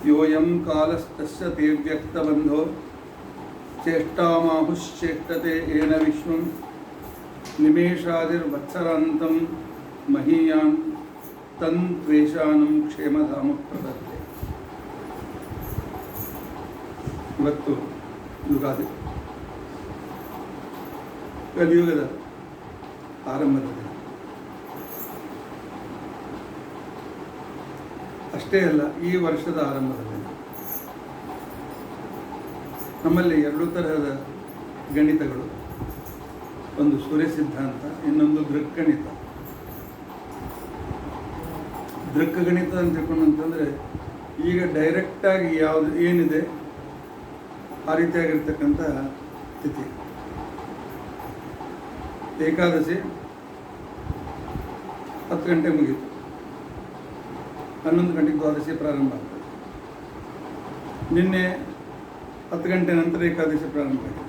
ಯೋಯಂ ಕಾಲಸ್ತಸ್ಯ ತೇ ವ್ಯಕ್ತಬಂಧೋ ಚೇಷ್ಟಾಮಾಹುಶ್ಚೇಷ್ಟತೆ ಏನ ವಿಶ್ವಂ ನಿಮೇಷಾದಿರ್ವತ್ಸರಾಂತಂ ಮಹೀಯಾನ್ ತನ್ ತ್ವೇಷಾನಂ ಕ್ಷೇಮಧಾಮ ಪ್ರದತ್ತೆ. ಇವತ್ತು ಯುಗಾದಿ, ಕಲಿಯುಗದ ಆರಂಭದಲ್ಲಿ. ಅಷ್ಟೇ ಅಲ್ಲ, ಈ ವರ್ಷದ ಆರಂಭದಲ್ಲಿ ನಮ್ಮಲ್ಲಿ ಎರಡು ತರಹದ ಗಣಿತಗಳು, ಒಂದು ಸೂರ್ಯ ಸಿದ್ಧಾಂತ, ಇನ್ನೊಂದು ದೃಕ್ಗಣಿತ. ದೃಕ್ಗಣಿತ ಅಂತ ತಿಳ್ಕೊಂಡಂತಂದರೆ ಈಗ ಡೈರೆಕ್ಟಾಗಿ ಯಾವುದು ಏನಿದೆ ಆ ರೀತಿಯಾಗಿರ್ತಕ್ಕಂಥ ತಿಥಿ. ಏಕಾದಶಿ 10 ಗಂಟೆ ಮುಗೀತು, 11 ಗಂಟೆಗೆ ದ್ವಾದಶಿ ಪ್ರಾರಂಭ ಆಗ್ತದೆ. ನಿನ್ನೆ 10 ಗಂಟೆ ನಂತರ ಏಕಾದಶಿ ಪ್ರಾರಂಭ ಆಗಿದೆ.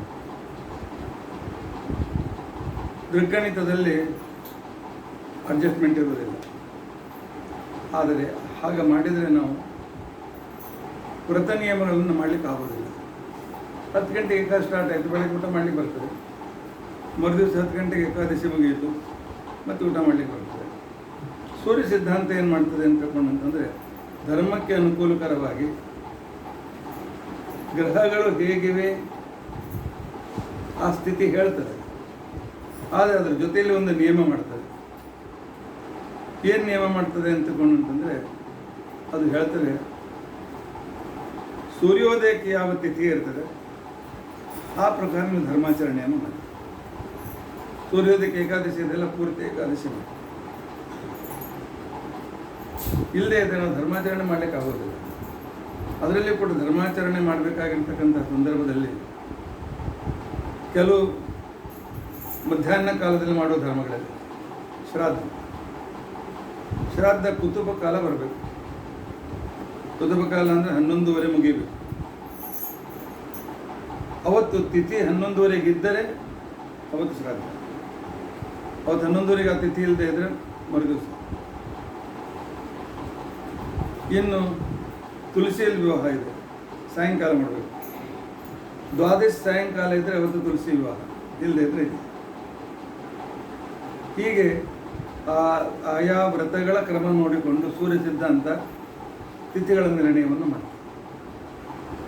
ದೃಗ್ಗಣಿತದಲ್ಲಿ ಅಡ್ಜಸ್ಟ್ಮೆಂಟ್ ಇರುವುದಿಲ್ಲ. ಆದರೆ ಹಾಗೆ ಮಾಡಿದರೆ ನಾವು ವ್ರತ ನಿಯಮಗಳನ್ನು ಮಾಡಲಿಕ್ಕೆ ಆಗೋದಿಲ್ಲ. 10 ಗಂಟೆಗೆ ಏಕಾದಶಿ ಸ್ಟಾರ್ಟ್ ಆಯಿತು, ಬೆಳಗ್ಗೆ ಊಟ ಮಾಡಲಿಕ್ಕೆ ಬರ್ತದೆ. ಮರುದಿವಸ 10 ಗಂಟೆಗೆ ಏಕಾದಶಿ ಮುಗಿಯಿತು, ಮತ್ತು ಊಟ ಮಾಡಲಿಕ್ಕೆ ಬರ್ತದೆ. ಸೂರ್ಯ ಸಿದ್ಧಾಂತ ಏನು ಮಾಡ್ತದೆ ಅಂತ ತಿಳ್ಕೊಂಡಂತಂದರೆ, ಧರ್ಮಕ್ಕೆ ಅನುಕೂಲಕರವಾಗಿ ಗ್ರಹಗಳು ಹೇಗಿವೆ ಆ ಸ್ಥಿತಿ ಹೇಳ್ತದೆ. ಆದರೆ ಅದರ ಜೊತೆಯಲ್ಲಿ ಒಂದು ನಿಯಮ ಮಾಡ್ತದೆ. ಏನು ನಿಯಮ ಮಾಡ್ತದೆ ಅಂತ ತಿಳ್ಕೊಂಡಂತಂದರೆ, ಅದು ಹೇಳ್ತದೆ ಸೂರ್ಯೋದಯಕ್ಕೆ ಯಾವ ತಿಥಿ ಇರ್ತದೆ ಆ ಪ್ರಕಾರ ನೀವು ಧರ್ಮಾಚರಣೆಯನ್ನು ಮಾಡಿ. ಸೂರ್ಯೋದಯಕ್ಕೆ ಏಕಾದಶಿ ಇದೆಲ್ಲ ಪೂರ್ತಿ ಏಕಾದಶಿ ಮಾಡಿ. ಇಲ್ಲದೆ ಇದ್ದರೆ ನಾವು ಧರ್ಮಾಚರಣೆ ಮಾಡಲಿಕ್ಕೆ ಆಗೋದಿಲ್ಲ. ಅದರಲ್ಲಿ ಕೂಡ ಧರ್ಮಾಚರಣೆ ಮಾಡಬೇಕಾಗಿರ್ತಕ್ಕಂಥ ಸಂದರ್ಭದಲ್ಲಿ ಕೆಲವು ಮಧ್ಯಾಹ್ನ ಕಾಲದಲ್ಲಿ ಮಾಡುವ ಧರ್ಮಗಳಲ್ಲಿ ಶ್ರಾದ್ದ ಕುತುಬ ಕಾಲ ಬರಬೇಕು. ಕುತುಬ ಕಾಲ ಅಂದರೆ 11:30 ಮುಗಿಬೇಕು. ಅವತ್ತು ತಿಥಿ 11:30 ಇದ್ದರೆ ಅವತ್ತು ಶ್ರಾದ್ದ. ಅವತ್ತು 11:30 ಆ ತಿಥಿ ಇಲ್ಲದೆ ಇದ್ದರೆ ಮರುದಿವಸ. ಇನ್ನು ತುಳಸಿಯಲ್ಲಿ ವಿವಾಹ ಇದೆ, ಸಾಯಂಕಾಲ ಮಾಡಬೇಕು. ದ್ವಾದಶಿ ಸಾಯಂಕಾಲ ಇದ್ದರೆ ಅವತ್ತು ತುಳಸಿ ವಿವಾಹ, ಇಲ್ಲದೆ ಇದ್ದರೆ ಇದೆ. ಹೀಗೆ ಆಯಾ ವ್ರತಗಳ ಕ್ರಮ ನೋಡಿಕೊಂಡು ಸೂರ್ಯ ಸಿದ್ಧಾಂತ ತಿಥಿಗಳ ನಿರ್ಣಯವನ್ನು ಮಾಡ್ತಾರೆ.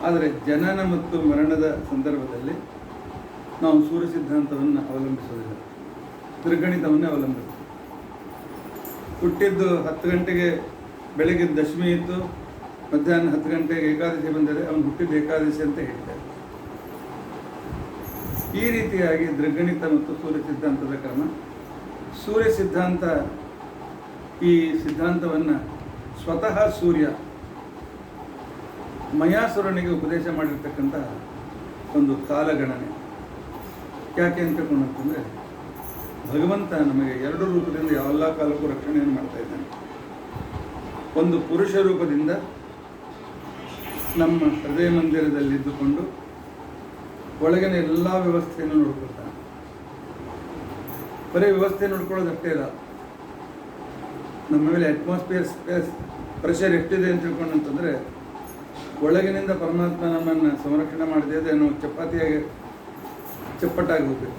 ಆದರೆ ಜನನ ಮತ್ತು ಮರಣದ ಸಂದರ್ಭದಲ್ಲಿ ನಾವು ಸೂರ್ಯ ಸಿದ್ಧಾಂತವನ್ನು ಅವಲಂಬಿಸೋದಿಲ್ಲ, ತ್ರಿಗಣಿತವನ್ನೇ ಅವಲಂಬಿಸ್ತೀವಿ. ಹುಟ್ಟಿದ್ದು 10 ಗಂಟೆಗೆ ಬೆಳಗ್ಗೆ ದಶಮಿ ಇತ್ತು, ಮಧ್ಯಾಹ್ನ 10 ಗಂಟೆಗೆ ಏಕಾದಶಿ ಬಂದರೆ ಅವನು ಹುಟ್ಟಿದ ಏಕಾದಶಿ ಅಂತ ಹೇಳ್ತಾರೆ. ಈ ರೀತಿಯಾಗಿ ದೃಗ್ಗಣಿತ ಮತ್ತು ಸೂರ್ಯ ಸಿದ್ಧಾಂತದ ಕ್ರಮ. ಸೂರ್ಯ ಸಿದ್ಧಾಂತ, ಈ ಸಿದ್ಧಾಂತವನ್ನು ಸ್ವತಃ ಸೂರ್ಯ ಮಯಾಸುರನಿಗೆ ಉಪದೇಶ ಮಾಡಿರ್ತಕ್ಕಂಥ ಒಂದು ಕಾಲಗಣನೆ. ಯಾಕೆ ಅಂತಕೊಂಡಂತಂದರೆ, ಭಗವಂತ ನಮಗೆ 2 ರೂಪದಿಂದ ಎಲ್ಲ ಕಾಲಕ್ಕೂ ರಕ್ಷಣೆಯನ್ನು ಮಾಡ್ತಾ ಇದ್ದಾನೆ. ಒಂದು ಪುರುಷ ರೂಪದಿಂದ ನಮ್ಮ ಹೃದಯ ಮಂದಿರದಲ್ಲಿದ್ದುಕೊಂಡು ಒಳಗಿನ ಎಲ್ಲ ವ್ಯವಸ್ಥೆಯನ್ನು ನೋಡ್ಕೊಳ್ತಾನೆ. ಬರೀ ವ್ಯವಸ್ಥೆ ನೋಡ್ಕೊಳ್ಳೋದಷ್ಟೇ ಇಲ್ಲ, ನಮ್ಮ ಮೇಲೆ ಅಟ್ಮಾಸ್ಫಿಯರ್ ಸ್ಪೇಸ್ ಪ್ರೆಷರ್ ಎಷ್ಟಿದೆ ಅಂತ ತಿಳ್ಕೊಂಡಂತಂದರೆ, ಒಳಗಿನಿಂದ ಪರಮಾತ್ಮ ನಮ್ಮನ್ನು ಸಂರಕ್ಷಣೆ ಮಾಡದೇ ನಾವು ಚಪ್ಪಟ್ಟಾಗಿ ಹೋಗ್ಬೇಕು.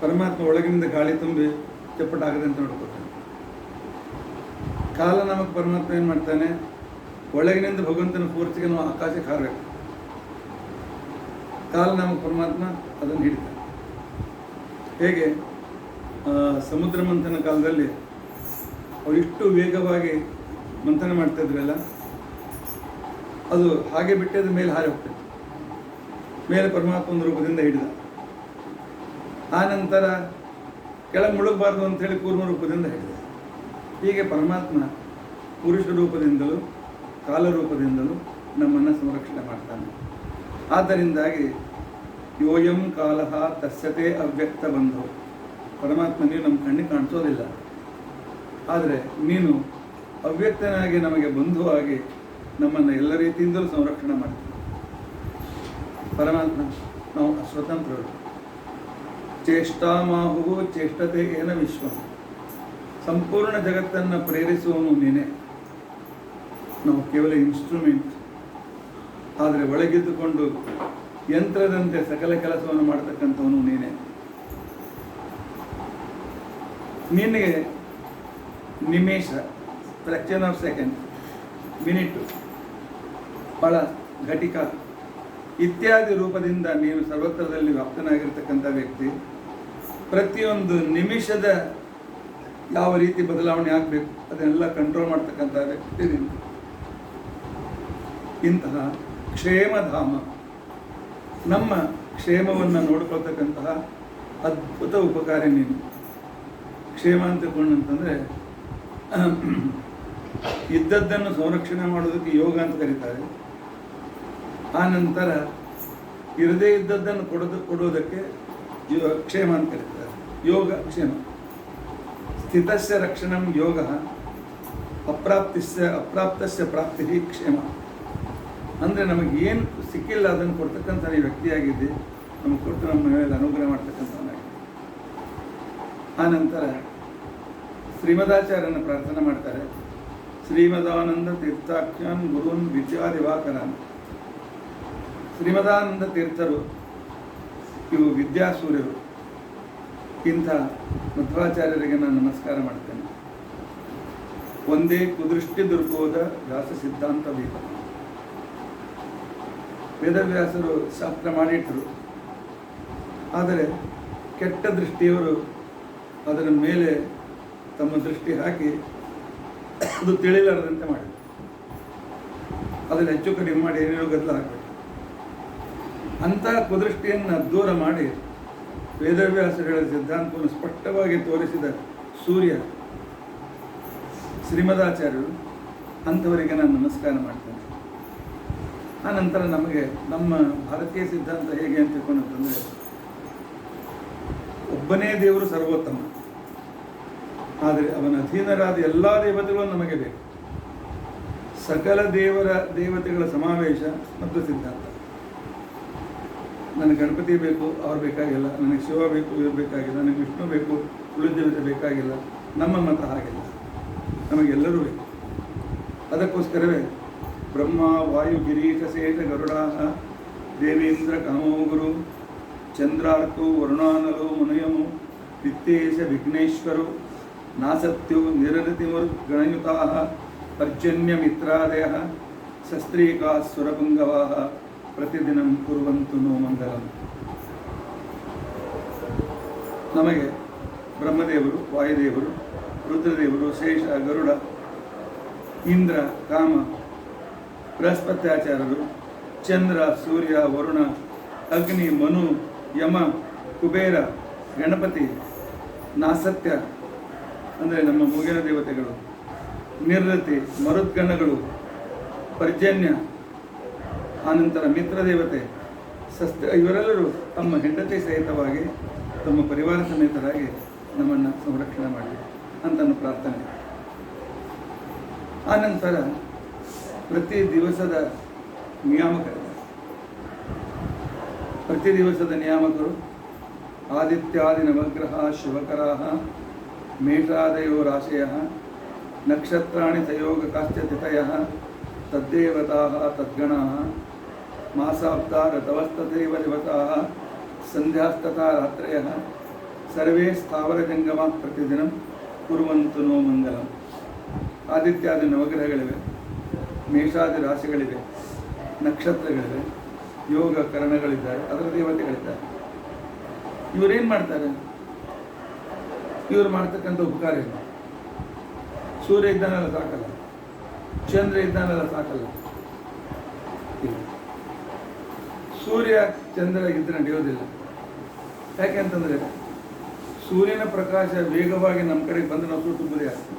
ಪರಮಾತ್ಮ ಒಳಗಿನಿಂದ ಗಾಳಿ ತುಂಬಿ ಚಪ್ಪಟ್ಟಾಗದೆ ಅಂತ ನೋಡ್ಕೊಳ್ತಾನೆ. ಕಾಲ ನಮಗೆ ಪರಮಾತ್ಮ ಏನು ಮಾಡ್ತಾನೆ, ಒಳಗಿನಿಂದ ಭಗವಂತನ ಪೂರ್ತಿಗೆ ನಾವು ಆಕಾಶಕ್ಕೆ ಹಾರಬೇಕು. ಕಾಲ ನಮಗೆ ಪರಮಾತ್ಮ ಅದನ್ನು ಹಿಡಿತಾನೆ. ಹೇಗೆ ಸಮುದ್ರ ಮಂಥನ ಕಾಲದಲ್ಲಿ ಅವ್ರು ಇಷ್ಟು ವೇಗವಾಗಿ ಮಂಥನ ಮಾಡ್ತಾಯಿದ್ರಲ್ಲ, ಅದು ಹಾಗೆ ಬಿಟ್ಟದ ಮೇಲೆ ಹಾರಿ ಹೋಗ್ತದೆ. ಮೇಲೆ ಪರಮಾತ್ಮ ಒಂದು ರೂಪದಿಂದ ಹಿಡಿದ. ಆ ನಂತರ ಕೆಳಗೆ ಮುಳುಗಬಾರ್ದು ಅಂಥೇಳಿ ಕೂರ್ಮ ರೂಪದಿಂದ ಹಿಡಿದ. ಹೀಗೆ ಪರಮಾತ್ಮ ಪುರುಷ ರೂಪದಿಂದಲೂ ಕಾಲರೂಪದಿಂದಲೂ ನಮ್ಮನ್ನು ಸಂರಕ್ಷಣೆ ಮಾಡ್ತಾನೆ. ಆದ್ದರಿಂದಾಗಿ ಯೋಯಂ ಕಾಲಃ ತಸ್ಯತೆ ಅವ್ಯಕ್ತ ಬಂಧು. ಪರಮಾತ್ಮ ನೀನು ನಮ್ಮ ಕಣ್ಣಿಗೆ ಕಾಣಿಸೋದಿಲ್ಲ, ಆದರೆ ನೀನು ಅವ್ಯಕ್ತನಾಗಿ ನಮಗೆ ಬಂಧುವಾಗಿ ನಮ್ಮನ್ನು ಎಲ್ಲ ರೀತಿಯಿಂದಲೂ ಸಂರಕ್ಷಣೆ ಮಾಡ್ತೀವಿ. ಪರಮಾತ್ಮ ನಾವು ಸ್ವತಂತ್ರರು. ಚೇಷ್ಟಾಮಾಹು ಚೇಷ್ಟತೆ ಏನ ವಿಶ್ವ. ಸಂಪೂರ್ಣ ಜಗತ್ತನ್ನು ಪ್ರೇರಿಸುವವನು ನೀನೇ. ನಾವು ಕೇವಲ ಇನ್ಸ್ಟ್ರೂಮೆಂಟ್. ಆದರೆ ಒಳಗಿದ್ದುಕೊಂಡು ಯಂತ್ರದಂತೆ ಸಕಲ ಕೆಲಸವನ್ನು ಮಾಡತಕ್ಕಂಥವನು ನೀನೇ. ನಿನಗೆ ನಿಮೇಷ, fraction of second, minute, ಫಳ, ghatika ಇತ್ಯಾದಿ ರೂಪದಿಂದ ನೀನು ಸರ್ವತ್ರದಲ್ಲಿ ವ್ಯಾಪ್ತನಾಗಿರ್ತಕ್ಕಂಥ ವ್ಯಕ್ತಿ. ಪ್ರತಿಯೊಂದು ನಿಮಿಷದ ಯಾವ ರೀತಿ ಬದಲಾವಣೆ ಆಗಬೇಕು ಅದನ್ನೆಲ್ಲ ಕಂಟ್ರೋಲ್ ಮಾಡ್ತಕ್ಕಂಥ ವ್ಯಕ್ತಿ ನೀನು. ಇಂತಹ ಕ್ಷೇಮಧಾಮ, ನಮ್ಮ ಕ್ಷೇಮವನ್ನು ನೋಡ್ಕೊಳ್ತಕ್ಕಂತಹ ಅದ್ಭುತ ಉಪಕಾರಿ ನೀನು. ಕ್ಷೇಮ ಅಂತಕೊಂಡಂತಂದರೆ ಇದ್ದದ್ದನ್ನು ಸಂರಕ್ಷಣೆ ಮಾಡೋದಕ್ಕೆ ಯೋಗ ಅಂತ ಕರೀತಾರೆ. ಆ ನಂತರ ಇರದೇ ಇದ್ದದ್ದನ್ನು ಕೊಡೋದಕ್ಕೆ ಕ್ಷೇಮ ಅಂತ ಕರೀತಾರೆ. ಯೋಗ ಕ್ಷೇಮ. ಸ್ಥಿತಸ್ಯ ರಕ್ಷಣಂ ಯೋಗ, ಅಪ್ರಾಪ್ತಸ್ಯ ಪ್ರಾಪ್ತಿ ಕ್ಷೇಮ. ಅಂದರೆ ನಮಗೆ ಏನು ಸಿಕ್ಕಿಲ್ಲ ಅದನ್ನು ಕೊಡ್ತಕ್ಕಂಥ ವ್ಯಕ್ತಿಯಾಗಿದ್ದೆ, ನಮಗೆ ಕೊಟ್ಟು ನಮ್ಮ ಮೇಲೆ ಅನುಗ್ರಹ ಮಾಡ್ತಕ್ಕಂಥವನಾಗಿದೆ. ಆ ನಂತರ ಶ್ರೀಮದಾಚಾರ್ಯನ ಪ್ರಾರ್ಥನೆ ಮಾಡ್ತಾರೆ. ಶ್ರೀಮದಾನಂದ ತೀರ್ಥಾಖ್ಯಾನ್ ಗುರುನ್ ವಿದ್ಯಾದಿವಾಕರಾನ್. ಶ್ರೀಮದಾನಂದ ತೀರ್ಥರು ಇವು ವಿದ್ಯಾಸೂರ್ಯರು. ಇಂಥ ಮಧ್ವಾಚಾರ್ಯರಿಗೆ ನಾನು ನಮಸ್ಕಾರ ಮಾಡ್ತೇನೆ. ಒಂದೇ ಕುದೃಷ್ಟಿ ದುರ್ಬೋಧ ವ್ಯಾಸ ಸಿದ್ಧಾಂತ ವೇದ. ವೇದವ್ಯಾಸರು ಶಾಸ್ತ್ರ ಮಾಡಿಟ್ಟರು, ಆದರೆ ಕೆಟ್ಟ ದೃಷ್ಟಿಯವರು ಅದರ ಮೇಲೆ ತಮ್ಮ ದೃಷ್ಟಿ ಹಾಕಿ ಅದು ತಿಳಿಲಾರದಂತೆ ಮಾಡಿದರು. ಅದನ್ನು ಹೆಚ್ಚು ಕಡಿಮೆ ಮಾಡಿ ಏನೇನೋ ಗದ್ದಲ ಹಾಕಬೇಕು. ಅಂಥ ಕುದೃಷ್ಟಿಯನ್ನು ದೂರ ಮಾಡಿ ವೇದವ್ಯಾಸಗಳ ಸಿದ್ಧಾಂತವನ್ನು ಸ್ಪಷ್ಟವಾಗಿ ತೋರಿಸಿದ ಸೂರ್ಯ ಶ್ರೀಮದಾಚಾರ್ಯರು. ಅಂಥವರಿಗೆ ನಾನು ನಮಸ್ಕಾರ ಮಾಡ್ತೇನೆ. ಆ ನಂತರ ನಮಗೆ ನಮ್ಮ ಭಾರತೀಯ ಸಿದ್ಧಾಂತ ಹೇಗೆ ಅಂತ ತಿಳ್ಕೊಂಡಂತಂದರೆ, ಒಬ್ಬನೇ ದೇವರು ಸರ್ವೋತ್ತಮ, ಆದರೆ ಅವನ ಅಧೀನರಾದ ಎಲ್ಲ ದೇವತೆಗಳು ನಮಗೆ ಬೇಕು. ಸಕಲ ದೇವತೆಗಳ ಸಮಾವೇಶ ಮತ್ತು ಸಿದ್ಧಾಂತ. ನನಗೆ ಗಣಪತಿ ಬೇಕು, ಅವ್ರು ಬೇಕಾಗಿಲ್ಲ. ನನಗೆ ಶಿವ ಬೇಕು, ಇವ್ರು ಬೇಕಾಗಿಲ್ಲ. ನನಗೆ ವಿಷ್ಣು ಬೇಕು, ಉಳಿದೇವತೆ ಬೇಕಾಗಿಲ್ಲ. ನಮ್ಮ ಮತ ಹಾಗಿಲ್ಲ, ನಮಗೆಲ್ಲರೂ ಬೇಕು. ಅದಕ್ಕೋಸ್ಕರವೇ ಬ್ರಹ್ಮ ವಾಯು ಗಿರೀಶ ಶೇಷ ಗರುಡಾ ದೇವೇಂದ್ರ ಕಾಮೋ ಗುರು ಚಂದ್ರಾರ್ಕೋ ವರುಣಾನಲೋ ಮುನಯಮು ವಿತ್ತೇಶ ವಿಘ್ನೇಶ್ವರು ನಾಸತ್ಯೋ ನಿರರತಿಮರು ಗಣಯುತಾ ಪರ್ಜನ್ಯ ಮಿತ್ರಾದಯ ಶಸ್ತ್ರೀಕಾ ಸುರಪುಂಗವಾ ಪ್ರತಿದಿನ ಕುರುವಂತು ನೋ ಮಂಗಲಂ. ನಮಗೆ ಬ್ರಹ್ಮದೇವರು, ವಾಯುದೇವರು, ರುದ್ರದೇವರು, ಶೇಷ, ಗರುಡ, ಇಂದ್ರ, ಕಾಮ, ಬೃಹಸ್ಪತ್ಯಾಚಾರ್ಯರು, ಚಂದ್ರ, ಸೂರ್ಯ, ವರುಣ, ಅಗ್ನಿ, ಮನು, ಯಮ, ಕುಬೇರ, ಗಣಪತಿ, ನಾಸತ್ಯ ಅಂದರೆ ನಮ್ಮ ಮೂಗಿನ ದೇವತೆಗಳು, ನಿರ್ರತಿ, ಮರುದ್ಗಣಗಳು, ಪರ್ಜನ್ಯ, ಆನಂತರ ಮಿತ್ರ ದೇವತೆ, ಇವರೆಲ್ಲರೂ ತಮ್ಮ ಹೆಂಡತಿ ಸಹಿತವಾಗಿ ತಮ್ಮ ಪರಿವಾರ ಸಮೇತರಾಗಿ ನಮ್ಮನ್ನು ಸಂರಕ್ಷಣೆ ಮಾಡಿ ಅಂತ ಪ್ರಾರ್ಥನೆ. ಆನಂತರ ಪ್ರತಿ ದಿವಸದ ನಿಯಾಮಕರು ಆದಿತ್ಯಾದಿ ನವಗ್ರಹ ಶಿವಕರಾ ಮೇಷಾದಯೋ ರಾಶಯ ನಕ್ಷತ್ರಾಣಿ ಸಂಯೋಗಕಾಶ್ಚ ತಿಥಯಃ ತದ್ದೇವತಾಃ ತದ್ಗಣಾಃ ಮಾಸಾಬ್ದ ಋತವಸ್ತಥೈವ ದಿವಸಾಃ ಸಂಧ್ಯಾಸ್ತಥಾ ರಾತ್ರಯಃ ಸರ್ವೇ ಸ್ಥಾವರಜಂಗಮಾಃ ಪ್ರತಿದಿನ ಕುರುವಂತು ನೋ ಮಂಗಲಂ. ಆದಿತ್ಯಾದಿ ನವಗ್ರಹಗಳಿವೆ, ಮೇಷಾದಿ ರಾಶಿಗಳಿವೆ, ನಕ್ಷತ್ರಗಳಿವೆ, ಯೋಗ ಕರಣಗಳಿದ್ದಾರೆ, ಅದರ ದೇವತೆಗಳಿದ್ದಾರೆ. ಇವರೇನು ಮಾಡ್ತಾರೆ? ಇವರು ಮಾಡ್ತಕ್ಕಂಥ ಉಪಕಾರ ಇಲ್ಲ. ಸೂರ್ಯ ಇದ್ದಾನೆಲ್ಲ ಸಾಕಲ್ಲ, ಚಂದ್ರ ಇದ್ದಾನೆಲ್ಲ ಸಾಕಲ್ಲ. ಸೂರ್ಯ ಚಂದ್ರ ಇದ್ರೆ ನಡೆಯೋದಿಲ್ಲ. ಯಾಕೆಂತಂದರೆ ಸೂರ್ಯನ ಪ್ರಕಾಶ ವೇಗವಾಗಿ ನಮ್ಮ ಕಡೆಗೆ ಬಂದು ನಾವು ಸುಟ್ಟು ಬುರಿ ಆಗ್ತದೆ.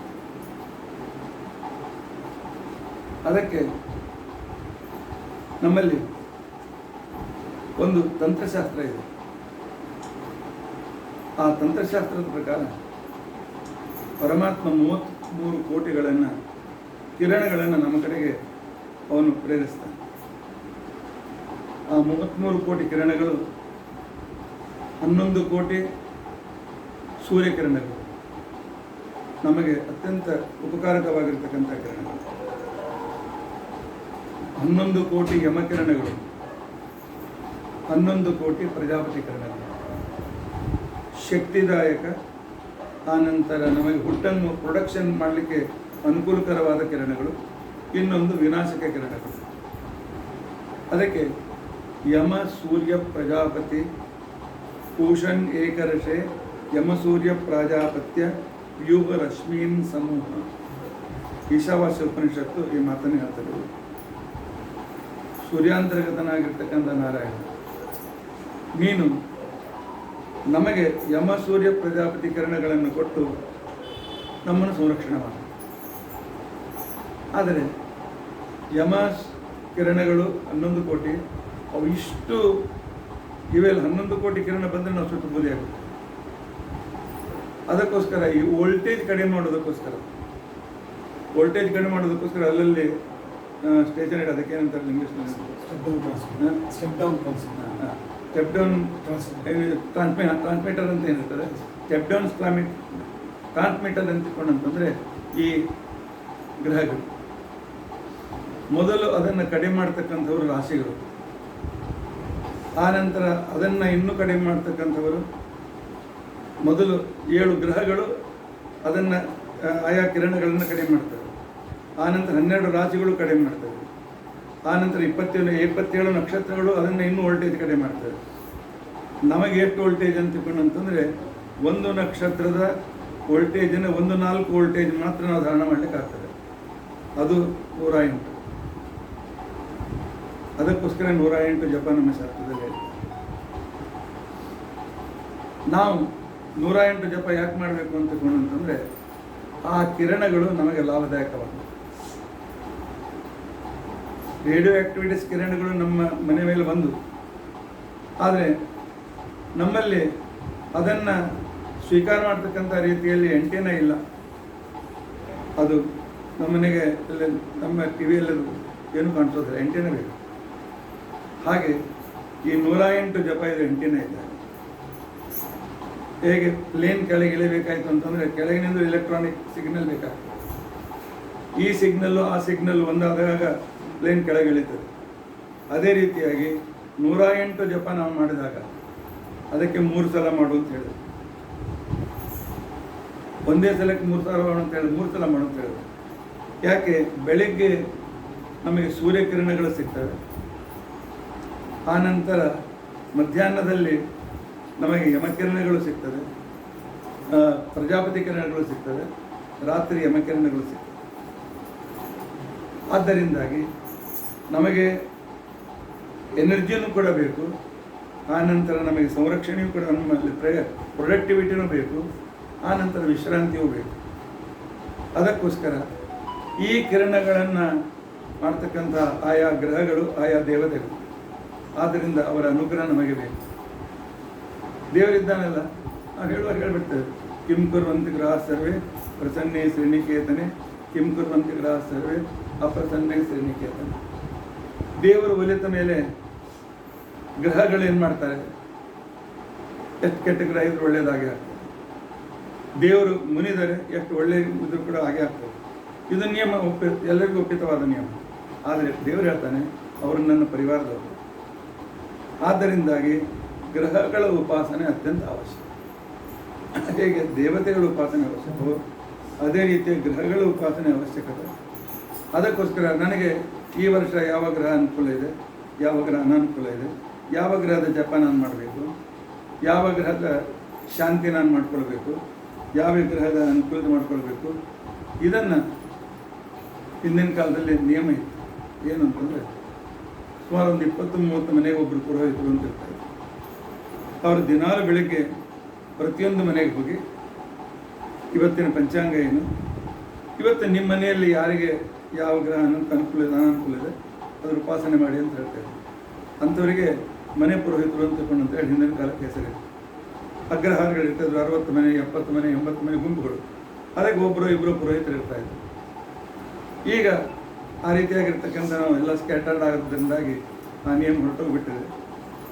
ಅದಕ್ಕೆ ನಮ್ಮಲ್ಲಿ ಒಂದು ತಂತ್ರಶಾಸ್ತ್ರ ಇದೆ. ಆ ತಂತ್ರಶಾಸ್ತ್ರದ ಪ್ರಕಾರ ಪರಮಾತ್ಮ 33 ಕೋಟಿಗಳನ್ನು ಕಿರಣಗಳನ್ನು ನಮ್ಮ ಕಡೆಗೆ ಅವನು ಪ್ರೇರಿಸ್ತಾನೆ. ಆ 33 ಕೋಟಿ ಕಿರಣಗಳು 11 ಕೋಟಿ ಸೂರ್ಯಕಿರಣಗಳು, ನಮಗೆ ಅತ್ಯಂತ ಉಪಕಾರಕವಾಗಿರ್ತಕ್ಕಂಥ ಕಿರಣಗಳು. 11 ಕೋಟಿ ಯಮಕಿರಣಗಳು, 11 ಕೋಟಿ ಪ್ರಜಾಪತಿ ಕಿರಣಗಳು, ಶಕ್ತಿದಾಯಕ, ಆನಂತರ ನಮಗೆ ಹುಟ್ಟನ್ನು ಪ್ರೊಡಕ್ಷನ್ ಮಾಡಲಿಕ್ಕೆ ಅನುಕೂಲಕರವಾದ ಕಿರಣಗಳು, ಇನ್ನೊಂದು ವಿನಾಶಕ ಕಿರಣಗಳು. ಅದಕ್ಕೆ ಯಮ ಸೂರ್ಯ ಪ್ರಜಾಪತಿ ಪೂಷನ್ ಏಕರಶೆ ಯಮ ಸೂರ್ಯ ಪ್ರಾಜಾಪತ್ಯ ವ್ಯೂಹ ರಶ್ಮೀನ್ ಸಮೂಹ. ಈಶಾವಾಸ್ಯ ಉಪನಿಷತ್ತು ಈ ಮಾತನ್ನು ಹೇಳ್ತಾರೆ. ಸೂರ್ಯಾಂತರ್ಗತನಾಗಿರ್ತಕ್ಕಂಥ ನಾರಾಯಣ ನೀನು ನಮಗೆ ಯಮ ಸೂರ್ಯ ಪ್ರಜಾಪತಿ ಕಿರಣಗಳನ್ನು ಕೊಟ್ಟು ನಮ್ಮನ್ನು ಸಂರಕ್ಷಣೆ ಮಾಡಿ. ಆದರೆ ಯಮ ಕಿರಣಗಳು 11 ಕೋಟಿ, ಅವು ಇಷ್ಟು ಇವೆಲ್ಲ 11 ಕೋಟಿ ಕಿರಣ ಬಂದರೆ ನಾವು ಸುಟ್ಟು ಬೂದಿ ಆಗುತ್ತೆ. ಅದಕ್ಕೋಸ್ಕರ ಈ ವೋಲ್ಟೇಜ್ ಕಡಿಮೆ ಮಾಡೋದಕ್ಕೋಸ್ಕರ ಅಲ್ಲಲ್ಲಿ ಸ್ಟೇಷನ್ ಇಡ, ಅದಕ್ಕೆ ಏನಂತಾರೆ ಇಂಗ್ಲೀಷ್ನಲ್ಲಿ ಸ್ಟೆಪ್ ಡೌನ್ ಟ್ರಾನ್ಸ್ಮಿಟರ್ ಅಂತ ಏನಿರ್ತದೆ, ಸ್ಟೆಪ್ ಡೌನ್ ಟ್ರಾನ್ಸ್ಮಿಟರ್ ಅಂತಂದರೆ ಈ ಗ್ರಹಗಳು ಮೊದಲು ಅದನ್ನು ಕಡಿಮೆ ಮಾಡ್ತಕ್ಕಂಥವರು ರಾಶಿಗಳು, ಆನಂತರ ಅದನ್ನು ಇನ್ನೂ ಕಡಿಮೆ ಮಾಡ್ತಕ್ಕಂಥವರು ಮೊದಲು 7 ಗ್ರಹಗಳು ಅದನ್ನು ಆಯಾ ಕಿರಣಗಳನ್ನು ಕಡಿಮೆ ಮಾಡ್ತವೆ, ಆನಂತರ 12 ರಾಶಿಗಳು ಕಡಿಮೆ ಮಾಡ್ತವೆ, ಆನಂತರ 27 ನಕ್ಷತ್ರಗಳು ಅದನ್ನು ಇನ್ನೂ ವೋಲ್ಟೇಜ್ ಕಡಿಮೆ ಮಾಡ್ತವೆ. ನಮಗೆ ಎಷ್ಟು ವೋಲ್ಟೇಜ್ ಅಂತಂದರೆ ಒಂದು ನಕ್ಷತ್ರದ ವೋಲ್ಟೇಜನ್ನು 4 ವೋಲ್ಟೇಜ್ ಮಾತ್ರ ನಾವು ಧಾರಣ ಮಾಡಲಿಕ್ಕೆ ಆಗ್ತದೆ, ಅದು 108. ಅದಕ್ಕೋಸ್ಕರ 108 ಜಪ ನಮ್ಮ ಶಾಸ್ತ್ರದಲ್ಲಿ ಹೇಳ್ತಾರೆ. ನಾವು 108 ಜಪ ಯಾಕೆ ಮಾಡಬೇಕು ಅಂತಂದರೆ ಆ ಕಿರಣಗಳು ನಮಗೆ ಲಾಭದಾಯಕವಾಗಿದೆ. ರೇಡಿಯೋ ಆಕ್ಟಿವಿಟೀಸ್ ಕಿರಣಗಳು ನಮ್ಮ ಮನೆ ಮೇಲೆ ಬಂದು, ಆದರೆ ನಮ್ಮಲ್ಲಿ ಅದನ್ನು ಸ್ವೀಕಾರ ಮಾಡ್ತಕ್ಕಂಥ ರೀತಿಯಲ್ಲಿ ಆಂಟೆನಾ ಇಲ್ಲ. ಅದು ನಮ್ಮನೆಗೆ ನಮ್ಮ ಟಿ ವಿಯಲ್ಲದು ಏನು ಕಾಣಿಸೋದಿಲ್ಲ, ಆಂಟೆನಾ ಬೇಕು. ಹಾಗೆ ಈ 108 ಜಪ ಇದೆ, ಆಂಟೆನಾ ಇದೆ. ಹೇಗೆ ಪ್ಲೇನ್ ಕೆಳಗೆ ಇಳಿಬೇಕಾಯ್ತು ಅಂತಂದರೆ ಕೆಳಗಿನಿಂದ ಎಲೆಕ್ಟ್ರಾನಿಕ್ ಸಿಗ್ನಲ್ ಬೇಕಾಗ್ತದೆ. ಈ ಸಿಗ್ನಲ್ಲು ಆ ಸಿಗ್ನಲ್ ಒಂದಾದಾಗ ಪ್ಲೇನ್ ಕೆಳಗೆ ಇಳಿತದೆ. ಅದೇ ರೀತಿಯಾಗಿ 108 ಜಪ ನಾವು ಮಾಡಿದಾಗ ಅದಕ್ಕೆ 3 ಸಲ ಮಾಡು ಅಂತ ಹೇಳಿದ್ರು. ಒಂದೇ ಸಲಕ್ಕೆ 3 ಸಲ ಮಾಡು ಅಂತ ಹೇಳಿದ್ರು, 3 ಸಲ ಮಾಡು ಅಂತ ಹೇಳಿದ್ರು. ಯಾಕೆ? ಬೆಳಿಗ್ಗೆ ನಮಗೆ ಸೂರ್ಯಕಿರಣಗಳು ಸಿಗ್ತವೆ, ಆನಂತರ ಮಧ್ಯಾಹ್ನದಲ್ಲಿ ನಮಗೆ ಯಮಕಿರಣಗಳು ಸಿಗ್ತದೆ, ಪ್ರಜಾಪತಿ ಕಿರಣಗಳು ಸಿಗ್ತವೆ, ರಾತ್ರಿ ಯಮಕಿರಣಗಳು ಸಿಗ್ತವೆ. ಆದ್ದರಿಂದಾಗಿ ನಮಗೆ ಎನರ್ಜಿಯನ್ನು ಕೂಡ ಬೇಕು, ಆನಂತರ ನಮಗೆ ಸಂರಕ್ಷಣೆಯೂ ಕೂಡ, ನಮ್ಮಲ್ಲಿ ಪ್ರೊಡಕ್ಟಿವಿಟಿನೂ ಬೇಕು, ಆನಂತರ ವಿಶ್ರಾಂತಿಯೂ ಬೇಕು. ಅದಕ್ಕೋಸ್ಕರ ಈ ಕಿರಣಗಳನ್ನು ಮಾಡ್ತಕ್ಕಂಥ ಆಯಾ ಗ್ರಹಗಳು, ಆಯಾ ದೇವತೆಗಳು, ಆದ್ದರಿಂದ ಅವರ ಅನುಗ್ರಹ ನಮಗೆ ಬೇಕು. ದೇವರಿದ್ದಾನಲ್ಲ, ನಾವು ಹೇಳುವಾಗ ಹೇಳ್ಬಿಡ್ತೇವೆ, ಕಿಂ ಕುರ್ವಂತಿ ಗ್ರಹ ಸರ್ವೇ ಪ್ರಸನ್ನೇ ಶ್ರೇಣಿಕೇತನೆ, ಕಿಂ ಕುರ್ವಂತಿ ಗ್ರಹ ಸರ್ವೇ ಅಪ್ರಸನ್ನೇ ಶ್ರೇಣಿಕೇತನೆ. ದೇವರು ಒಲಿತ ಮೇಲೆ ಗ್ರಹಗಳು ಏನು ಮಾಡ್ತಾರೆ? ಎಷ್ಟು ಕೆಟ್ಟ ಗ್ರಹ ಇದ್ರೂ ಒಳ್ಳೆಯದಾಗಿ ಆಗ್ತದೆ. ದೇವರು ಮುನಿದರೆ ಎಷ್ಟು ಒಳ್ಳೆಯ ಇದ್ರೂ ಕೂಡ ಹಾಗೆ ಆಗ್ತದೆ. ಇದು ನಿಯಮ, ಎಲ್ಲರಿಗೂ ಒಪ್ಪಿತವಾದ ನಿಯಮ. ಆದರೆ ದೇವರು ಹೇಳ್ತಾನೆ, ಅವರು ನನ್ನ ಪರಿವಾರದವರು. ಆದ್ದರಿಂದಾಗಿ ಗ್ರಹಗಳ ಉಪಾಸನೆ ಅತ್ಯಂತ ಅವಶ್ಯಕ. ಹೇಗೆ ದೇವತೆಗಳ ಉಪಾಸನೆ ಅವಶ್ಯಕವೋ ಅದೇ ರೀತಿಯ ಗ್ರಹಗಳ ಉಪಾಸನೆ ಅವಶ್ಯಕತೆ. ಅದಕ್ಕೋಸ್ಕರ ನನಗೆ ಈ ವರ್ಷ ಯಾವ ಗ್ರಹ ಅನುಕೂಲ ಇದೆ, ಯಾವ ಗ್ರಹ ಅನಾನುಕೂಲ ಇದೆ, ಯಾವ ಗ್ರಹದ ಜಪ ನಾನು ಮಾಡಬೇಕು, ಯಾವ ಗ್ರಹದ ಶಾಂತಿ ನಾನು ಮಾಡ್ಕೊಳ್ಬೇಕು, ಯಾವ ಗ್ರಹದ ಅನುಕೂಲತೆ ಮಾಡ್ಕೊಳ್ಬೇಕು, ಇದನ್ನು ಹಿಂದಿನ ಕಾಲದಲ್ಲಿ ನಿಯಮ ಇತ್ತು. ಏನು ಅಂತಂದರೆ ಸುಮಾರು ಒಂದು 20-30 ಮನೆಗೆ ಒಬ್ಬರು ಪುರೋಹಿತರು ಅಂತ ಇರ್ತಾರೆ. ಅವರು ದಿನಾಲು ಬೆಳಗ್ಗೆ ಪ್ರತಿಯೊಂದು ಮನೆಗೆ ಹೋಗಿ ಇವತ್ತಿನ ಪಂಚಾಂಗ ಏನು, ಇವತ್ತು ನಿಮ್ಮ ಮನೆಯಲ್ಲಿ ಯಾರಿಗೆ ಯಾವ ಗ್ರಹ ಅನುಕೂಲ ಇದೆ ಅನಾನುಕೂಲ ಇದೆ ಅದ್ರ ಉಪಾಸನೆ ಮಾಡಿ ಅಂತ ಹೇಳ್ತಾರೆ. ಅಂಥವರಿಗೆ ಮನೆ ಪುರೋಹಿತರು ಅಂತ ಹೇಳಿ ಹಿಂದಿನ ಕಾಲಕ್ಕೆ ಹೆಸರಿದೆ. ಅಗ್ರಹಾರಗಳಿರ್ತಾಯಿದ್ರು, 60 ಮನೆ, 70 ಮನೆ, 80 ಮನೆ ಗುಂಪುಗಳು. ಅದಕ್ಕೆ ಒಬ್ಬರು ಇಬ್ಬರು ಪುರೋಹಿತರು ಇರ್ತಾಯಿದ್ರು. ಈಗ ಆ ರೀತಿಯಾಗಿರ್ತಕ್ಕಂಥ ನಾವು ಎಲ್ಲ ಸ್ಕ್ಯಾಟರ್ಡ್ ಆಗೋದ್ರಿಂದಾಗಿ ಆ ನಿಯಮ ಹೊರಟೋಗ್ಬಿಟ್ಟಿದೆ.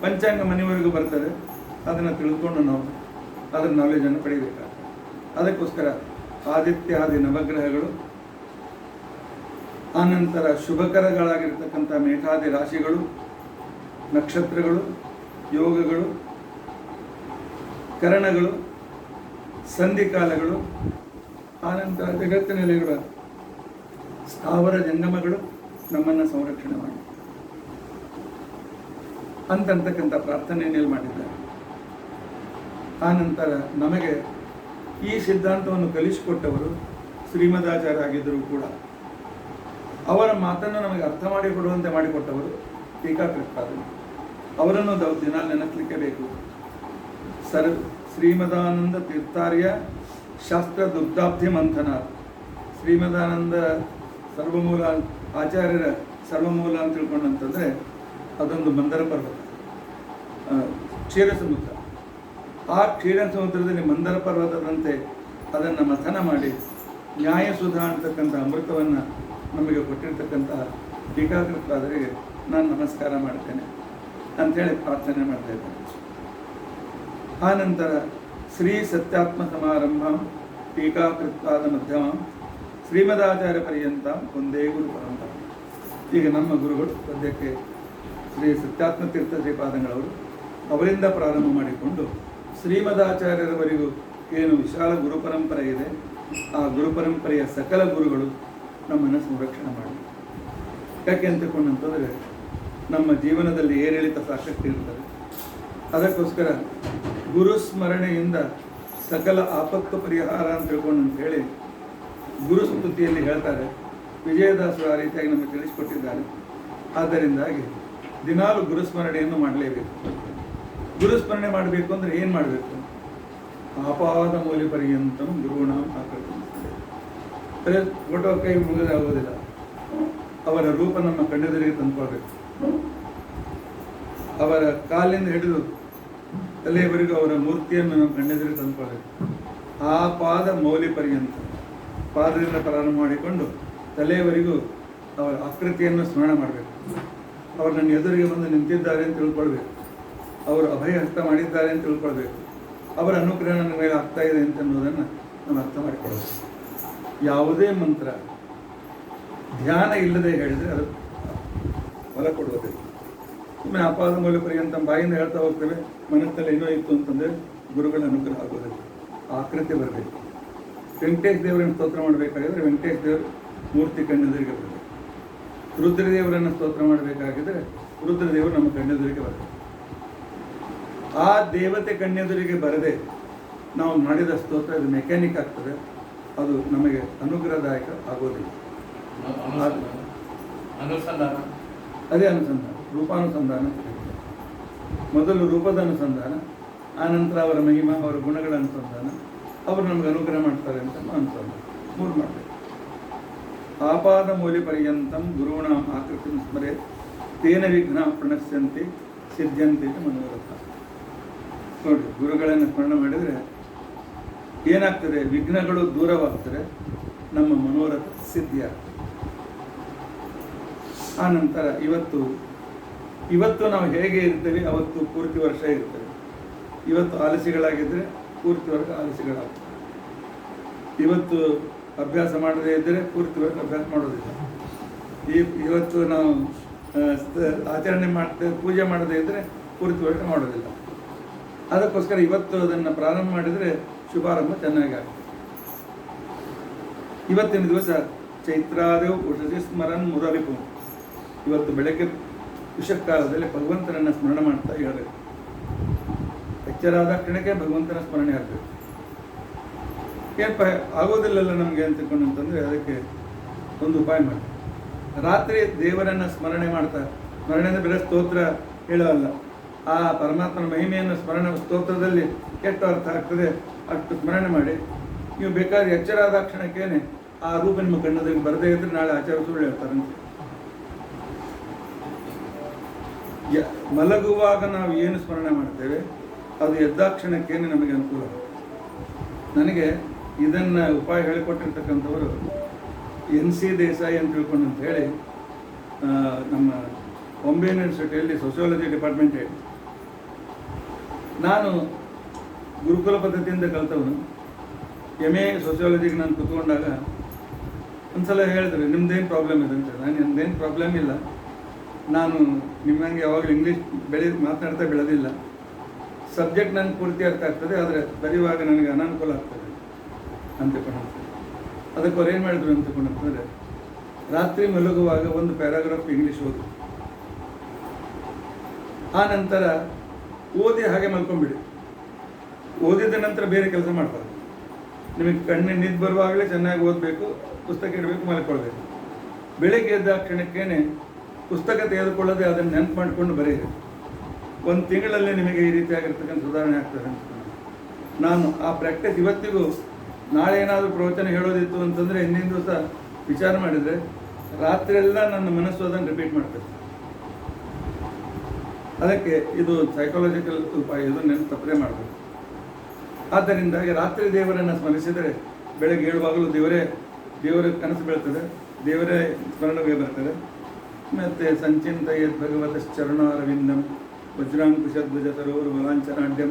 ಪಂಚಾಂಗ ಮನೆಯವರೆಗೂ ಬರ್ತಾರೆ, ಅದನ್ನು ತಿಳ್ಕೊಂಡು ನಾವು ಅದರ ನಾಲೆಜನ್ನು ಪಡಿಬೇಕಾಗ್ತದೆ. ಅದಕ್ಕೋಸ್ಕರ ಆದಿತ್ಯಾದಿ ನವಗ್ರಹಗಳು, ಆನಂತರ ಶುಭಕರಗಳಾಗಿರ್ತಕ್ಕಂಥ ಮೇಘಾದಿ ರಾಶಿಗಳು, ನಕ್ಷತ್ರಗಳು, ಯೋಗಗಳು, ಕರಣಗಳು, ಸಂಧಿಕಾಲಗಳು, ಆನಂತರ ಜಗತ್ತಿನಲ್ಲಿರುವ ಸ್ಥಾವರ ಜಂಗಮಗಳು ನಮ್ಮನ್ನು ಸಂರಕ್ಷಣೆ ಮಾಡಿ ಅಂತಕ್ಕಂಥ ಪ್ರಾರ್ಥನೆಯಲ್ಲಿ ಮಾಡಿದ್ದಾರೆ. ಆನಂತರ ನಮಗೆ ಈ ಸಿದ್ಧಾಂತವನ್ನು ಕಲಿಸಿಕೊಟ್ಟವರು ಶ್ರೀಮದಾಚಾರ್ಯ ಆಗಿದ್ದರೂ ಕೂಡ ಅವರ ಮಾತನ್ನು ನಮಗೆ ಅರ್ಥ ಮಾಡಿಕೊಡುವಂತೆ ಮಾಡಿಕೊಟ್ಟವರು ಟೀಕಾಕೃತ್ಪಾದರು. ಅವರನ್ನು ದಿನ ನೆನಪಲಿಕ್ಕೆ ಬೇಕು. ಶ್ರೀಮದಾನಂದ ತೀರ್ಥಾರ್ಯ ಶಾಸ್ತ್ರ ದುಗ್ಧಾಬ್ಧಿ ಮಂಥನ. ಶ್ರೀಮದಾನಂದ ಸರ್ವಮೂಲ ಆಚಾರ್ಯರ ಸರ್ವಮೂಲ ಅಂತ ತಿಳ್ಕೊಂಡಂತಂದರೆ ಅದೊಂದು ಮಂದರ ಪರ್ವತ, ಕ್ಷೀರ ಸಮುದ್ರ. ಆ ಕ್ಷೀರ ಸಮುದ್ರದಲ್ಲಿ ಮಂದರ ಪರ್ವತದಂತೆ ಅದನ್ನು ಮಥನ ಮಾಡಿ ನ್ಯಾಯಸುಧಾ ಅಂತಕ್ಕಂಥ ಅಮೃತವನ್ನು ನಮಗೆ ಕೊಟ್ಟಿರ್ತಕ್ಕಂಥ ಟೀಕಾಕೃತ್ಪಾದರಿಗೆ ನಾನು ನಮಸ್ಕಾರ ಮಾಡ್ತೇನೆ ಅಂಥೇಳಿ ಪ್ರಾರ್ಥನೆ ಮಾಡ್ತಾ ಇದ್ದೇನೆ. ಆನಂತರ ಶ್ರೀ ಸತ್ಯಾತ್ಮ ಸಮಾರಂಭ ಟೀಕಾಕೃತ್ಪಾದ ಮಧ್ಯಮ ಶ್ರೀಮದಾಚಾರ್ಯ ಪರ್ಯಂತ ಒಂದೇ ಗುರು ಪರಂಪರೆ. ಈಗ ನಮ್ಮ ಗುರುಗಳು ಸದ್ಯಕ್ಕೆ ಶ್ರೀ ಸತ್ಯಾತ್ಮ ತೀರ್ಥ ಶ್ರೀಪಾದಂಗಳವರು, ಅವರಿಂದ ಪ್ರಾರಂಭ ಮಾಡಿಕೊಂಡು ಶ್ರೀಮದಾಚಾರ್ಯರವರೆಗೂ ಏನು ವಿಶಾಲ ಗುರು ಪರಂಪರೆ ಇದೆ, ಆ ಗುರು ಪರಂಪರೆಯ ಸಕಲ ಗುರುಗಳು ನಮ್ಮನ್ನು ಸಂರಕ್ಷಣೆ ಮಾಡಿ. ಯಾಕೆ ಅಂತಕೊಂಡಂತಂದರೆ ನಮ್ಮ ಜೀವನದಲ್ಲಿ ಏರಿಳಿತ ಸಾಕಷ್ಟು ಇರ್ತದೆ. ಅದಕ್ಕೋಸ್ಕರ ಗುರು ಸ್ಮರಣೆಯಿಂದ ಸಕಲ ಆಪತ್ತು ಪರಿಹಾರ ಅಂತ ತಿಳ್ಕೊಂಡು ಅಂತ ಹೇಳಿ ಗುರು ಸ್ತುತಿಯಲ್ಲಿ ಹೇಳ್ತಾರೆ. ವಿಜಯದಾಸರು ಆ ರೀತಿಯಾಗಿ ನಮಗೆ ತಿಳಿಸಿಕೊಟ್ಟಿದ್ದಾರೆ. ಆದ್ದರಿಂದಾಗಿ ದಿನಾಲು ಗುರುಸ್ಮರಣೆಯನ್ನು ಮಾಡಲೇಬೇಕು. ಗುರುಸ್ಮರಣೆ ಮಾಡಬೇಕು ಅಂದರೆ ಏನು ಮಾಡಬೇಕು? ಆಪಾದ ಮೌಲ್ಯ ಪರ್ಯಂತ ಗುರುಣಾಂ ಆಕೃತಿ. ಫೋಟೋ ಕೈ ಮುಗಿದಾಗೋದಿಲ್ಲ. ಅವರ ರೂಪ ನಮ್ಮ ಕಣ್ಣೆದುರಿಗೆ ತಂದುಕೊಳ್ಬೇಕು. ಅವರ ಕಾಲಿಂದ ಹಿಡಿದು ತಲೆಯವರೆಗೂ ಅವರ ಮೂರ್ತಿಯನ್ನು ನಮ್ಮ ಕಣ್ಣೆದುರಿಗೆ ತಂದುಕೊಳ್ಬೇಕು. ಆ ಪಾದ ಮೌಲ್ಯ ಪರ್ಯಂತ, ಪಾದದಿಂದ ಪ್ರಾರಂಭ ಮಾಡಿಕೊಂಡು ತಲೆಯವರೆಗೂ ಅವರ ಆಕೃತಿಯನ್ನು ಸ್ಮರಣ ಮಾಡಬೇಕು. ಅವರು ನನ್ನ ಎದುರಿಗೆ ಬಂದು ನಿಂತಿದ್ದಾರೆ ಅಂತ ತಿಳ್ಕೊಳ್ಬೇಕು. ಅವರು ಅಭಯ ಹಸ್ತ ಮಾಡಿದ್ದಾರೆ ಅಂತ ತಿಳ್ಕೊಳ್ಬೇಕು. ಅವರ ಅನುಗ್ರಹ ನನ್ನ ಮೇಲೆ ಆಗ್ತಾ ಇದೆ ಅಂತ ಅನ್ನೋದನ್ನು ನಾವು ಅರ್ಥ ಮಾಡಿಕೊಳ್ಬೇಕು. ಯಾವುದೇ ಮಂತ್ರ ಧ್ಯಾನ ಇಲ್ಲದೆ ಹೇಳಿದರೆ ಅದು ಫಲ ಕೊಡುವುದಿಲ್ಲ. ಸುಮ್ಮನೆ ಅಪಾದ ಮೌಲ್ಯ ಪರ್ಯಂತ ಬಾಯಿಂದ ಹೇಳ್ತಾ ಹೋಗ್ತೇವೆ, ಮನಸ್ಸಲ್ಲಿ ಏನೋ ಇತ್ತು ಅಂತಂದರೆ ಗುರುಗಳ ಅನುಗ್ರಹ ಆಗೋದಿಲ್ಲ. ಆಕೃತಿ ಬರಬೇಕು. ವೆಂಕಟೇಶ ದೇವರನ್ನು ಸ್ತೋತ್ರ ಮಾಡಬೇಕಾಗಿದ್ರೆ ವೆಂಕಟೇಶ ದೇವರು ಮೂರ್ತಿ ಕಣ್ಣೆದುರಿಗೆ ಬರಬೇಕು. ರುದ್ರದೇವರನ್ನು ಸ್ತೋತ್ರ ಮಾಡಬೇಕಾಗಿದ್ದರೆ ರುದ್ರದೇವರು ನಮ್ಮ ಕಣ್ಣೆದುರಿಗೆ ಬರಬೇಕು. ಆ ದೇವತೆ ಕಣ್ಣೆದುರಿಗೆ ಬರದೆ ನಾವು ಮಾಡಿದ ಸ್ತೋತ್ರ ಅದು ಮೆಕ್ಯಾನಿಕ್ ಆಗ್ತದೆ, ಅದು ನಮಗೆ ಅನುಗ್ರಹದಾಯಕ ಆಗೋದಿಲ್ಲ. ಅದೇ ಅನುಸಂಧಾನ, ರೂಪಾನುಸಂಧಾನ. ಮೊದಲು ರೂಪದ ಅನುಸಂಧಾನ, ಆನಂತರ ಅವರ ಮಹಿಮಾ, ಅವರ ಗುಣಗಳ ಅನುಸಂಧಾನ, ಅವರು ನಮಗೆ ಅನುಗ್ರಹ ಮಾಡ್ತಾರೆ ಅಂತ ಅನುಸಂಧಾನ. ಮೂರು ಮಾಡಬೇಕು. ಆಪಾದ ಮೌಲ್ಯ ಪರ್ಯಂತಂ ಗುರುಣ ಆಕೃತಿ ಸ್ಮರೆ ತೇನ ವಿಘ್ನ ಪ್ರಣಶ್ಯಂತಿ ಸಿದ್ಧಂತಿ ಮನೋರಥ. ನೋಡಿ, ಗುರುಗಳನ್ನು ಸ್ಮರಣೆ ಮಾಡಿದರೆ ಏನಾಗ್ತದೆ? ವಿಘ್ನಗಳು ದೂರವಾಗ್ತದೆ, ನಮ್ಮ ಮನೋರಥ ಸಿದ್ಧಿಯಾಗ್ತದೆ. ಆ ನಂತರ ಇವತ್ತು ನಾವು ಹೇಗೆ ಇರ್ತೇವೆ ಅವತ್ತು ಪೂರ್ತಿ ವರ್ಷ ಇರ್ತೇವೆ. ಇವತ್ತು ಆಲಸಿಗಳಾಗಿದ್ದರೆ ಪೂರ್ತಿ ವರ್ಷ ಆಲಸಿಗಳಾಗ್ತದೆ. ಇವತ್ತು ಅಭ್ಯಾಸ ಮಾಡದೇ ಇದ್ದರೆ ಪೂರ್ತಿ ವರ್ಷ ಅಭ್ಯಾಸ ಮಾಡೋದಿಲ್ಲ. ಇವತ್ತು ನಾವು ಆಚರಣೆ ಮಾಡ್ತೇವೆ, ಪೂಜೆ ಮಾಡದೇ ಇದ್ದರೆ ಪೂರ್ತಿ ವರ್ಷ ಮಾಡೋದಿಲ್ಲ. ಅದಕ್ಕೋಸ್ಕರ ಇವತ್ತು ಅದನ್ನು ಪ್ರಾರಂಭ ಮಾಡಿದರೆ ಶುಭಾರಂಭ ಚೆನ್ನಾಗಿ ಆಗ್ತದೆ. ಇವತ್ತಿನ ದಿವಸ ಚೈತ್ರಾದೇವ್ ಉಷಸಿ ಸ್ಮರನ್ ಮುರರಿಪು. ಇವತ್ತು ಬೆಳಗ್ಗೆ ವಿಷಕಾಲದಲ್ಲಿ ಭಗವಂತನನ್ನು ಸ್ಮರಣೆ ಮಾಡ್ತಾ ಹೇಳಬೇಕು. ಎಚ್ಚರಾದ ಕ್ಷಣಕ್ಕೆ ಭಗವಂತನ ಸ್ಮರಣೆ ಆಗಬೇಕು. ಏನಪ್ಪ ಆಗೋದಿಲ್ಲಲ್ಲ ನಮಗೆ ಅಂತಕೊಂಡಂತಂದರೆ ಅದಕ್ಕೆ ಒಂದು ಉಪಾಯ ಮಾಡಿ. ರಾತ್ರಿ ದೇವರನ್ನು ಸ್ಮರಣೆ ಮಾಡ್ತಾ, ಸ್ಮರಣೆಯಿಂದ ಬೇರೆ ಸ್ತೋತ್ರ ಹೇಳೋಲ್ಲ, ಆ ಪರಮಾತ್ಮನ ಮಹಿಮೆಯನ್ನು ಸ್ತೋತ್ರದಲ್ಲಿ ಎಷ್ಟು ಅರ್ಥ ಆಗ್ತದೆ ಅಷ್ಟು ಸ್ಮರಣೆ ಮಾಡಿ. ನೀವು ಬೇಕಾದ್ರೆ ಎಚ್ಚರಾದ ಕ್ಷಣಕ್ಕೇನೆ ಆ ರೂಪ ನಿಮ್ಮ ಕಣ್ಣದಲ್ಲಿ ಬರದೇ ಇದ್ರೆ ನಾಳೆ ಆಚಾರ ಸುಳ್ಳು ಹೇಳ್ತಾರಂತೆ. ಮಲಗುವಾಗ ನಾವು ಏನು ಸ್ಮರಣೆ ಮಾಡ್ತೇವೆ ಅದು ಎದ್ದಾಕ್ಷಣಕ್ಕೇನೆ ನಮಗೆ ಅನುಕೂಲ. ನನಗೆ ಇದನ್ನು ಉಪಾಯ ಹೇಳಿಕೊಟ್ಟಿರ್ತಕ್ಕಂಥವರು NC ದೇಸಾಯಿ ಅಂತ ತಿಳ್ಕೊಂಡು ಅಂತ ಹೇಳಿ ನಮ್ಮ ಬಾಂಬೆ ಯೂನಿವರ್ಸಿಟಿಯಲ್ಲಿ ಸೋಷಿಯಾಲಜಿ ಡಿಪಾರ್ಟ್ಮೆಂಟ್ ಹೇಳಿ. ನಾನು ಗುರುಕುಲ ಪದ್ಧತಿಯಿಂದ ಕಲಿತವನು. MA ಸೋಷಿಯಾಲಜಿಗೆ ನಾನು ಕೂತ್ಕೊಂಡಾಗ ಒಂದು ಸಲ ಹೇಳಿದ್ರು, ನಿಮ್ದೇನು ಪ್ರಾಬ್ಲಮ್ ಇದೆ ಅಂತ. ನಾನು ನಿಮ್ದೇನು ಪ್ರಾಬ್ಲಮ್ ಇಲ್ಲ, ನಾನು ನಿಮ್ಮಂಗೆ ಯಾವಾಗಲೂ ಇಂಗ್ಲೀಷ್ ಮಾತನಾಡ್ತಾ ಬೆಳೆದಿಲ್ಲ. ಸಬ್ಜೆಕ್ಟ್ ನನಗೆ ಪೂರ್ತಿ ಅರ್ಥ ಆಗ್ತದೆ, ಆದರೆ ಬರೆಯುವಾಗ ನನಗೆ ಅನಾನುಕೂಲ ಆಗ್ತದೆ ಅಂತಕೊಂಡು. ಅದಕ್ಕೆ ಅವ್ರು ಏನು ಮಾಡಿದ್ರು ಅಂತಕೊಂಡಂತಂದರೆ, ರಾತ್ರಿ ಮಲಗುವಾಗ ಒಂದು ಪ್ಯಾರಾಗ್ರಾಫ್ ಇಂಗ್ಲೀಷ್ ಓದಿ, ಆ ನಂತರ ಓದಿ ಹಾಗೆ ಮಲ್ಕೊಂಡ್ಬಿಡಿ. ಓದಿದ ನಂತರ ಬೇರೆ ಕೆಲಸ ಮಾಡ್ತಾರೆ. ನಿಮಗೆ ಕಣ್ಣಿನ ನಿದ್ದು ಬರುವಾಗಲೇ ಚೆನ್ನಾಗಿ ಓದಬೇಕು, ಪುಸ್ತಕ ಇಡಬೇಕು, ಮಲ್ಕೊಳ್ಬೇಕು. ಬೆಳಗ್ಗೆ ಎದ್ದ ಕ್ಷಣಕ್ಕೇನೆ ಪುಸ್ತಕ ತೆಗೆದುಕೊಳ್ಳದೆ ಅದನ್ನು ನೆನಪು ಮಾಡಿಕೊಂಡು ಬರೆಯಿರಿ. ಒಂದು ತಿಂಗಳಲ್ಲಿ ನಿಮಗೆ ಈ ರೀತಿಯಾಗಿರ್ತಕ್ಕಂಥ ಸುಧಾರಣೆ ಆಗ್ತದೆ ಅಂತ ನಾನು ಆ ಪ್ರಾಕ್ಟೀಸ್ ಇವತ್ತಿಗೂ. ನಾಳೆ ಏನಾದರೂ ಪ್ರವಚನ ಹೇಳೋದಿತ್ತು ಅಂತಂದರೆ ಹಿಂದಿನ ದಿವಸ ವಿಚಾರ ಮಾಡಿದರೆ ರಾತ್ರಿಯೆಲ್ಲ ನನ್ನ ಮನಸ್ಸು ಅದನ್ನು ರಿಪೀಟ್ ಮಾಡ್ತದೆ. ಅದಕ್ಕೆ ಇದು ಸೈಕಾಲಜಿಕಲ್ ಉಪಾಯ, ಇದು ನೆನಪು ತಪ್ಪದೆ ಮಾಡಬೇಕು. ಆದ್ದರಿಂದಾಗಿ ರಾತ್ರಿ ದೇವರನ್ನು ಸ್ಮರಿಸಿದರೆ ಬೆಳಗ್ಗೆ ಏಳುವಾಗಲೂ ದೇವರ ಕನಸು ಬೀಳ್ತದೆ, ದೇವರೇ ಸ್ಮರಣೆಗೆ ಬರ್ತದೆ. ಮತ್ತು ಸಂಚಿಂತಯೇತ್ ಭಗವತಶ್ಚರಣಾರವಿಂದಂ ವಜ್ರಾಂಕುಶಧ್ವಜ ಸರೋವರ ಬಲಾಂಚನಾಢ್ಯಂ.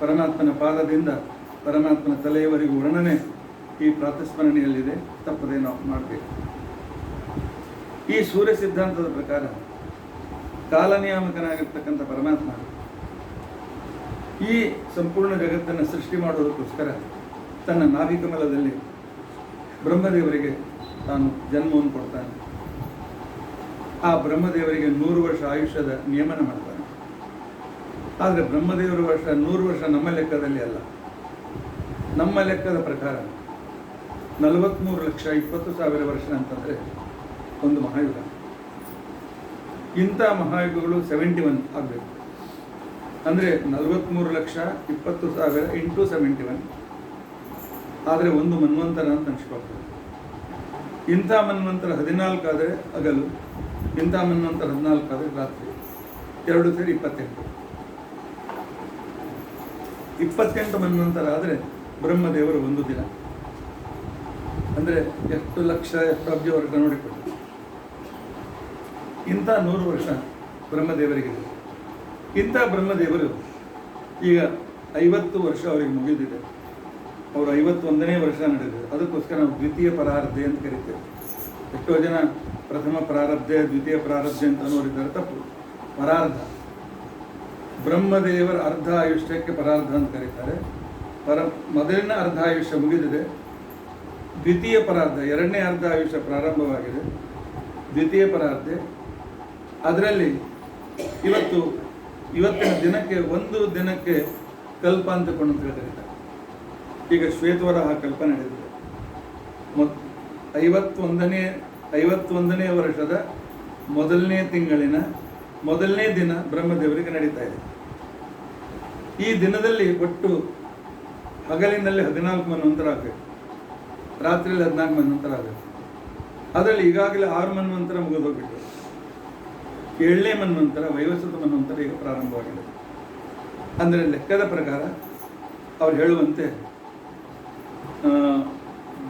ಪರಮಾತ್ಮನ ಪಾದದಿಂದ ಪರಮಾತ್ಮನ ತಲೆಯವರೆಗೂ ವರ್ಣನೆ ಈ ಪ್ರಾತಸ್ಮರಣೆಯಲ್ಲಿದೆ, ತಪ್ಪದೆ ನಾವು ಮಾಡಬೇಕು. ಈ ಸೂರ್ಯ ಸಿದ್ಧಾಂತದ ಪ್ರಕಾರ ಕಾಲನಿಯಾಮಕನಾಗಿರ್ತಕ್ಕಂಥ ಪರಮಾತ್ಮ ಈ ಸಂಪೂರ್ಣ ಜಗತ್ತನ್ನು ಸೃಷ್ಟಿ ಮಾಡೋದಕ್ಕೋಸ್ಕರ ತನ್ನ ನಾಭಿಕಮಲದಲ್ಲಿ ಬ್ರಹ್ಮದೇವರಿಗೆ ತಾನು ಜನ್ಮವನ್ನು ಕೊಡ್ತಾನೆ. ಆ ಬ್ರಹ್ಮದೇವರಿಗೆ 100 ವರ್ಷ ಆಯುಷ್ಯದ ನಿಯಮನ ಮಾಡ್ತಾನೆ. ಆದರೆ ಬ್ರಹ್ಮದೇವರ ವರ್ಷ 100 ವರ್ಷ ನಮ್ಮ ಲೆಕ್ಕದಲ್ಲಿ ಅಲ್ಲ. ನಮ್ಮ ಲೆಕ್ಕದ ಪ್ರಕಾರ 43,20,000 ವರ್ಷ ಅಂತಂದರೆ ಒಂದು ಮಹಾಯುಗ. ಇಂಥ ಮಹಾಯುಗಗಳು 71 ಆಗಬೇಕು. ಅಂದರೆ 43,20,000 ಇಂಟು 71, ಆದರೆ ಒಂದು ಮನ್ವಂತರ ಅಂತ ಅನಿಸ್ಕೊಳ್ತದೆ. ಇಂಥ ಮನ್ವಂತರ 14 ಆದರೆ ಹಗಲು, ಇಂಥ ಮನ್ವಂತರ 14 ಆದರೆ ರಾತ್ರಿ, ಎರಡು ಸೇರಿ 28 ಮನ್ವಂತರ ಆದರೆ ಬ್ರಹ್ಮದೇವರು ಒಂದು ದಿನ. ಅಂದರೆ ಎಷ್ಟು ಲಕ್ಷ ಎಷ್ಟು ಅಬ್ಜ ವರ್ಗ ನೋಡಿಕೊಳ್ಳಿ. ಇಂಥ 100 ವರ್ಷ ಬ್ರಹ್ಮದೇವರಿಗಿದೆ. ಇಂಥ ಬ್ರಹ್ಮದೇವರು ಈಗ 50 ವರ್ಷ ಅವರಿಗೆ ಮುಗಿದಿದೆ. ಅವರು 51ನೇ ವರ್ಷ ನಡೆದಿದೆ. ಅದಕ್ಕೋಸ್ಕರ ನಾವು ದ್ವಿತೀಯ ಪರಾರ್ಧೆ ಅಂತ ಕರಿತೇವೆ. ಎಷ್ಟೋ ಜನ ಪ್ರಥಮ ಪ್ರಾರಬ್ಧೆ, ದ್ವಿತೀಯ ಪ್ರಾರಬ್ಧೆ ಅಂತ ಅನ್ನೋರಿದ್ದಾರೆ. ತಪ್ಪು. ಪರಾರ್ಧ. ಬ್ರಹ್ಮದೇವರ ಅರ್ಧ ಆಯುಷ್ಯಕ್ಕೆ ಪರಾರ್ಧ ಅಂತ ಕರೀತಾರೆ. ಮೊದಲಿನ ಅರ್ಧ ಆಯುಷ್ಯ ಮುಗಿದಿದೆ. ದ್ವಿತೀಯ ಪರಾರ್ಧ, ಎರಡನೇ ಅರ್ಧ ಆಯುಷ್ಯ ಪ್ರಾರಂಭವಾಗಿದೆ. ದ್ವಿತೀಯ ಪರಾರ್ಧೆ ಅದರಲ್ಲಿ ಇವತ್ತಿನ ದಿನಕ್ಕೆ ಒಂದು ದಿನಕ್ಕೆ ಕಲ್ಪ ಅಂತಕೊಂಡು ಅಂತ ಕರೀತಾರೆ. ಈಗ ಶ್ವೇತವರಾಹ ಕಲ್ಪ ನಡೆದಿದೆ. 51ನೇ ವರ್ಷದ ಮೊದಲನೇ ತಿಂಗಳಿನ ಮೊದಲನೇ ದಿನ ಬ್ರಹ್ಮದೇವರಿಗೆ ನಡೀತಾ ಇದೆ. ಈ ದಿನದಲ್ಲಿ ಒಟ್ಟು ಹಗಲಿನಲ್ಲಿ 14 ಮನ್ವಂತರ ಆಗಬೇಕು, ರಾತ್ರಿಯಲ್ಲಿ 14 ಮನ್ವಂತರ ಆಗಬೇಕು. ಅದರಲ್ಲಿ ಈಗಾಗಲೇ 6 ಮನ್ವಂತರ ಮುಗಿದೋಗ್ಬಿಟ್ಟು 7ನೇ ಮನ್ವಂತರ ವೈವಸ್ವತ ಮನ್ವಂತರ ಈಗ ಪ್ರಾರಂಭವಾಗಿದೆ. ಅಂದರೆ ಲೆಕ್ಕದ ಪ್ರಕಾರ ಅವ್ರು ಹೇಳುವಂತೆ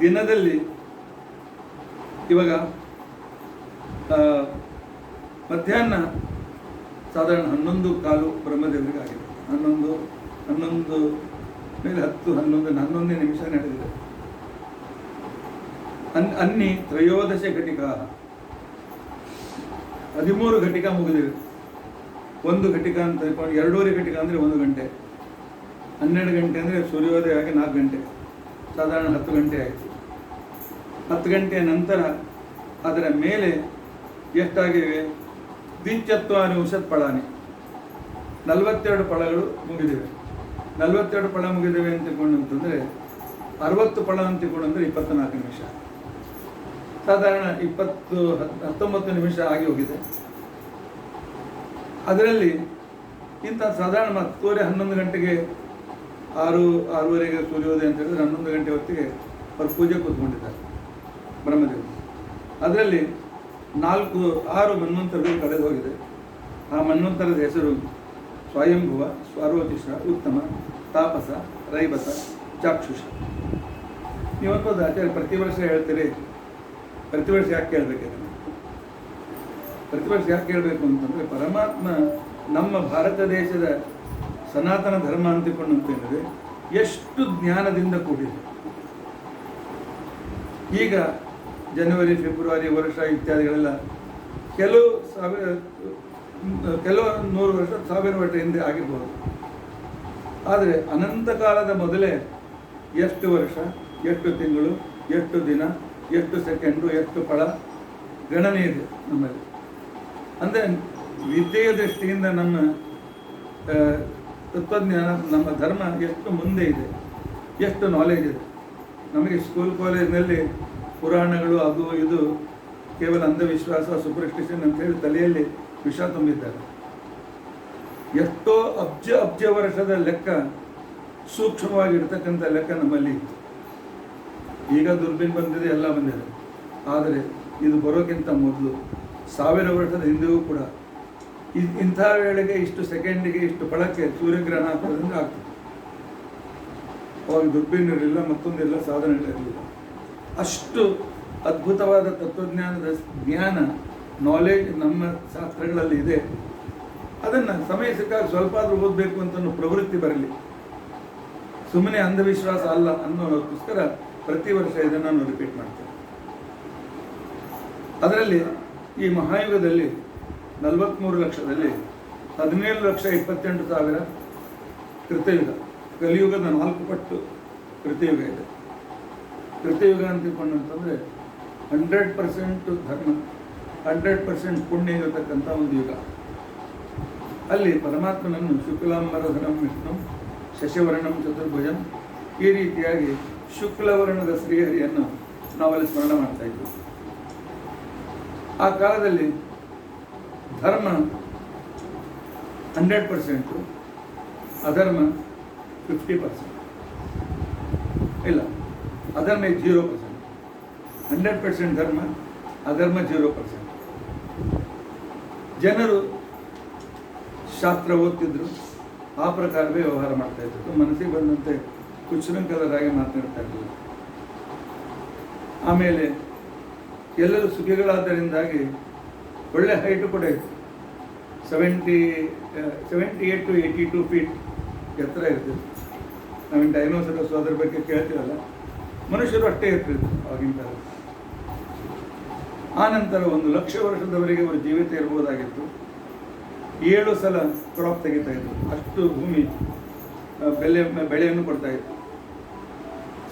ದಿನದಲ್ಲಿ ಇವಾಗ ಮಧ್ಯಾಹ್ನ ಸಾಧಾರಣ 11:15 ಬ್ರಹ್ಮದೇವರಿಗೆ ಆಗಿದೆ. 11 ಮೇಲೆ 10, 11 ನಿಮಿಷ ನಡೆದಿದೆ. ಅನ್ನಿ ತ್ರಯೋದಶ ಘಟಿಕಾ, 13 ಘಟಿಕಾ ಮುಗಿದಿವೆ. 1 ಘಟಿಕಾ ಅಂತ 2.5 ಘಟಿಕಾ ಅಂದರೆ 1 ಗಂಟೆ, 12 ಗಂಟೆ ಅಂದರೆ ಸೂರ್ಯೋದಯ ಆಗಿ 4 ಗಂಟೆ, ಸಾಧಾರಣ 10 ಗಂಟೆ ಆಯಿತು. 10 ಗಂಟೆಯ ನಂತರ ಅದರ ಮೇಲೆ ಎಷ್ಟಾಗಿವೆ? 24 ಫಳಾನಿ, 42 ಫಳಗಳು ಮುಗಿದಿವೆ. 42 ಫಳ ಮುಗಿದಿವೆ ಅಂತ ತಿಳ್ಕೊಂಡಂತಂದರೆ 60 ಫಳ ಅಂತ ತಿಳ್ಕೊಂಡಂದ್ರೆ 24 ನಿಮಿಷ, ಸಾಧಾರಣ 19 ನಿಮಿಷ ಆಗಿ ಹೋಗಿದೆ. ಅದರಲ್ಲಿ ಇಂಥ ಸಾಧಾರಣ 11 ಗಂಟೆಗೆ 6:30 ಸೂರ್ಯೋದಯ ಅಂತ ಹೇಳಿದ್ರೆ 11 ಗಂಟೆ ಹೊತ್ತಿಗೆ ಅವರು ಪೂಜೆ ಕೂತ್ಕೊಂಡಿದ್ದಾರೆ ಬ್ರಹ್ಮದೇವರು. ಅದರಲ್ಲಿ 6 ಮನ್ವಂತರಗಳು ಕಳೆದು ಹೋಗಿದೆ. ಆ ಮನ್ವಂತರದ ಹೆಸರು ಸ್ವಯಂಭುವ, ಸ್ವರೋಚಿಷ, ಉತ್ತಮ, ತಾಪಸ, ರೈಬಸ, ಚಾಕ್ಷುಷ. ನೀವು ಅನ್ಬೋದು ಆಚಾರ್ಯ ಪ್ರತಿ ವರ್ಷ ಹೇಳ್ತೀರಿ, ಪ್ರತಿ ವರ್ಷ ಯಾಕೆ ಕೇಳಬೇಕಿದೆ? ಪ್ರತಿ ವರ್ಷ ಯಾಕೆ ಕೇಳಬೇಕು ಅಂತಂದರೆ ಪರಮಾತ್ಮ ನಮ್ಮ ಭಾರತ ದೇಶದ ಸನಾತನ ಧರ್ಮ ಅಂತಿಕೊಂಡಂತೇಳಿದ್ರೆ ಎಷ್ಟು ಜ್ಞಾನದಿಂದ ಕೂಡಿದೆ. ಈಗ ಜನವರಿ ಫೆಬ್ರವರಿ ವರ್ಷ ಇತ್ಯಾದಿಗಳೆಲ್ಲ ಕೆಲವು ಕೆಲವು 100 ವರ್ಷ 1000 ವರ್ಷ ಹಿಂದೆ ಆಗಿರ್ಬೋದು. ಆದರೆ ಅನಂತ ಕಾಲದ ಮೊದಲೇ ಎಷ್ಟು ವರ್ಷ, ಎಷ್ಟು ತಿಂಗಳು, ಎಷ್ಟು ದಿನ, ಎಷ್ಟು ಸೆಕೆಂಡು, ಎಷ್ಟು ಪಳ ಗಣನೆ ಇದೆ ನಮ್ಮಲ್ಲಿ. ಅಂದರೆ ವಿದ್ಯೆಯ ದೃಷ್ಟಿಯಿಂದ ನಮ್ಮ ತತ್ವಜ್ಞಾನ, ನಮ್ಮ ಧರ್ಮ ಎಷ್ಟು ಮುಂದೆ ಇದೆ, ಎಷ್ಟು ನಾಲೆಜ್ ಇದೆ. ನಮಗೆ ಸ್ಕೂಲ್ ಕಾಲೇಜಿನಲ್ಲಿ ಪುರಾಣಗಳು ಅದು ಇದು ಕೇವಲ ಅಂಧವಿಶ್ವಾಸ, ಸೂಪರ್ಸ್ಟಿಷನ್ ಅಂತೇಳಿ ತಲೆಯಲ್ಲಿ ವಿಷ ತುಂಬಿದ್ದಾರೆ. ಎಷ್ಟೋ ಅಬ್ಜ ವರ್ಷದ ಲೆಕ್ಕ, ಸೂಕ್ಷ್ಮವಾಗಿರ್ತಕ್ಕಂಥ ಲೆಕ್ಕ ನಮ್ಮಲ್ಲಿ ಇತ್ತು. ಈಗ ದುರ್ಬಿನ್ ಬಂದಿದೆ, ಎಲ್ಲ ಬಂದಿದೆ. ಆದರೆ ಇದು ಬರೋಕ್ಕಿಂತ ಮೊದಲು 1000 ವರ್ಷದ ಹಿಂದೆಯೂ ಕೂಡ ಇಂಥ ವೇಳೆಗೆ ಇಷ್ಟು ಸೆಕೆಂಡಿಗೆ ಇಷ್ಟು ಪಳಕ್ಕೆ ಸೂರ್ಯಗ್ರಹಣ ಹಾಕೋದ್ರಿಂದ ಆಗ್ತದೆ. ಅವಾಗ ದುರ್ಬಿನ್ ಇರಲಿಲ್ಲ, ಮತ್ತೊಂದಿಲ್ಲ, ಸಾಧನೆಗಳಿರಲಿಲ್ಲ. ಅಷ್ಟು ಅದ್ಭುತವಾದ ತತ್ವಜ್ಞಾನದ ಜ್ಞಾನ, ನಾಲೆಜ್ ನಮ್ಮ ಶಾಸ್ತ್ರಗಳಲ್ಲಿ ಇದೆ. ಅದನ್ನು ಸಮಯ ಸಿಕ್ಕಾಗ ಸ್ವಲ್ಪ ಆದರೂ ಓದಬೇಕು ಅಂತ ಪ್ರವೃತ್ತಿ ಬರಲಿ, ಸುಮ್ಮನೆ ಅಂಧವಿಶ್ವಾಸ ಅಲ್ಲ ಅನ್ನೋದಕ್ಕೋಸ್ಕರ ಪ್ರತಿ ವರ್ಷ ಇದನ್ನು ನಾನು ರಿಪೀಟ್ ಮಾಡ್ತೇನೆ. ಅದರಲ್ಲಿ ಈ ಮಹಾಯುಗದಲ್ಲಿ 43 ಲಕ್ಷದಲ್ಲಿ 17,28,000 ಕೃತಯುಗ, ಕಲಿಯುಗದ 4 ಪಟ್ಟು ಕೃತಯುಗ ಇದೆ. ಕೃತಯುಗ ಅಂತ ತಿಳ್ಕೊಂಡಂತಂದರೆ 100% ಧರ್ಮ, 100% ಪುಣ್ಯ ಇರತಕ್ಕಂಥ ಒಂದು ಯುಗ. ಅಲ್ಲಿ ಪರಮಾತ್ಮನನ್ನು ಶುಕ್ಲಾಂಬರಧರಂ ವಿಷ್ಣು ಶಶಿವರ್ಣಂ ಚತುರ್ಭುಜಂ, ಈ ರೀತಿಯಾಗಿ ಶುಕ್ಲವರ್ಣದ ಶ್ರೀಹರಿಯನ್ನು ನಾವಲ್ಲಿ ಸ್ಮರಣ ಮಾಡ್ತಾ ಇದ್ವಿ. ಆ ಕಾಲದಲ್ಲಿ ಧರ್ಮ 100%, ಅಧರ್ಮ 50%. ಇಲ್ಲ, ಅಧರ್ಮ 0%. 100% ಧರ್ಮ, ಅಧರ್ಮ 0%. ಜನರು ಶಾಸ್ತ್ರ ಓದ್ತಿದ್ರು, ಆ ಪ್ರಕಾರವೇ ವ್ಯವಹಾರ ಮಾಡ್ತಾ ಇದ್ರು. ಮನಸ್ಸಿಗೆ ಬಂದಂತೆ ಕುಶೃಂಖಲರಾಗಿ ಮಾತನಾಡ್ತಾ ಇರಲಿಲ್ಲ. ಆಮೇಲೆ ಎಲ್ಲರೂ ಸುಖಿಗಳಾದ್ದರಿಂದಾಗಿ ಒಳ್ಳೆ ಹೈಟು ಕೂಡ ಇತ್ತು. 78 to 82 ಫೀಟ್ ಎತ್ತರ ಇರ್ತಿತ್ತು. ನಾವಿನ್ ಡೈನೋಸರಸ್ ಅದ್ರ ಬಗ್ಗೆ ಕೇಳ್ತೀವಲ್ಲ, ಮನುಷ್ಯರು ಅಷ್ಟೇ ಇರ್ತಿದ್ರು ಆಗಿನ ಕಾಲ. ಆ ನಂತರ 1,00,000 ವರ್ಷದವರೆಗೆ ಅವರು ಜೀವಿತ ಇರ್ಬೋದಾಗಿತ್ತು. 7 ಸಲ ಕ್ರಾಪ್ ತೆಗಿತಾ ಇದ್ರು, ಅಷ್ಟು ಭೂಮಿ ಬೆಳೆಯನ್ನು ಕೊಡ್ತಾ ಇತ್ತು.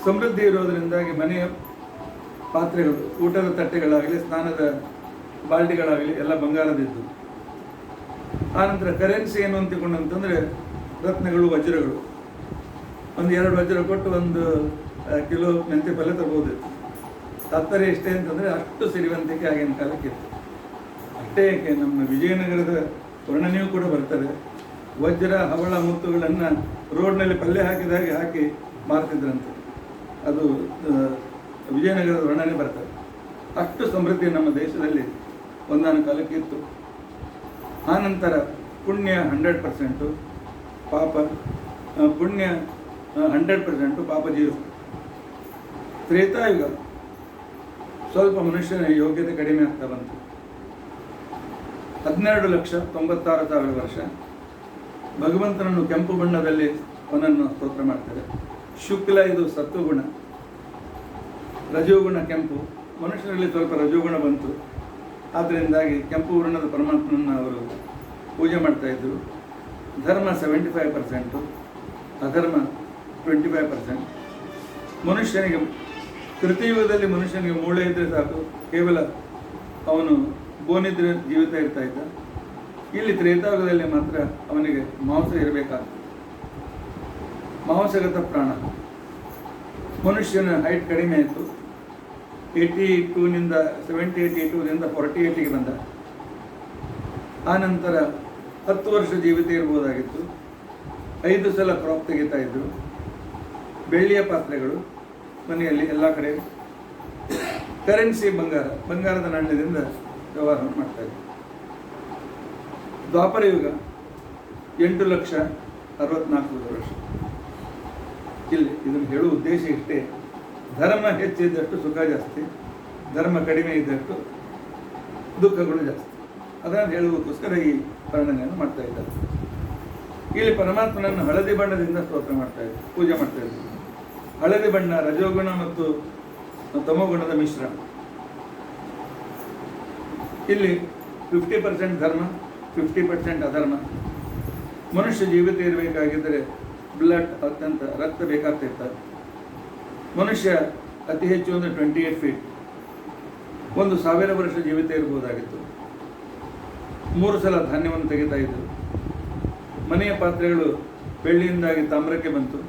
ಸಮೃದ್ಧಿ ಇರೋದರಿಂದಾಗಿ ಮನೆಯ ಪಾತ್ರೆಗಳು, ಊಟದ ತಟ್ಟೆಗಳಾಗಲಿ, ಸ್ನಾನದ ಬಾಲ್ಟಿಗಳಾಗಲಿ ಎಲ್ಲ ಬಂಗಾರದಿದ್ದು. ಆನಂತರ ಕರೆನ್ಸಿ ಏನು ಅಂತಿಕೊಂಡಂತಂದರೆ ರತ್ನಗಳು, ವಜ್ರಗಳು. 1-2 ವಜ್ರ ಕೊಟ್ಟು 1 ಕಿಲೋ ಮೆಂತೆ ಪಲ್ಯ ತಗೋದಿತ್ತು. ತಾತ್ಪರ್ಯ ಎಷ್ಟೇ ಅಂತಂದರೆ ಅಷ್ಟು ಸಿರಿವಂತಿಕೆ ಆಗಿನ ಕಾಲಕ್ಕಿತ್ತು. ಅಷ್ಟೇ ಏಕೆ, ನಮ್ಮ ವಿಜಯನಗರದ ವರ್ಣನೆಯೂ ಕೂಡ ಬರ್ತಾರೆ. ವಜ್ರ, ಹವಳ, ಮುತ್ತುಗಳನ್ನು ರೋಡ್ನಲ್ಲಿ ಪಲ್ಯ ಹಾಕಿದಾಗೆ ಹಾಕಿ ಮಾರ್ತಿದ್ರಂತೆ. ಅದು ವಿಜಯನಗರದ ವರ್ಣನೆ ಬರ್ತದೆ. ಅಷ್ಟು ಸಮೃದ್ಧಿ ನಮ್ಮ ದೇಶದಲ್ಲಿ ಒಂದಾನ ಕಾಲಕ್ಕಿತ್ತು. ಆನಂತರ ಪುಣ್ಯ 100%, ಪಾಪ ಪುಣ್ಯ 100%, ಪಾಪ 0. ತ್ರೇತಾಯುಗ ಸ್ವಲ್ಪ ಮನುಷ್ಯನ ಯೋಗ್ಯತೆ ಕಡಿಮೆ ಆಗ್ತಾ ಬಂತು. 12,96,000 ವರ್ಷ ಭಗವಂತನನ್ನು ಕೆಂಪು ಬಣ್ಣದಲ್ಲಿ ಅವನನ್ನು ಸ್ತೋತ್ರ ಮಾಡ್ತಾರೆ. ಶುಕ್ಲ ಇದು ಸತ್ವಗುಣ, ರಜೋಗುಣ ಕೆಂಪು. ಮನುಷ್ಯರಲ್ಲಿ ಸ್ವಲ್ಪ ರಜೋಗುಣ ಬಂತು, ಆದ್ದರಿಂದಾಗಿ ಕೆಂಪು ವರ್ಣದ ಪರಮಾತ್ಮನನ್ನು ಅವರು ಪೂಜೆ ಮಾಡ್ತಾ ಇದ್ದರು. ಧರ್ಮ 75%, ಅಧರ್ಮ 25%. ಮನುಷ್ಯನಿಗೆ ಕೃತಿಯುಗದಲ್ಲಿ ಮನುಷ್ಯನಿಗೆ ಮೂಳೆ ಇದ್ದರೆ ಸಾಕು, ಕೇವಲ ಅವನು ಬೋನಿದ್ರೆ ಜೀವಿತ ಇರ್ತಾ ಇದ್ದ. ಇಲ್ಲಿ ತ್ರೇತಾಯುಗದಲ್ಲಿ ಮಾತ್ರ ಅವನಿಗೆ ಮಾಂಸ ಇರಬೇಕಾಗ್ತದೆ. ಮಾಂಸಗತ ಪ್ರಾಣ. ಮನುಷ್ಯನ ಹೈಟ್ ಕಡಿಮೆ ಆಯಿತು. 82ನಿಂದ 48ಗೆ ಬಂದ. ಆನಂತರ 10 ವರ್ಷ ಜೀವಿತ ಇರ್ಬೋದಾಗಿತ್ತು. 5 ಸಲ ಕ್ರಾಪ್ ತೆಗಿತಾ ಇದ್ರು. ಬೆಳ್ಳಿಯ ಪಾತ್ರೆಗಳು ಮನೆಯಲ್ಲಿ ಎಲ್ಲ ಕಡೆ. ಕರೆನ್ಸಿ ಬಂಗಾರ, ಬಂಗಾರದ ನಾಣ್ಯದಿಂದ ವ್ಯವಹಾರ ಮಾಡ್ತಾ ಇದ್ರು. ದ್ವಾಪರ ಯುಗ 8,64,000 ವರ್ಷ. ಇಲ್ಲಿ ಇದನ್ನು ಹೇಳುವ ಉದ್ದೇಶ ಇಷ್ಟೇ, ಧರ್ಮ ಹೆಚ್ಚಿದ್ದಷ್ಟು ಸುಖ ಜಾಸ್ತಿ, ಧರ್ಮ ಕಡಿಮೆ ಇದ್ದಷ್ಟು ದುಃಖಗಳು ಜಾಸ್ತಿ. ಅದನ್ನು ಹೇಳುವುದಕ್ಕೋಸ್ಕರ ಈ ವರ್ಣನೆಯನ್ನು ಮಾಡ್ತಾ ಇದ್ದಾರೆ. ಇಲ್ಲಿ ಪರಮಾತ್ಮನನ್ನು ಹಳದಿ ಬಣ್ಣದಿಂದ ಸ್ತೋತ್ರ ಮಾಡ್ತಾ ಇದ್ರು, ಪೂಜೆ ಮಾಡ್ತಾ ಇದ್ರು. ಹಳದಿ ಬಣ್ಣ ರಜೋಗುಣ ಮತ್ತು ತಮೋಗುಣದ ಮಿಶ್ರಣ. ಇಲ್ಲಿ 50% ಧರ್ಮ, 50% ಅಧರ್ಮ. ಮನುಷ್ಯ ಜೀವಿತ ಇರಬೇಕಾಗಿದ್ದರೆ ಬ್ಲಡ್, ಅತ್ಯಂತ ರಕ್ತ ಬೇಕಾಗ್ತಿರ್ತಾರೆ. ಮನುಷ್ಯ ಅತಿ ಹೆಚ್ಚು ಅಂದರೆ 28 ಫೀಟ್, 1,000 ವರ್ಷ ಜೀವಿತ ಇರ್ಬೋದಾಗಿತ್ತು. 3 ಸಲ ಧಾನ್ಯವನ್ನು ತೆಗಿತಾ ಇದ್ದರು. ಮನೆಯ ಪಾತ್ರೆಗಳು ಬೆಳ್ಳಿಯಿಂದಾಗಿ ತಾಮ್ರಕ್ಕೆ ಬಂತು.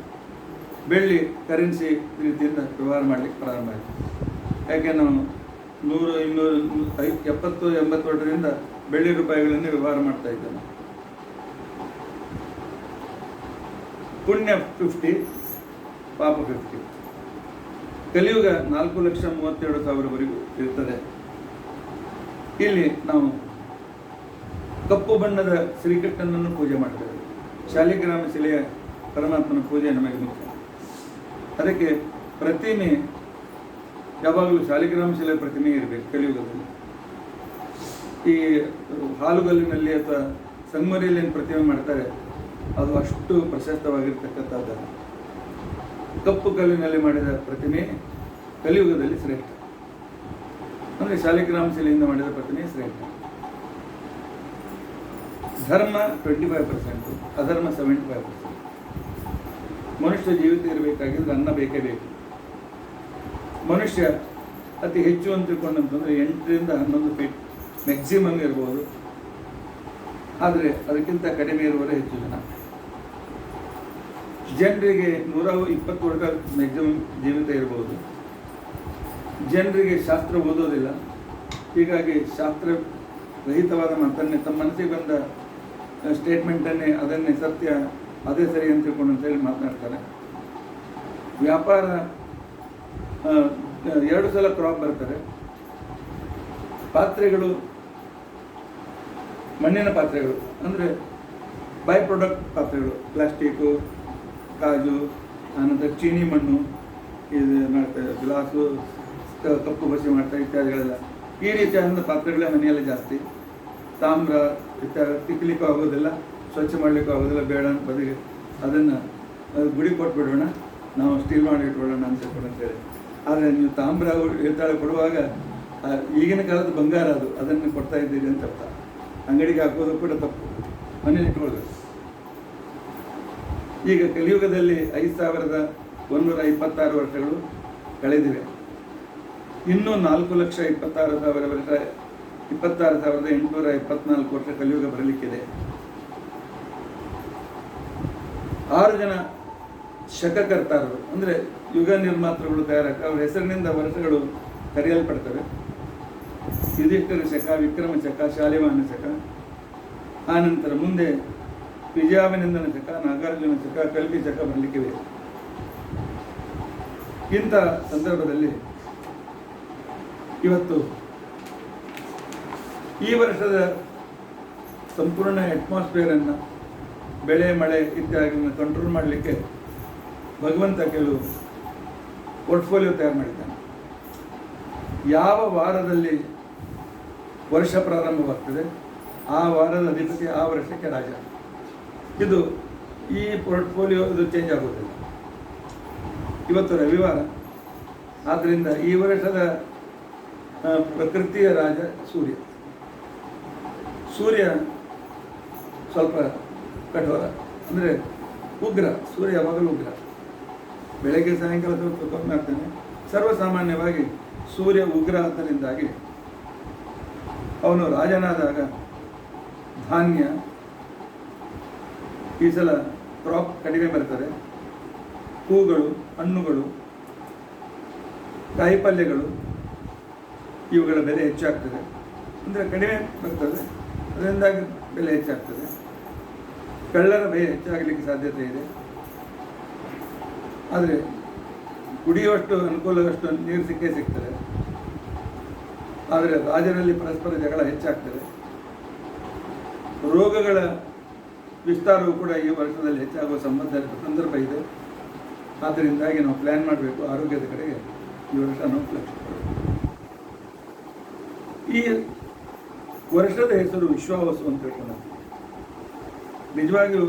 ಬೆಳ್ಳಿ ಕರೆನ್ಸಿ ರೀತಿಯಿಂದ ವ್ಯವಹಾರ ಮಾಡಲಿಕ್ಕೆ ಪ್ರಾರಂಭ ಆಯಿತು. ಯಾಕೆ ನಾವು 100-270-80 ವರ್ಷದಿಂದ ಬೆಳ್ಳಿ ರೂಪಾಯಿಗಳನ್ನೇ ವ್ಯವಹಾರ ಮಾಡ್ತಾ ಇದ್ದೇವೆ. ಪುಣ್ಯ 50, ಪಾಪ 50. ಕಲಿಯುಗ 4,37,000ವರೆಗೂ ಇರ್ತದೆ. ಇಲ್ಲಿ ನಾವು ಕಪ್ಪು ಬಣ್ಣದ ಶ್ರೀಕೃಷ್ಣನನ್ನು ಪೂಜೆ ಮಾಡ್ತೇವೆ. ಶಾಲಿಗ್ರಾಮ ಶಿಲೆಯ ಪರಮಾತ್ಮನ ಪೂಜೆ ನಮಗೆ ಮುಖ್ಯ. ಅದಕ್ಕೆ ಪ್ರತಿಮೆ ಯಾವಾಗಲೂ ಶಾಲಿಗ್ರಾಮ ಶಿಲೆಯ ಪ್ರತಿಮೆ ಇರಬೇಕು ಕಲಿಯುಗದಲ್ಲಿ. ಈ ಹಾಲುಗಲ್ಲಿನಲ್ಲಿ ಅಥವಾ ಸಂಗಮರಿಯಲ್ಲಿ ಏನು ಪ್ರತಿಮೆ ಮಾಡ್ತಾರೆ ಅದು ಅಷ್ಟು ಪ್ರಶಸ್ತವಾಗಿರ್ತಕ್ಕಂಥದ್ದು. ಕಪ್ಪು ಕಲ್ಲಿನಲ್ಲಿ ಮಾಡಿದ ಪ್ರತಿಮೆ ಕಲಿಯುಗದಲ್ಲಿ ಶ್ರೇಷ್ಠ. ಅಂದರೆ ಶಾಲಿಗ್ರಾಮ ಶಿಲೆಯಿಂದ ಮಾಡಿದ ಪ್ರತಿಮೆ ಶ್ರೇಷ್ಠ. ಧರ್ಮ 25%, ಅಧರ್ಮ 75%. ಮನುಷ್ಯ ಜೀವಿತ ಇರಬೇಕಾಗಿದ್ರೆ ಅನ್ನ ಬೇಕೇ ಬೇಕು. ಮನುಷ್ಯ ಅತಿ ಹೆಚ್ಚು ಅಂತ ತಿಳ್ಕೊಂಡಂತಂದರೆ 8ರಿಂದ 11 ಫೀಟ್ ಮ್ಯಾಕ್ಸಿಮಮ್ ಇರ್ಬೋದು. ಆದರೆ ಅದಕ್ಕಿಂತ ಕಡಿಮೆ ಇರುವವರೇ ಹೆಚ್ಚು ಜನ. ಜನರಿಗೆ 120 ವರ್ಷ ಮ್ಯಾಕ್ಸಿಮಮ್ ಜೀವಿತ ಇರ್ಬೋದು. ಜನರಿಗೆ ಶಾಸ್ತ್ರ ಓದೋದಿಲ್ಲ. ಹೀಗಾಗಿ ಶಾಸ್ತ್ರ ರಹಿತವಾದ ಮಾತನ್ನೇ, ತಮ್ಮ ಮನಸ್ಸಿಗೆ ಬಂದ ಸ್ಟೇಟ್ಮೆಂಟನ್ನೇ, ಅದನ್ನೇ ಸತ್ಯ, ಅದೇ ಸರಿ ಅಂತ ತಿಳ್ಕೊಂಡು ಅಂತೇಳಿ ಮಾತನಾಡ್ತಾರೆ. ವ್ಯಾಪಾರ 2 ಸಲ ಕ್ರಾಪ್ ಬರ್ತಾರೆ. ಪಾತ್ರೆಗಳು ಮಣ್ಣಿನ ಪಾತ್ರೆಗಳು, ಅಂದರೆ ಬೈ ಪ್ರಾಡಕ್ಟ್ ಪಾತ್ರೆಗಳು, ಪ್ಲಾಸ್ಟಿಕ್ಕು, ಕಾಜು, ಆನಂತರ ಚೀನಿ ಮಣ್ಣು ಇದು ಮಾಡ್ತಾರೆ, ಗ್ಲಾಸು, ಕಪ್ಪು ಬಸಿ ಮಾಡ್ತಾರೆ ಇತ್ಯಾದಿಗಳೆಲ್ಲ. ಈ ರೀತಿಯಾದ ಪಾತ್ರೆಗಳೇ ಮನೆಯಲ್ಲಿ ಜಾಸ್ತಿ. ತಾಮ್ರ ಇತ್ಯಾದಿ ತಿಕ್ಕಲಿಕ್ಕೂ ಆಗೋದಿಲ್ಲ, ಸ್ವಚ್ಛ ಮಾಡಲಿಕ್ಕೂ ಆಗೋದಿಲ್ಲ. ಬೇಡ ಬದಿಗೆ ಅದನ್ನು ಗುಡಿ ಕೊಟ್ಬಿಡೋಣ, ನಾವು ಸ್ಟೀಲ್ ಮಾಡಿ ಇಟ್ಬಿಡೋಣ ಅಂತ ಅಂತೇಳಿ. ಆದರೆ ನೀವು ತಾಮ್ರ ಹಿತ್ತಾಳೆ ಕೊಡುವಾಗ ಈಗಿನ ಕಾಲದ ಬಂಗಾರ ಅದನ್ನು ಕೊಡ್ತಾ ಇದ್ದೀರಿ ಅಂತ ಅರ್ಥ. ಅಂಗಡಿಗೆ ಹಾಕೋದು ಕೂಡ ತಪ್ಪು, ಮನೇಲಿ ಇಟ್ಕೊಳ್ಬೇಕು. ಈಗ ಕಲಿಯುಗದಲ್ಲಿ 5,126 ವರ್ಷಗಳು ಕಳೆದಿವೆ. ಇನ್ನೂ 4,26,000 ವರ್ಷ, 26,874 ವರ್ಷ ಕಲಿಯುಗ ಬರಲಿಕ್ಕಿದೆ. 6 ಜನ ಶಕಕರ್ತಾರರು, ಅಂದರೆ ಯುಗ ನಿರ್ಮಾತೃಗಳು ತಯಾರಕ, ಅವರ ಹೆಸರಿನಿಂದ ವರ್ಷಗಳು ಕರೆಯಲ್ಪಡ್ತವೆ. ಯುಧಿಷ್ಠಿರ ಶಕ, ವಿಕ್ರಮ ಶಕ, ಶಾಲಿವಾಹನ ಶಕ, ಆನಂತರ ಮುಂದೆ ವಿಜಯಾಭಿನಂದನ ಶಕ, ನಾಗಾರ್ಜುನ ಶಕ, ಕಲ್ಕಿ ಶಕ ಬರಲಿಕ್ಕಿವೆ. ಇಂಥ ಸಂದರ್ಭದಲ್ಲಿ ಇವತ್ತು ಈ ವರ್ಷದ ಸಂಪೂರ್ಣ ಅಟ್ಮಾಸ್ಫಿಯರನ್ನು, ಬೆಳೆ ಮಳೆ ಇತ್ಯಾದಿಗಳನ್ನು ಕಂಟ್ರೋಲ್ ಮಾಡಲಿಕ್ಕೆ ಭಗವಂತ ಕೆಲವು ಪೋರ್ಟ್ಫೋಲಿಯೋ ತಯಾರು ಮಾಡಿದ್ದಾನೆ. ಯಾವ ವಾರದಲ್ಲಿ ವರ್ಷ ಪ್ರಾರಂಭವಾಗ್ತದೆ ಆ ವಾರದ ಅಧಿಪತಿ ಆ ವರ್ಷಕ್ಕೆ ರಾಜ. ಇದು ಈ ಪೋರ್ಟ್ಫೋಲಿಯೋ ಇದು ಚೇಂಜ್ ಆಗೋದಿಲ್ಲ. ಇವತ್ತು ರವಿವಾರ, ಆದ್ದರಿಂದ ಈ ವರ್ಷದ ಪ್ರಕೃತಿಯ ರಾಜ ಸೂರ್ಯ. ಸೂರ್ಯ ಸ್ವಲ್ಪ ಕಠೋರ, ಅಂದರೆ ಉಗ್ರ. ಸೂರ್ಯ ಯಾವಾಗಲೂ ಉಗ್ರ. ಬೆಳಗ್ಗೆ ಸಾಯಂಕಾಲ ಸ್ವಲ್ಪ ಕಮ್ಮಿ ಆಗ್ತಾನೆ. ಸರ್ವಸಾಮಾನ್ಯವಾಗಿ ಸೂರ್ಯ ಉಗ್ರ ಆದ್ದರಿಂದಾಗಿ ಅವನು ರಾಜನಾದಾಗ ಧಾನ್ಯ ಈ ಸಲ ಕ್ರಾಪ್ ಕಡಿಮೆ ಬರ್ತದೆ. ಹೂಗಳು, ಹಣ್ಣುಗಳು, ಕಾಯಿಪಲ್ಯಗಳು ಇವುಗಳ ಬೆಲೆ ಹೆಚ್ಚಾಗ್ತದೆ. ಅಂದರೆ ಕಡಿಮೆ ಬರ್ತದೆ, ಅದರಿಂದಾಗಿ ಬೆಲೆ ಹೆಚ್ಚಾಗ್ತದೆ. ಕಳ್ಳರ ಬೆಲೆ ಹೆಚ್ಚಾಗಲಿಕ್ಕೆ ಸಾಧ್ಯತೆ ಇದೆ. ಆದರೆ ಕುಡಿಯುವಷ್ಟು ಅನುಕೂಲವಷ್ಟು ನೀರು ಸಿಕ್ಕೇ ಸಿಗ್ತದೆ. ಆದರೆ ರಾಜರಲ್ಲಿ ಪರಸ್ಪರ ಜಗಳ ಹೆಚ್ಚಾಗ್ತದೆ. ರೋಗಗಳ ವಿಸ್ತಾರವು ಕೂಡ ಈ ವರ್ಷದಲ್ಲಿ ಹೆಚ್ಚಾಗುವ ಸಂದರ್ಭ ಇದೆ. ಆದ್ದರಿಂದಾಗಿ ನಾವು ಪ್ಲ್ಯಾನ್ ಮಾಡಬೇಕು, ಆರೋಗ್ಯದ ಕಡೆಗೆ ಈ ವರ್ಷ ನಾವು ಲಕ್ಷ್ಯ ಕೊಡಬೇಕು. ಈ ವರ್ಷದ ಹೆಸರು ವಿಶ್ವಾವಸು ಅಂತ ಹೇಳ್ಕೊಂಡು, ನಿಜವಾಗಿಯೂ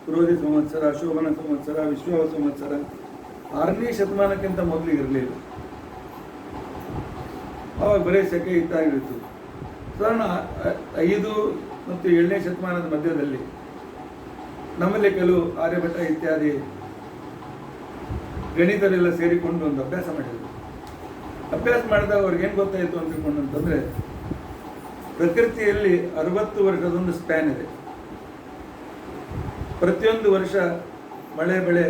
ಕ್ರೋಧಿ ಸಂವತ್ಸರ, ಶೋಭನ ಸಂವತ್ಸರ, ವಿಶ್ವಾವಸು ಸಂವತ್ಸರ 6ನೇ ಶತಮಾನಕ್ಕಿಂತ ಮೊದಲು ಇರಲಿಲ್ಲ. ಆವಾಗ ಬರೀ ಸೆಕೆ ಇದ್ದಾಗಿತ್ತು. ಸಾಧಾರಣ 5 ಮತ್ತು 7ನೇ ಶತಮಾನದ ಮಧ್ಯದಲ್ಲಿ ನಮ್ಮಲ್ಲಿ ಕೆಲವು ಆರ್ಯಭಟ ಇತ್ಯಾದಿ ಗಣಿತರೆಲ್ಲ ಸೇರಿಕೊಂಡು ಒಂದು ಅಭ್ಯಾಸ ಮಾಡಿದರು. ಅಭ್ಯಾಸ ಮಾಡಿದಾಗ ಅವ್ರಿಗೇನು ಗೊತ್ತಾಯಿತು ಅಂತಂದರೆ, ಪ್ರಕೃತಿಯಲ್ಲಿ 60 ವರ್ಷದೊಂದು ಸ್ಪ್ಯಾನ್ ಇದೆ. ಪ್ರತಿಯೊಂದು ವರ್ಷ ಮಳೆ ಬೆಳೆ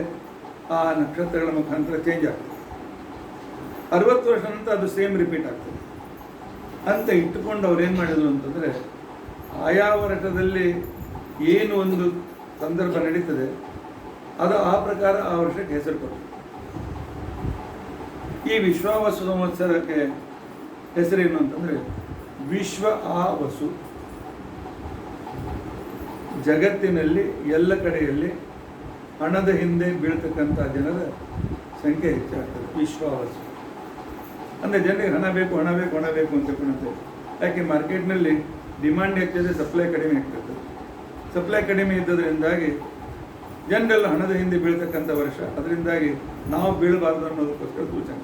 ಆ ನಕ್ಷತ್ರಗಳ ಮುಖಾಂತರ ಚೇಂಜ್ ಆಗ್ತದೆ. 60 ವರ್ಷ ನಂತರ ಅದು ಸೇಮ್ ರಿಪೀಟ್ ಆಗ್ತದೆ ಅಂತ ಇಟ್ಟುಕೊಂಡು ಅವ್ರು ಏನು ಮಾಡಿದ್ರು ಅಂತಂದರೆ, ಆಯಾ ವರ್ಷದಲ್ಲಿ ಏನು ಒಂದು ಸಂದರ್ಭ ನಡೀತದೆ ಅದು ಆ ಪ್ರಕಾರ ಆ ವರ್ಷಕ್ಕೆ ಹೆಸರು ಕೊಟ್ಟರು. ಈ ವಿಶ್ವಾವಸು ಸಂವತ್ಸರಕ್ಕೆ ಹೆಸರೇನು ಅಂತಂದರೆ ವಿಶ್ವ ಆ ವಸು. ಜಗತ್ತಿನಲ್ಲಿ ಎಲ್ಲ ಕಡೆಯಲ್ಲಿ ಹಣದ ಹಿಂದೆ ಬೀಳ್ತಕ್ಕಂಥ ಜನರ ಸಂಖ್ಯೆ ಹೆಚ್ಚಾಗ್ತದೆ. ವಿಶ್ವಾವಸು ಅಂದರೆ ಜನರಿಗೆ ಹಣ ಬೇಕು ಹಣ ಬೇಕು ಹಣ ಬೇಕು ಅಂತ ತಿಳ್ಕೊಂಡಂತೆ. ಯಾಕೆ ಮಾರ್ಕೆಟ್ನಲ್ಲಿ ಡಿಮಾಂಡ್ ಹೆಚ್ಚಿದೆ, ಸಪ್ಲೈ ಕಡಿಮೆ ಆಗ್ತದೆ. ಸಪ್ಲೈ ಕಡಿಮೆ ಇದ್ದದರಿಂದಾಗಿ ಜನರೆಲ್ಲ ಹಣದ ಹಿಂದೆ ಬೀಳ್ತಕ್ಕಂಥ ವರ್ಷ. ಅದರಿಂದಾಗಿ ನಾವು ಬೀಳಬಾರ್ದು ಅನ್ನೋದಕ್ಕೋಸ್ಕರ ಸೂಚನೆ.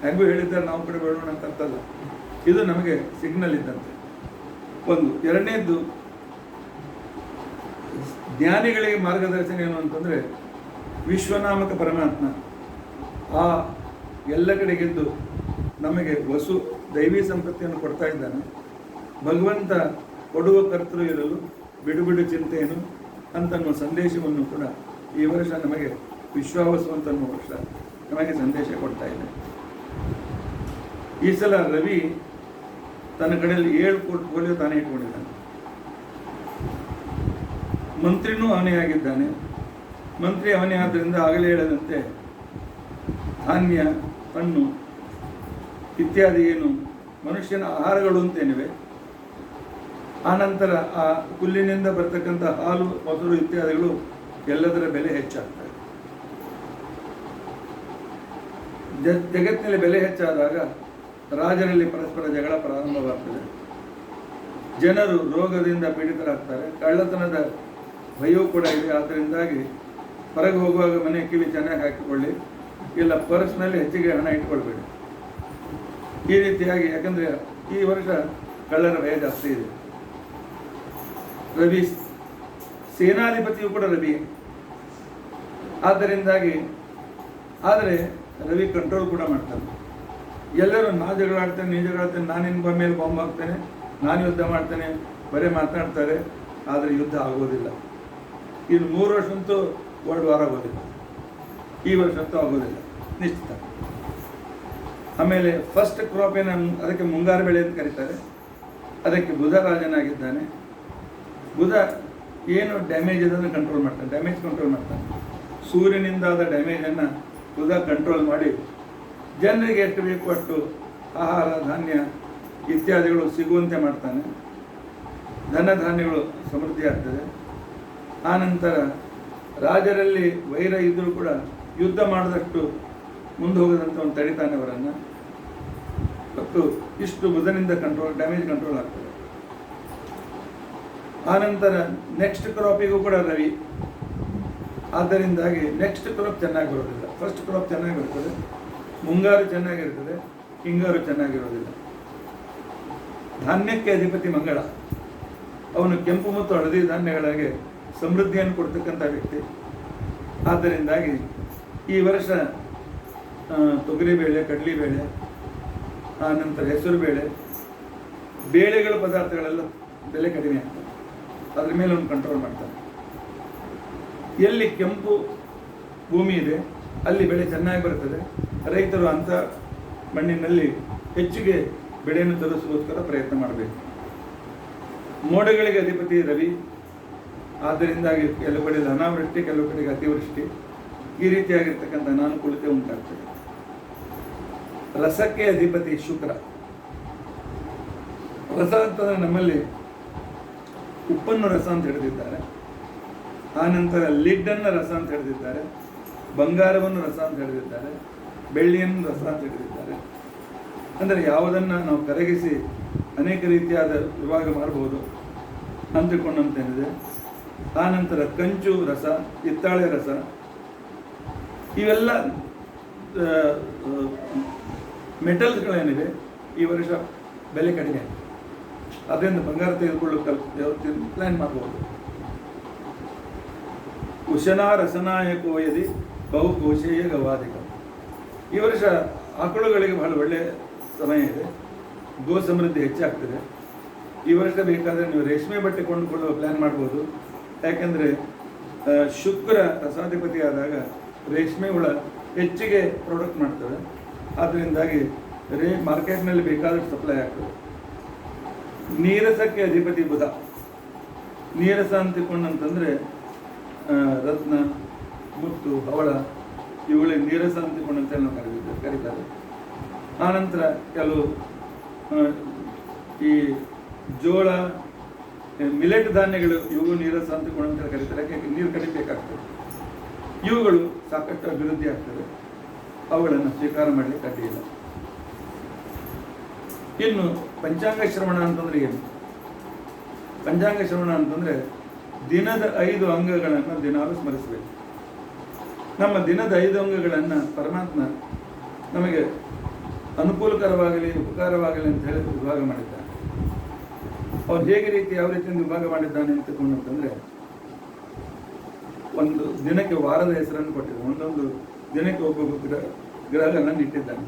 ಹೆಂಗೂ ಹೇಳಿದ್ದಾರೆ ನಾವು ಕಡೆ ಬೇಡೋಣ ಅಂತ ಅರ್ಥಲ್ಲ, ಇದು ನಮಗೆ ಸಿಗ್ನಲ್ ಇದ್ದಂತೆ. ಒಂದು. ಎರಡನೇದ್ದು, ಜ್ಞಾನಿಗಳಿಗೆ ಮಾರ್ಗದರ್ಶನ ಏನು ಅಂತಂದರೆ, ವಿಶ್ವನಾಮಕ ಪರಮಾತ್ಮ ಆ ಎಲ್ಲ ಕಡೆಗೆದ್ದು ನಮಗೆ ವಸು ದೈವಿ ಸಂಪತ್ತಿಯನ್ನು ಕೊಡ್ತಾ ಇದ್ದಾನೆ. ಭಗವಂತ ಕೊಡುವ ಕರ್ತೃ ಇರಲು ಬಿಡು ಬಿಡು ಚಿಂತೆಯನ್ನು ಅಂತನ್ನುವ ಸಂದೇಶವನ್ನು ಕೂಡ ಈ ವರ್ಷ ನಮಗೆ ವಿಶ್ವಾವಸು ಅಂತನ್ನುವ ವರ್ಷ ನಮಗೆ ಸಂದೇಶ ಕೊಡ್ತಾ ಇದೆ. ಈ ಸಲ ರವಿ ತನ್ನ ಕಡೆಯಲ್ಲಿ 7 ಪೋರ್ಟ್ಫೋಲಿಯೋ ತಾನೇ ಇಟ್ಕೊಂಡಿದ್ದಾನೆ. ಮಂತ್ರಿನೂ ಅವನೇ ಆಗಿದ್ದಾನೆ. ಮಂತ್ರಿ ಅವನೇ ಆದ್ದರಿಂದ ಆಗಲೇ ಹೇಳದಂತೆ ಧಾನ್ಯ, ಹಣ್ಣು ಇತ್ಯಾದಿ ಏನು ಮನುಷ್ಯನ ಆಹಾರಗಳು ಅಂತೇನಿವೆ, ಆನಂತರ ಆ ಹುಲ್ಲಿನಿಂದ ಬರ್ತಕ್ಕಂಥ ಹಾಲು, ಮೊಸರು ಇತ್ಯಾದಿಗಳು ಎಲ್ಲದರ ಬೆಲೆ ಹೆಚ್ಚಾಗ್ತದೆ. ಜಗತ್ತಿನಲ್ಲಿ ಬೆಲೆ ಹೆಚ್ಚಾದಾಗ ರಾಜರಲ್ಲಿ ಪರಸ್ಪರ ಜಗಳ ಪ್ರಾರಂಭವಾಗ್ತದೆ. ಜನರು ರೋಗದಿಂದ ಪೀಡಿತರಾಗ್ತಾರೆ. ಕಳ್ಳತನದ ಭಯವೂ ಕೂಡ ಇದೆ. ಆದ್ದರಿಂದಾಗಿ ಹೊರಗೆ ಹೋಗುವಾಗ ಮನೆ ಕಿವಿ ಚೆನ್ನಾಗಿ ಹಾಕಿಕೊಳ್ಳಿ, ಇಲ್ಲ ಪರ್ಸ್ನಲ್ಲಿ ಹೆಚ್ಚಿಗೆ ಹಣ ಇಟ್ಕೊಳ್ಬೇಡಿ. ಈ ರೀತಿಯಾಗಿ, ಯಾಕಂದರೆ ಈ ವರ್ಷ ಕಳ್ಳರ ಭಯ ಜಾಸ್ತಿ ಇದೆ. ರವಿ ಸೇನಾಧಿಪತಿಯು ಕೂಡ ರವಿ. ಆದ್ದರಿಂದಾಗಿ ಆದರೆ ರವಿ ಕಂಟ್ರೋಲ್ ಕೂಡ ಮಾಡ್ತಾನೆ. ಎಲ್ಲರೂ ನಾ ಜಗಳಾಡ್ತೇನೆ, ನೀ ಜಗಳಾಡ್ತೇನೆ, ನಾನು ನಿನ್ನ ಮೇಲೆ ಬಾಂಬ್ ಹಾಕ್ತೇನೆ, ನಾನು ಯುದ್ಧ ಮಾಡ್ತೇನೆ, ಬರೀ ಮಾತನಾಡ್ತಾರೆ. ಆದರೆ ಯುದ್ಧ ಆಗೋದಿಲ್ಲ. ಇನ್ನು 3 ವರ್ಷಂತೂ ವರ್ಲ್ಡ್ ವಾರ್ ಆಗೋದಿಲ್ಲ. ಈ ವರ್ಷಂತೂ ಆಗೋದಿಲ್ಲ ನಿಶ್ಚಿತ. ಆಮೇಲೆ ಫಸ್ಟ್ ಕ್ರಾಪ್ ಏನು, ಅದಕ್ಕೆ ಮುಂಗಾರು ಬೆಳೆ ಅಂತ ಕರೀತಾರೆ. ಅದಕ್ಕೆ ಬುಧ ರಾಜನಾಗಿದ್ದಾನೆ. ಬುಧ ಏನು ಡ್ಯಾಮೇಜ್ ಅದನ್ನು ಕಂಟ್ರೋಲ್ ಮಾಡ್ತಾನೆ, ಡ್ಯಾಮೇಜ್ ಕಂಟ್ರೋಲ್ ಮಾಡ್ತಾನೆ. ಸೂರ್ಯನಿಂದಾದ ಡ್ಯಾಮೇಜನ್ನು ಬುಧ ಕಂಟ್ರೋಲ್ ಮಾಡಿ ಜನರಿಗೆ ಎಷ್ಟು ಬೇಕು ಅಷ್ಟು ಆಹಾರ, ಧಾನ್ಯ ಇತ್ಯಾದಿಗಳು ಸಿಗುವಂತೆ ಮಾಡ್ತಾನೆ. ಧನಧಾನ್ಯಗಳು ಸಮೃದ್ಧಿ ಆಗ್ತದೆ. ಆನಂತರ ರಾಜರಲ್ಲಿ ವೈರ ಇದ್ದರೂ ಕೂಡ ಯುದ್ಧ ಮಾಡಿದಷ್ಟು ಮುಂದೆ ಹೋಗದಂತ ಒಂದು ತಡಿತಾನೆ ಅವರನ್ನು. ಮತ್ತು ಇಷ್ಟು ಬುಧನಿಂದ ಕಂಟ್ರೋಲ್, ಡ್ಯಾಮೇಜ್ ಕಂಟ್ರೋಲ್ ಆಗ್ತದೆ. ಆನಂತರ ನೆಕ್ಸ್ಟ್ ಕ್ರಾಪಿಗೂ ಕೂಡ ರವಿ. ಆದ್ದರಿಂದಾಗಿ ನೆಕ್ಸ್ಟ್ ಕ್ರಾಪ್ ಚೆನ್ನಾಗಿ ಬರೋದಿಲ್ಲ. ಫಸ್ಟ್ ಕ್ರಾಪ್ ಚೆನ್ನಾಗಿ ಬರ್ತದೆ, ಮುಂಗಾರು ಚೆನ್ನಾಗಿರ್ತದೆ, ಹಿಂಗಾರು ಚೆನ್ನಾಗಿರೋದಿಲ್ಲ. ಧಾನ್ಯಕ್ಕೆ ಅಧಿಪತಿ ಮಂಗಳ. ಅವನು ಕೆಂಪು ಮತ್ತು ಹಳದಿ ಧಾನ್ಯಗಳಿಗೆ ಸಮೃದ್ಧಿಯನ್ನು ಕೊಡ್ತಕ್ಕಂಥ ವ್ಯಕ್ತಿ. ಆದ್ದರಿಂದಾಗಿ ಈ ವರ್ಷ ತೊಗರಿಬೇಳೆ, ಕಡಲೆಬೇಳೆ, ಆನಂತರ ಹೆಸರು ಬೇಳೆ, ಬೇಳೆಗಳ ಪದಾರ್ಥಗಳೆಲ್ಲ ಬೆಲೆ ಕಡಿಮೆ ಆಗ್ತದೆ. ಅದ್ರ ಮೇಲೆ ಅವನು ಕಂಟ್ರೋಲ್ ಮಾಡ್ತಾನೆ. ಎಲ್ಲಿ ಕೆಂಪು ಭೂಮಿ ಇದೆ ಅಲ್ಲಿ ಬೆಳೆ ಚೆನ್ನಾಗಿ ಬರ್ತದೆ. ರೈತರು ಅಂಥ ಮಣ್ಣಿನಲ್ಲಿ ಹೆಚ್ಚಿಗೆ ಬೆಳೆಯನ್ನು ತರಿಸುವುದಕ್ಕೋಸ್ಕರ ಪ್ರಯತ್ನ ಮಾಡಬೇಕು. ಮೋಡಗಳಿಗೆ ಅಧಿಪತಿ ರವಿ. ಆದ್ದರಿಂದಾಗಿ ಕೆಲವು ಕಡೆಯಲ್ಲಿ ಅನಾವೃಷ್ಟಿ, ಕೆಲವು ಕಡೆಗೆ ಅತಿವೃಷ್ಟಿ, ಈ ರೀತಿಯಾಗಿರ್ತಕ್ಕಂಥ ಅನಾನುಕೂಲತೆ ಉಂಟಾಗ್ತದೆ. ರಸಕ್ಕೆ ಅಧಿಪತಿ ಶುಕ್ರ. ರಸ ಅಂತಂದರೆ ನಮ್ಮಲ್ಲಿ ಉಪ್ಪನ್ನು ರಸ ಅಂತ ಹಿಡಿದಿದ್ದಾರೆ. ಆನಂತರ ಲಿಡ್ಡನ್ನು ರಸ ಅಂತ ಹಿಡಿದಿದ್ದಾರೆ. ಬಂಗಾರವನ್ನು ರಸ ಅಂತ ಹಿಡಿದಿದ್ದಾರೆ. ಬೆಳ್ಳಿಯನ್ನು ರಸ ಅಂತ ಹಿಡಿದಿದ್ದಾರೆ. ಅಂದರೆ ಯಾವುದನ್ನು ನಾವು ಕರಗಿಸಿ ಅನೇಕ ರೀತಿಯಾದ ವಿಭಾಗ ಮಾಡಬಹುದು ಅಂದುಕೊಂಡಂತೇನಿದೆ. ಆನಂತರ ಕಂಚು ರಸ, ಹಿತ್ತಾಳೆ ರಸ, ಇವೆಲ್ಲ ಮೆಟಲ್ಸ್ಗಳೇನಿವೆ ಈ ವರ್ಷ ಬೆಲೆ ಕಡಿಮೆ, ಅದರಿಂದ ಬಂಗಾರ ತೆಗೆದುಕೊಳ್ಳಲು ಪ್ಲ್ಯಾನ್ ಮಾಡ್ಬೋದು. ಉಶನಾ ರಸನಾಯಕೋ ಯದಿ ಬಹುಕೋಶೇಯ ಗವಾದಿಕ. ಈ ವರ್ಷ ಆಕಳುಗಳಿಗೆ ಬಹಳ ಒಳ್ಳೆಯ ಸಮಯ ಇದೆ, ಗೋ ಸಮೃದ್ಧಿ ಹೆಚ್ಚಾಗ್ತದೆ. ಈ ವರ್ಷ ಬೇಕಾದರೆ ನೀವು ರೇಷ್ಮೆ ಬಟ್ಟೆ ಕೊಂಡುಕೊಳ್ಳುವ ಪ್ಲ್ಯಾನ್ ಮಾಡ್ಬೋದು. ಯಾಕೆಂದರೆ ಶುಕ್ರ ರಸಾಧಿಪತಿ ಆದಾಗ ರೇಷ್ಮೆ ಹುಳ ಹೆಚ್ಚಿಗೆ ಪ್ರಾಡಕ್ಟ್ ಮಾಡ್ತವೆ, ಆದ್ದರಿಂದಾಗಿ ಮಾರ್ಕೆಟ್ನಲ್ಲಿ ಬೇಕಾದಷ್ಟು ಸಪ್ಲೈ ಆಗ್ತದೆ. ನೀರಸಕ್ಕೆ ಅಧಿಪತಿ ಬುಧ. ನೀರಸ ಅಂತಿಕೊಂಡಂತಂದರೆ ರತ್ನ, ಮುತ್ತು, ಹವಳ ಇವುಗಳಿಗೆ ನೀರಸ ಅಂತಿಕೊಂಡಂತೇಳಿ ನಾವು ಕರೀತಾರೆ. ಆನಂತರ ಕೆಲವು ಈ ಜೋಳ, ಮಿಲೆಟ್ ಧಾನ್ಯಗಳು ಇವು ನೀರಸ ಅಂತಿಕೊಂಡಂತ ಕರೀತಾರೆ. ಯಾಕೆ ನೀರು ಕಡಿಮೆ ಬೇಕಾಗ್ತದೆ. ಇವುಗಳು ಸಾಕಷ್ಟು ಅಭಿವೃದ್ಧಿ ಆಗ್ತದೆ, ಅವುಗಳನ್ನು ಸ್ವೀಕಾರ ಮಾಡಲಿಕ್ಕೆ ಅಡ್ಡಿಯಿಲ್ಲ. ಇನ್ನು ಪಂಚಾಂಗ ಶ್ರವಣ ಅಂತಂದ್ರೆ ಏನು? ಪಂಚಾಂಗ ಶ್ರವಣ ಅಂತಂದರೆ ದಿನದ 5 ಅಂಗಗಳನ್ನು ದಿನಾಲು ಸ್ಮರಿಸಬೇಕು. ನಮ್ಮ ದಿನದ 5 ಅಂಗಗಳನ್ನು ಪರಮಾತ್ಮ ನಮಗೆ ಅನುಕೂಲಕರವಾಗಲಿ ಉಪಕಾರವಾಗಲಿ ಅಂತ ಹೇಳಿ ವಿಭಾಗ ಮಾಡಿದ್ದಾನೆ. ಅವನು ಯಾವ ರೀತಿಯಿಂದ ವಿಭಾಗ ಮಾಡಿದ್ದಾನೆ ಅಂತಂದರೆ, ಒಂದು ದಿನಕ್ಕೆ ವಾರದ ಹೆಸರನ್ನು ಕೊಟ್ಟಿದ್ದಾನೆ. ಒಂದೊಂದು ದಿನಕ್ಕೆ ಒಬ್ಬೊಬ್ಬ ಗ್ರಹಗಳನ್ನು ಇಟ್ಟಿದ್ದಾನೆ.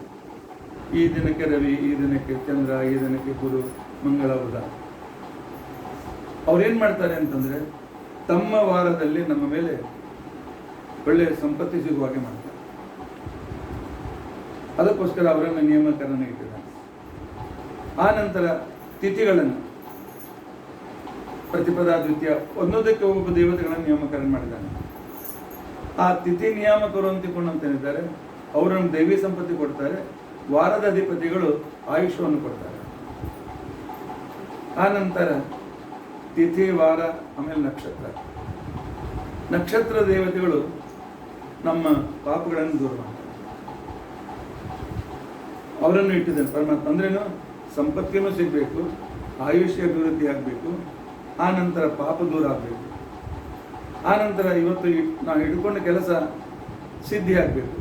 ಈ ದಿನಕ್ಕೆ ರವಿ, ಈ ದಿನಕ್ಕೆ ಚಂದ್ರ, ಈ ದಿನಕ್ಕೆ ಗುರು, ಮಂಗಳ, ಬುಧ. ಅವ್ರೇನು ಮಾಡ್ತಾರೆ ಅಂತಂದರೆ ತಮ್ಮ ವಾರದಲ್ಲಿ ನಮ್ಮ ಮೇಲೆ ಒಳ್ಳೆಯ ಸಂಪತ್ತಿ ಸಿಗುವ ಹಾಗೆ ಮಾಡ್ತಾರೆ. ಅದಕ್ಕೋಸ್ಕರ ಅವರನ್ನು ನೇಮಕರನ್ನು ಇಟ್ಟಿದ್ದಾನೆ. ಆ ನಂತರ ತಿಥಿಗಳನ್ನು ಪ್ರತಿಪದ ದ್ವಿತೀಯ ಒಂದೊಂದಕ್ಕೆ ಒಬ್ಬ ದೇವತೆಗಳನ್ನು ನೇಮಕರನ್ನು ಮಾಡಿದ್ದಾನೆ. ಆ ತಿಥಿ ನಿಯಾಮಕರು ಅಂತಿಕೊಂಡಂತೇನಿದ್ದಾರೆ ಅವರನ್ನು ದೈವಿ ಸಂಪತ್ತಿ ಕೊಡ್ತಾರೆ. ವಾರದ ಅಧಿಪತಿಗಳು ಆಯುಷ್ಯವನ್ನು ಕೊಡ್ತಾರೆ. ಆ ನಂತರ ತಿಥಿ, ವಾರ, ಆಮೇಲೆ ನಕ್ಷತ್ರ. ನಕ್ಷತ್ರ ದೇವತೆಗಳು ನಮ್ಮ ಪಾಪಗಳನ್ನು ದೂರ ಮಾಡ್ತಾರೆ. ಅವರನ್ನು ಇಟ್ಟಿದ್ದಾನೆ ಪರಮಾತ್ಮ. ಅಂದ್ರೇನು, ಸಂಪತ್ತಿನೂ ಸಿಗಬೇಕು, ಆಯುಷ್ಯ ಅಭಿವೃದ್ಧಿ ಆಗಬೇಕು, ಆ ನಂತರ ಪಾಪ ದೂರ ಆಗಬೇಕು, ಆ ನಂತರ ಇವತ್ತು ನಾವು ಹಿಡ್ಕೊಂಡ ಕೆಲಸ ಸಿದ್ಧಿ ಆಗಬೇಕು.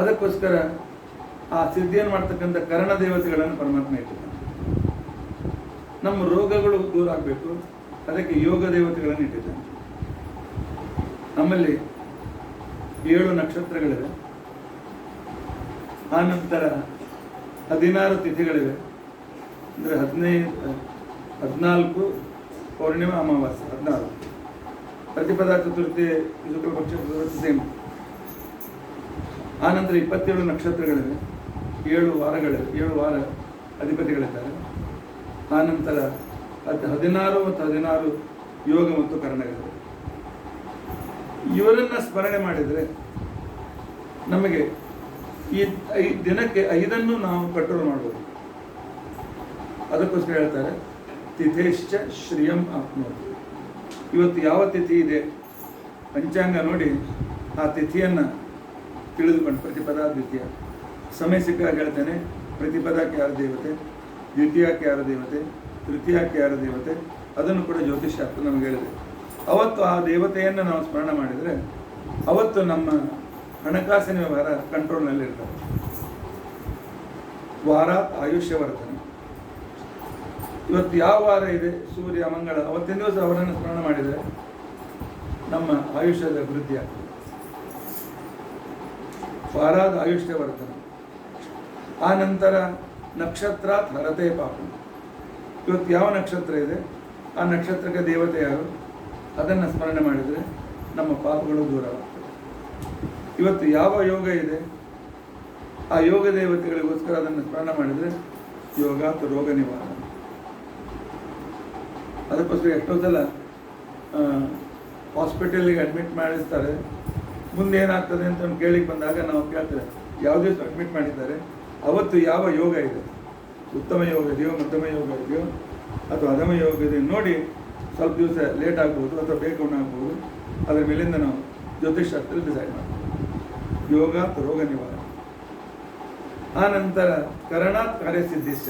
ಅದಕ್ಕೋಸ್ಕರ ಆ ಸಿದ್ಧಿಯನ್ನು ಮಾಡ್ತಕ್ಕಂಥ ಕರ್ಣ ದೇವತೆಗಳನ್ನು ಪರಮಾತ್ಮ ಇಟ್ಟಿದ್ದಾನೆ. ನಮ್ಮ ರೋಗಗಳು ದೂರ ಆಗಬೇಕು, ಅದಕ್ಕೆ ಯೋಗ ದೇವತೆಗಳನ್ನು ಇಟ್ಟಿದ್ದಾನೆ. ನಮ್ಮಲ್ಲಿ 7 ನಕ್ಷತ್ರಗಳಿವೆ. ಆ ನಂತರ 16 ತಿಥಿಗಳಿವೆ. ಅಂದರೆ 14 ಪೌರ್ಣಿಮಾ, ಅಮಾವಾಸ್ಯೆ 16. ಪ್ರತಿಪದ ಚತುರ್ಥಿ, ಶುಕ್ಲ ಪಕ್ಷ ಚತುರ್ಥಿ ಸೇಮ್. ಆ ನಂತರ 27 ನಕ್ಷತ್ರಗಳಿವೆ, 7 ವಾರಗಳಿವೆ, 7 ವಾರ ಅಧಿಪತಿಗಳಿದ್ದಾರೆ. ಆ ನಂತರ 16 ಮತ್ತು 16 ಯೋಗ ಮತ್ತು ಕರ್ಣಗಳಿವೆ. ಇವರನ್ನು ಸ್ಮರಣೆ ಮಾಡಿದರೆ ನಮಗೆ ಈ ದಿನಕ್ಕೆ 5 ನಾವು ಕಂಟ್ರೋಲ್ ಮಾಡ್ಬೋದು. ಅದಕ್ಕೋಸ್ಕರ ಹೇಳ್ತಾರೆ ತಿಥೇಶ್ಚ ಶ್ರಿಯಂ ಆಪ್ನೋತಿ. ಇವತ್ತು ಯಾವ ತಿಥಿ ಇದೆ ಪಂಚಾಂಗ ನೋಡಿ ಆ ತಿಥಿಯನ್ನು ತಿಳಿದುಕೊಂಡು ಪ್ರತಿಪದ ದ್ವಿತೀಯ ಸಮಯ ಸಿಕ್ಕಾಗ ಹೇಳ್ತೇನೆ. ಪ್ರತಿಪದಕ್ಕೆ ಯಾರ ದೇವತೆ, ದ್ವಿತೀಯಕ್ಕೆ ಯಾರ ದೇವತೆ, ತೃತೀಯಕ್ಕೆ ಯಾರ ದೇವತೆ, ಅದನ್ನು ಕೂಡ ಜ್ಯೋತಿಷ್ಶಾಸ್ತ್ರ ನಮಗೆ ಹೇಳಿದೆ. ಅವತ್ತು ಆ ದೇವತೆಯನ್ನು ನಾವು ಸ್ಮರಣೆ ಮಾಡಿದರೆ ಅವತ್ತು ನಮ್ಮ ಹಣಕಾಸಿನ ವ್ಯವಹಾರ ಕಂಟ್ರೋಲ್ನಲ್ಲಿರ್ತವೆ. ವಾರ ಆಯುಷ್ಯವರ್ಧನೆ. ಇವತ್ತು ಯಾವ ವಾರ ಇದೆ, ಸೂರ್ಯ, ಮಂಗಳ, ಅವತ್ತಿನ ದಿವಸ ಅವರನ್ನು ಸ್ಮರಣೆ ಮಾಡಿದರೆ ನಮ್ಮ ಆಯುಷ್ಯದ ಅಭಿವೃದ್ಧಿ ಆಗ್ತದೆ. ವಾರಾದ ಆಯುಷ್ಯವರ್ಧನೆ. ಆ ನಂತರ ನಕ್ಷತ್ರ ಹರತೆ ಪಾಪ. ಇವತ್ತು ಯಾವ ನಕ್ಷತ್ರ ಇದೆ, ಆ ನಕ್ಷತ್ರಕ್ಕೆ ದೇವತೆ ಯಾರು, ಅದನ್ನು ಸ್ಮರಣೆ ಮಾಡಿದರೆ ನಮ್ಮ ಪಾಪಗಳು ದೂರವಾಗ್ತವೆ. ಇವತ್ತು ಯಾವ ಯೋಗ ಇದೆ, ಆ ಯೋಗ ದೇವತೆಗಳಿಗೋಸ್ಕರ ಅದನ್ನು ಸ್ಮರಣೆ ಮಾಡಿದರೆ ಯೋಗ ಅಥವಾ ರೋಗ ನಿವಾರಣೆ. ಅದಕ್ಕೋಸ್ಕರ ಎಷ್ಟೋ ಸಲ ಹಾಸ್ಪಿಟಲಿಗೆ ಅಡ್ಮಿಟ್ ಮಾಡಿಸ್ತಾರೆ. ಮುಂದೆ ಏನಾಗ್ತದೆ ಅಂತ ಕೇಳಿಕ್ಕೆ ಬಂದಾಗ ನಾವು ಕೇಳ್ತೇವೆ ಯಾವ ದಿವಸ ಅಡ್ಮಿಟ್ ಮಾಡಿದ್ದಾರೆ, ಅವತ್ತು ಯಾವ ಯೋಗ ಇದೆ, ಉತ್ತಮ ಯೋಗ ಇದೆಯೋ, ಮಧ್ಯಮ ಯೋಗ ಇದೆಯೋ ಅಥವಾ ಅಧಮ ಯೋಗ ಇದೆ ನೋಡಿ ಸ್ವಲ್ಪ ದಿವಸ ಲೇಟ್ ಆಗ್ಬೋದು ಅಥವಾ ಬೇಗ ಆಗ್ಬೋದು. ಅದರ ಮೇಲಿಂದ ನಾವು ಜ್ಯೋತಿಷ್ಶಾಸ್ತ್ರ ಡಿಸೈಡ್ ಮಾಡ್ತೀವಿ. ಯೋಗ ರೋಗ ನಿವಾರಣೆ. ಆ ನಂತರ ಕರ್ಣಾತ್ ಕಾರ್ಯಸಿದ್ಧಿಶ್ಚ.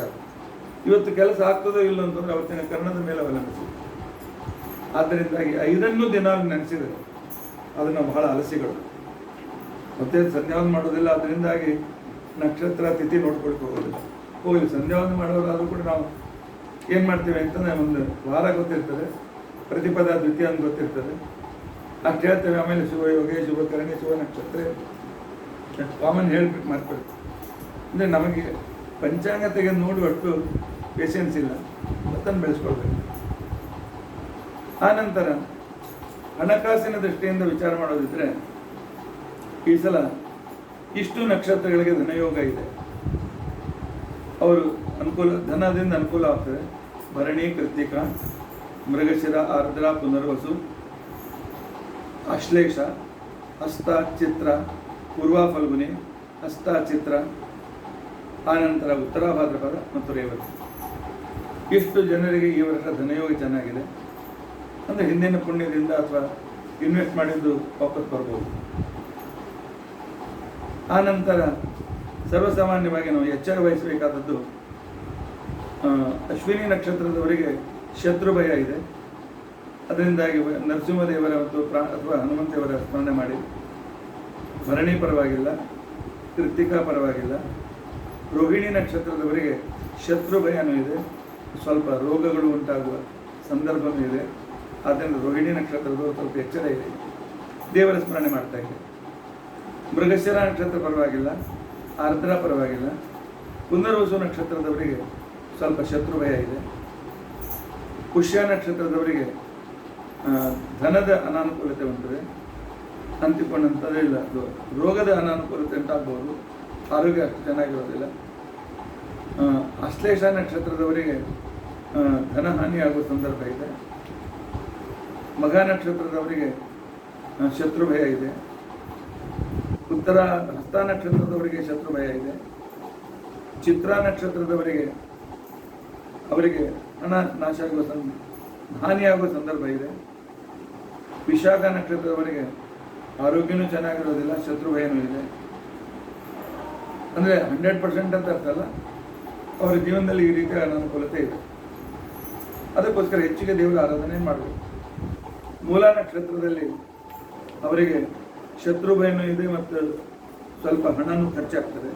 ಇವತ್ತು ಕೆಲಸ ಆಗ್ತದೋ ಇಲ್ಲ ಅಂತಂದರೆ ಅವತ್ತಿನ ಕರ್ಣದ ಮೇಲೆ ಅವಲಂಬಿಸಿ. ಆದ್ದರಿಂದಾಗಿ 5 ದಿನ ನೆನೆಸಿದರೆ ಅದನ್ನು ಬಹಳ ಅಲಸಿಗಳು ಮತ್ತೆ ಸಂಧ್ಯಾವನ ಮಾಡೋದಿಲ್ಲ. ಅದರಿಂದಾಗಿ ನಕ್ಷತ್ರ ತಿಥಿ ನೋಡ್ಕೊಳ್ಕೋಗೋದಿಲ್ಲ. ಹೋಗಲಿ ಸಂಧ್ಯಾವಂದನೆ ಮಾಡೋರಾದರೂ ಕೂಡ ನಾವು ಏನು ಮಾಡ್ತೀವಿ ಅಂತಂದರೆ ಒಂದು ವಾರ ಗೊತ್ತಿರ್ತದೆ, ಪ್ರತಿಪದ ದ್ವಿತೀಯ ಅಂತ ಗೊತ್ತಿರ್ತದೆ, ಅಷ್ಟು ಹೇಳ್ತೇವೆ. ಆಮೇಲೆ ಶುಭ ಯೋಗೆ, ಶುಭ ಕರಣೆ, ಶುಭ ನಕ್ಷತ್ರ ಕಾಮನ್ ಹೇಳ್ಬಿಟ್ಟು ಮಾಡ್ಕೊಳ್ತೀವಿ. ಅಂದರೆ ನಮಗೆ ಪಂಚಾಂಗ ತೆಗೆದು ನೋಡುವಷ್ಟು ಪೇಷನ್ಸ್ ಇಲ್ಲ, ಅದನ್ನು ಬೆಳೆಸ್ಕೊಳ್ಬೇಕು. ಆನಂತರ ಹಣಕಾಸಿನ ದೃಷ್ಟಿಯಿಂದ ವಿಚಾರ ಮಾಡೋದಿದ್ರೆ ಈ ಸಲ ಇಷ್ಟು ನಕ್ಷತ್ರಗಳಿಗೆ ಧನಯೋಗ ಇದೆ. ಅವರು ಅನುಕೂಲ, ಧನದಿಂದ ಅನುಕೂಲ ಆಗ್ತದೆ. ಭರಣಿ, ಕೃತ್ತಿಕ, ಮೃಗಶಿರ, ಆರ್ದ್ರ, ಪುನರ್ವಸು, ಅಶ್ಲೇಷ, ಹಸ್ತ, ಚಿತ್ರ, ಪೂರ್ವ ಫಲ್ಗುನಿ, ಹಸ್ತ, ಚಿತ್ರ, ಆನಂತರ ಉತ್ತರ ಭಾದ್ರಪದ ಮತ್ತು ರೇವತಿ. ಇಷ್ಟು ಜನರಿಗೆ ಈ ವರ್ಷ ಧನಯೋಗ ಚೆನ್ನಾಗಿದೆ. ಅಂದರೆ ಹಿಂದಿನ ಪುಣ್ಯದಿಂದ ಅಥವಾ ಇನ್ವೆಸ್ಟ್ ಮಾಡಿದ್ದು ವಾಪಸ್ ಬರ್ಬೋದು. ಆನಂತರ ಸರ್ವಸಾಮಾನ್ಯವಾಗಿ ನಾವು ಎಚ್ಚರ ವಹಿಸಬೇಕಾದದ್ದು, ಅಶ್ವಿನಿ ನಕ್ಷತ್ರದವರಿಗೆ ಶತ್ರು ಭಯ ಇದೆ. ಅದರಿಂದಾಗಿ ನರಸಿಂಹದೇವರ ಮತ್ತು ಅಥವಾ ಹನುಮಂತೇವರ ಸ್ಮರಣೆ ಮಾಡಿ. ಭರಣಿ ಪರವಾಗಿಲ್ಲ, ಕೃತ್ತಿಕಾ ಪರವಾಗಿಲ್ಲ. ರೋಹಿಣಿ ನಕ್ಷತ್ರದವರಿಗೆ ಶತ್ರು ಭಯನೂ ಇದೆ, ಸ್ವಲ್ಪ ರೋಗಗಳು ಉಂಟಾಗುವ ಸಂದರ್ಭವೂ ಇದೆ. ಆದ್ದರಿಂದ ರೋಹಿಣಿ ನಕ್ಷತ್ರದವರು ಸ್ವಲ್ಪ ಎಚ್ಚರ ಇದೆ, ದೇವರ ಸ್ಮರಣೆ ಮಾಡ್ತಾ ಇದೆ. ಮೃಗಶಿರ ನಕ್ಷತ್ರ ಪರವಾಗಿಲ್ಲ, ಆರ್ದ್ರ ಪರವಾಗಿಲ್ಲ. ಪುನರ್ವಸು ನಕ್ಷತ್ರದವರಿಗೆ ಸ್ವಲ್ಪ ಶತ್ರು ಭಯ ಇದೆ. ಪುಷ್ಯ ನಕ್ಷತ್ರದವರಿಗೆ ಧನದ ಅನಾನುಕೂಲತೆ ಉಂಟದೆ, ಅಂತಿಕೊಂಡಂಥದ್ದೇ ಇಲ್ಲ. ರೋಗದ ಅನಾನುಕೂಲತೆ ಉಂಟಾಗಬಹುದು, ಆರೋಗ್ಯ ಅಷ್ಟು ಚೆನ್ನಾಗಿರೋದಿಲ್ಲ. ಅಶ್ಲೇಷ ನಕ್ಷತ್ರದವರಿಗೆ ಧನಹಾನಿಯಾಗುವ ಸಂದರ್ಭ ಇದೆ. ಮಘ ನಕ್ಷತ್ರದವರಿಗೆ ಶತ್ರು ಭಯ ಇದೆ. ಉತ್ತರ ಹಸ್ತ ನಕ್ಷತ್ರದವರಿಗೆ ಶತ್ರು ಭಯ ಇದೆ. ಚಿತ್ರ ನಕ್ಷತ್ರದವರಿಗೆ ಅವರಿಗೆ ಹಣ ನಾಶ ಆಗುವ ಹಾನಿಯಾಗುವ ಸಂದರ್ಭ ಇದೆ. ವಿಶಾಖ ನಕ್ಷತ್ರದವರಿಗೆ ಆರೋಗ್ಯನೂ ಚೆನ್ನಾಗಿರೋದಿಲ್ಲ, ಶತ್ರು ಭಯನೂ ಇದೆ. ಅಂದರೆ 100% ಅಂತ ಅರ್ಥ ಅಲ್ಲ, ಅವರ ಜೀವನದಲ್ಲಿ ಈ ರೀತಿಯ ಅನಾನುಕೂಲತೆ ಇದೆ. ಅದಕ್ಕೋಸ್ಕರ ಹೆಚ್ಚಿಗೆ ದೇವರ ಆರಾಧನೆ ಮಾಡಬೇಕು. ಮೂಲ ನಕ್ಷತ್ರದಲ್ಲಿ ಅವರಿಗೆ ಶತ್ರು ಭಯನೂ ಇದೆ ಮತ್ತು ಸ್ವಲ್ಪ ಹಣನೂ ಖರ್ಚಾಗ್ತದೆ.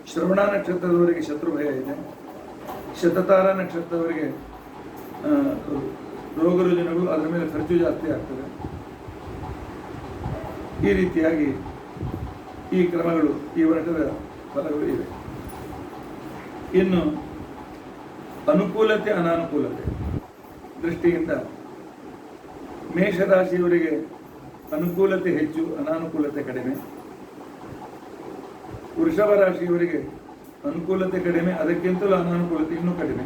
ಶ್ರವಣ ನಕ್ಷತ್ರದವರಿಗೆ ಶತ್ರು ಭಯ ಇದೆ. ಶತತಾರ ನಕ್ಷತ್ರದವರಿಗೆ ರೋಗ ರುಜಿನಗಳು, ಅದರ ಮೇಲೆ ಖರ್ಚು ಜಾಸ್ತಿ ಆಗ್ತದೆ. ಈ ರೀತಿಯಾಗಿ ಈ ಕ್ರಮಗಳು ಈ ವರ್ಷದ ಫಲಗಳು ಇವೆ. ಇನ್ನು ಅನುಕೂಲತೆ ಅನಾನುಕೂಲತೆ ದೃಷ್ಟಿಯಿಂದ ಮೇಷರಾಶಿಯವರಿಗೆ ಅನುಕೂಲತೆ ಹೆಚ್ಚು, ಅನಾನುಕೂಲತೆ ಕಡಿಮೆ. ವೃಷಭ ರಾಶಿಯವರಿಗೆ ಅನುಕೂಲತೆ ಕಡಿಮೆ, ಅದಕ್ಕಿಂತಲೂ ಅನಾನುಕೂಲತೆ ಇನ್ನೂ ಕಡಿಮೆ.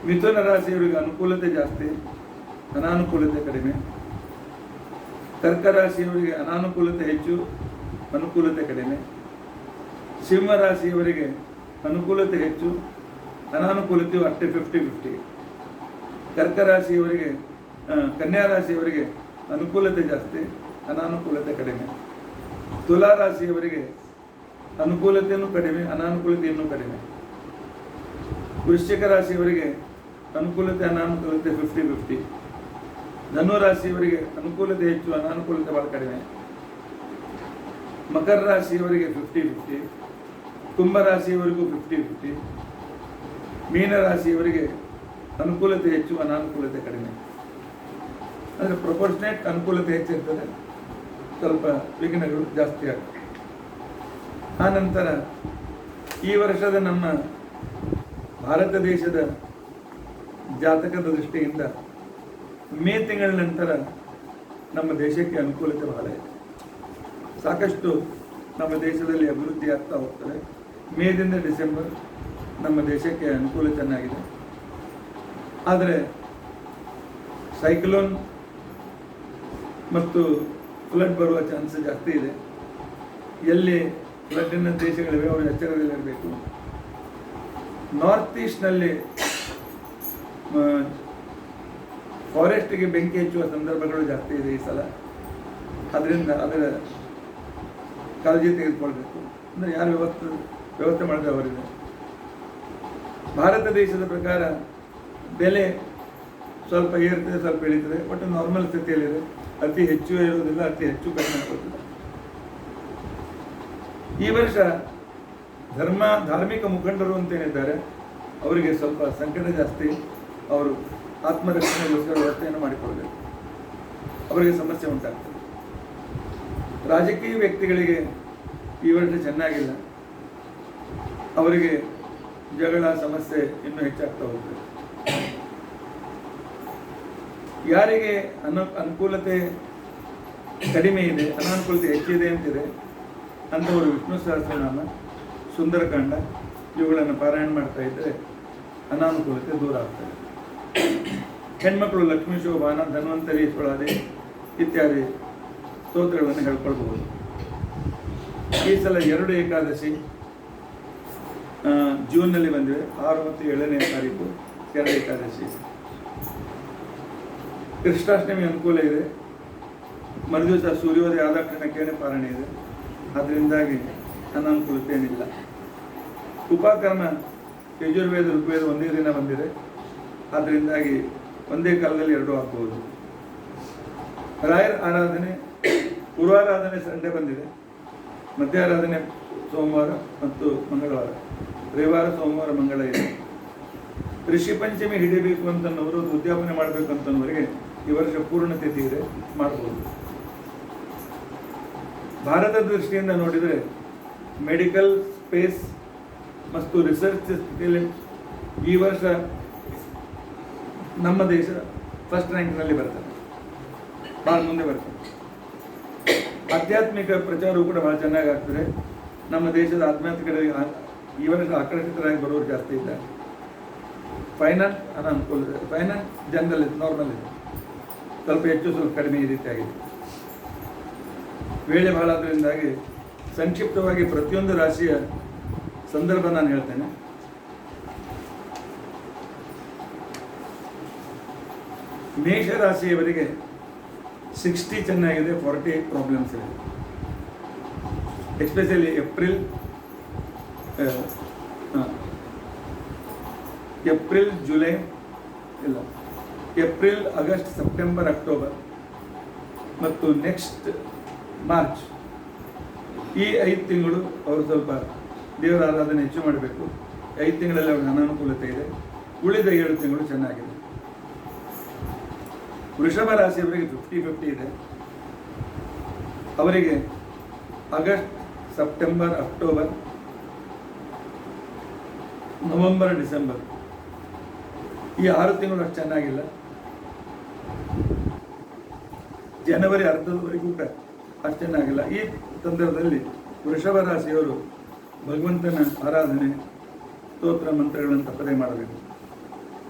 ಮಿಥುನ ರಾಶಿಯವರಿಗೆ ಅನುಕೂಲತೆ ಜಾಸ್ತಿ, ಅನಾನುಕೂಲತೆ ಕಡಿಮೆ. ಕರ್ಕ ರಾಶಿಯವರಿಗೆ ಅನಾನುಕೂಲತೆ ಹೆಚ್ಚು, ಅನುಕೂಲತೆ ಕಡಿಮೆ. ಸಿಂಹ ರಾಶಿಯವರಿಗೆ ಅನುಕೂಲತೆ ಹೆಚ್ಚು, ಅನಾನುಕೂಲತೆಯು ಅಷ್ಟೇ 50-50. ಕರ್ಕ ರಾಶಿಯವರಿಗೆ ಕನ್ಯಾ ರಾಶಿಯವರಿಗೆ ಅನುಕೂಲತೆ ಜಾಸ್ತಿ, ಅನಾನುಕೂಲತೆ ಕಡಿಮೆ. ತುಲಾ ರಾಶಿಯವರಿಗೆ ಅನುಕೂಲತೆಯೂ ಕಡಿಮೆ, ಅನಾನುಕೂಲತೆಯೂ ಕಡಿಮೆ. ವೃಶ್ಚಿಕ ರಾಶಿಯವರಿಗೆ ಅನುಕೂಲತೆ ಅನಾನುಕೂಲತೆ 50-50. ಧನು ರಾಶಿಯವರಿಗೆ ಅನುಕೂಲತೆ ಹೆಚ್ಚು, ಅನಾನುಕೂಲತೆ ಬಹಳ ಕಡಿಮೆ. ಮಕರ ರಾಶಿಯವರಿಗೆ 50-50. ಕುಂಭ ರಾಶಿಯವರಿಗೂ 50-50. ಮೀನ ರಾಶಿಯವರಿಗೆ ಅನುಕೂಲತೆ ಹೆಚ್ಚು, ಅನಾನುಕೂಲತೆ ಕಡಿಮೆ. ಅಂದರೆ ಪ್ರಪೋರ್ಷನೇಟ್ ಅನುಕೂಲತೆ ಹೆಚ್ಚಿರ್ತದೆ, ಸ್ವಲ್ಪ ವಿಘ್ನಗಳು ಜಾಸ್ತಿ ಆಗ್ತದೆ. ಆನಂತರ ಈ ವರ್ಷದ ನಮ್ಮ ಭಾರತ ದೇಶದ ಜಾತಕದ ದೃಷ್ಟಿಯಿಂದ ಮೇ ತಿಂಗಳ ನಂತರ ನಮ್ಮ ದೇಶಕ್ಕೆ ಅನುಕೂಲತೆ ಬಹಳ ಇದೆ. ಸಾಕಷ್ಟು ನಮ್ಮ ದೇಶದಲ್ಲಿ ಅಭಿವೃದ್ಧಿ ಆಗ್ತಾ ಹೋಗ್ತದೆ. ಮೇದಿಂದ ಡಿಸೆಂಬರ್ ನಮ್ಮ ದೇಶಕ್ಕೆ ಅನುಕೂಲ ಚೆನ್ನಾಗಿದೆ. ಆದರೆ ಸೈಕ್ಲೋನ್ ಮತ್ತು ಫ್ಲಡ್ ಬರುವ ಚಾನ್ಸ್ ಜಾಸ್ತಿ ಇದೆ. ಎಲ್ಲಿ ಫ್ಲಡ್ಡಿನ ದೇಶಗಳಿವೆ ಅವರು ಎಚ್ಚರದಲ್ಲಿರಬೇಕು. ನಾರ್ತ್ ಈಸ್ಟ್ನಲ್ಲಿ ಫಾರೆಸ್ಟ್ಗೆ ಬೆಂಕಿ ಹಚ್ಚುವ ಸಂದರ್ಭಗಳು ಜಾಸ್ತಿ ಇದೆ ಈ ಸಲ. ಅದರಿಂದ ಅದರ ಕಾಳಜಿ ತೆಗೆದುಕೊಳ್ಬೇಕು. ಅಂದರೆ ಯಾರು ವ್ಯವಸ್ಥೆ ಮಾಡಿದ್ರೆ ಅವರಿದೆ. ಭಾರತ ದೇಶದ ಪ್ರಕಾರ ಬೆಲೆ ಸ್ವಲ್ಪ ಏರ್ತದೆ, ಸ್ವಲ್ಪ ಇಳಿತದೆ, ಬಟ್ ನಾರ್ಮಲ್ ಸ್ಥಿತಿಯಲ್ಲಿದೆ. ಅತಿ ಹೆಚ್ಚು ಇರುವುದಿಲ್ಲ, ಅತಿ ಹೆಚ್ಚು ಕಡಿಮೆ ಆಗುತ್ತಿಲ್ಲ. ಈ ವರ್ಷ ಧಾರ್ಮಿಕ ಮುಖಂಡರು ಅಂತೇನಿದ್ದಾರೆ ಅವರಿಗೆ ಸ್ವಲ್ಪ ಸಂಕಟ ಜಾಸ್ತಿ. ಅವರು ಆತ್ಮರಕ್ಷಣೆಗೋಸ್ಕರ ವ್ಯವಸ್ಥೆಯನ್ನು ಮಾಡಿಕೊಳ್ಬೇಕು, ಅವರಿಗೆ ಸಮಸ್ಯೆ ಉಂಟಾಗ್ತದೆ. ರಾಜಕೀಯ ವ್ಯಕ್ತಿಗಳಿಗೆ ಈ ವರ್ಷ ಚೆನ್ನಾಗಿಲ್ಲ, ಅವರಿಗೆ ಜಗಳ ಸಮಸ್ಯೆ ಇನ್ನೂ ಹೆಚ್ಚಾಗ್ತಾ ಹೋಗ್ತದೆ. ಯಾರಿಗೆ ಅನುಕೂಲತೆ ಕಡಿಮೆ ಇದೆ, ಅನಾನುಕೂಲತೆ ಹೆಚ್ಚಿದೆ ಅಂತಿದೆ ಅಂಥವರು ವಿಷ್ಣು ಸಹಸ್ರನಾಮ, ಸುಂದರಕಾಂಡ ಇವುಗಳನ್ನು ಪಾರಾಯಣ ಮಾಡ್ತಾ ಇದ್ದರೆ ಅನಾನುಕೂಲತೆ ದೂರ ಆಗ್ತದೆ. ಹೆಣ್ಮಕ್ಳು ಲಕ್ಷ್ಮೀ ಶೋಭಾನ, ಧನ್ವಂತರಿ ಸ್ವಳಾದಿ ಇತ್ಯಾದಿ ಸ್ತೋತ್ರಗಳನ್ನು ಹೇಳ್ಕೊಳ್ಬಹುದು. ಈ ಸಲ 2 ಏಕಾದಶಿ ಜೂನ್ನಲ್ಲಿ ಬಂದಿವೆ. 6 ಮತ್ತು 7ನೇ ತಾರೀಕು 2 ಏಕಾದಶಿ. ಕೃಷ್ಣಾಷ್ಟಮಿ ಅನುಕೂಲ ಇದೆ. ಮರುದಿವಸ ಸೂರ್ಯೋದಯ ಆದ ಕ್ಷಣಕ್ಕೇನೆ ಪಾರಣೆ ಇದೆ. ಅದರಿಂದಾಗಿ ಅನಾನುಕೂಲತೆ ಏನಿಲ್ಲ. ಉಪಕರ್ಮ ಯಜುರ್ವೇದ ಋಗ್ವೇದ ಒಂದೇ ದಿನ ಬಂದಿದೆ. ಅದರಿಂದಾಗಿ ಒಂದೇ ಕಾಲದಲ್ಲಿ 2 ಆಗ್ಬೋದು. ರಾಯರ ಆರಾಧನೆ, ಪೂರ್ವಾರಾಧನೆ ಸಂಡೆ ಬಂದಿದೆ. ಮಧ್ಯಾರಾಧನೆ ಸೋಮವಾರ ಮತ್ತು ಮಂಗಳವಾರ, ರವಿವಾರ ಸೋಮವಾರ ಮಂಗಳ ಇದೆ. ಋಷಿ ಪಂಚಮಿ ಹಿಡಿಬೇಕು ಅಂತನವರು, ಉದ್ಯಾಪನೆ ಮಾಡಬೇಕು ಅಂತನವರಿಗೆ ಈ ವರ್ಷ ಪೂರ್ಣ ತಿಥಿ ಇದೆ, ಮಾಡಬಹುದು. ಭಾರತದ ದೃಷ್ಟಿಯಿಂದ ನೋಡಿದರೆ ಮೆಡಿಕಲ್, ಸ್ಪೇಸ್ ಮತ್ತು ರಿಸರ್ಚ್ ಸ್ಥಿತಿಯಲ್ಲಿ ಈ ವರ್ಷ ನಮ್ಮ ದೇಶ ಫಸ್ಟ್ ರ್ಯಾಂಕ್ನಲ್ಲಿ ಬರ್ತದೆ, ಭಾಳ ಮುಂದೆ ಬರ್ತದೆ. ಆಧ್ಯಾತ್ಮಿಕ ಪ್ರಚಾರವು ಕೂಡ ಭಾಳ ಚೆನ್ನಾಗಿ ಆಗ್ತದೆ. ನಮ್ಮ ದೇಶದ ಆಧ್ಯಾತ್ಮಿಕರಿಗೆ ಈ ವರ್ಷ ಆಕರ್ಷಿತರಾಗಿ ಬರೋರು ಜಾಸ್ತಿ ಇದ್ದಾರೆ. ಫೈನಾನ್ಸ್ ಅನಾನುಕೂಲ ಇದೆ, ಫೈನಾನ್ಸ್ ಜನರಲ್ ಇದೆ, ನಾರ್ಮಲ್ ಇದೆ, ಸ್ವಲ್ಪ ಹೆಚ್ಚು ಸ್ವಲ್ಪ ಕಡಿಮೆ ಈ ರೀತಿಯಾಗಿದೆ. ವೇಳೆ ಬಹಳ ಆದ್ದರಿಂದಾಗಿ ಸಂಕ್ಷಿಪ್ತವಾಗಿ ಪ್ರತಿಯೊಂದು ರಾಶಿಯ ಸಂದರ್ಭ ನಾನು ಹೇಳ್ತೇನೆ. ಮೇಷರಾಶಿಯವರಿಗೆ 60 ಚೆನ್ನಾಗಿದೆ, 40 ಪ್ರಾಬ್ಲಮ್ಸ್ ಇದೆ. ಎಸ್ಪೆಷಲಿ ಏಪ್ರಿಲ್ ಜುಲೈ ಇಲ್ಲ, ಏಪ್ರಿಲ್ ಆಗಸ್ಟ್ ಸೆಪ್ಟೆಂಬರ್ ಅಕ್ಟೋಬರ್ ಮತ್ತು ನೆಕ್ಸ್ಟ್ ಮಾರ್ಚ್, ಈ 5 ತಿಂಗಳು ಅವರು ಸ್ವಲ್ಪ ದೇವರ ಆರಾಧನೆ ಹೆಚ್ಚು ಮಾಡಬೇಕು. 5 ತಿಂಗಳಲ್ಲಿ ಅವ್ರಿಗೆ ಅನಾನುಕೂಲತೆ ಇದೆ. ಉಳಿದ 7 ತಿಂಗಳು ಚೆನ್ನಾಗಿದೆ. ವೃಷಭ ರಾಶಿಯವರಿಗೆ 50-50 ಇದೆ. ಅವರಿಗೆ August September October November December ಈ 6 ತಿಂಗಳು ಅಷ್ಟು ಚೆನ್ನಾಗಿಲ್ಲ. ಜನವರಿ ಅರ್ಧದವರೆಗೂ ಕೂಡ ಅಷ್ಟು ಚೆನ್ನಾಗಿಲ್ಲ. ಈ ಸಂದರ್ಭದಲ್ಲಿ ವೃಷಭ ರಾಶಿಯವರು ಭಗವಂತನ ಆರಾಧನೆ, ಸ್ತೋತ್ರ ಮಂತ್ರಗಳನ್ನು ತಪ್ಪದೇ ಮಾಡಬೇಕು.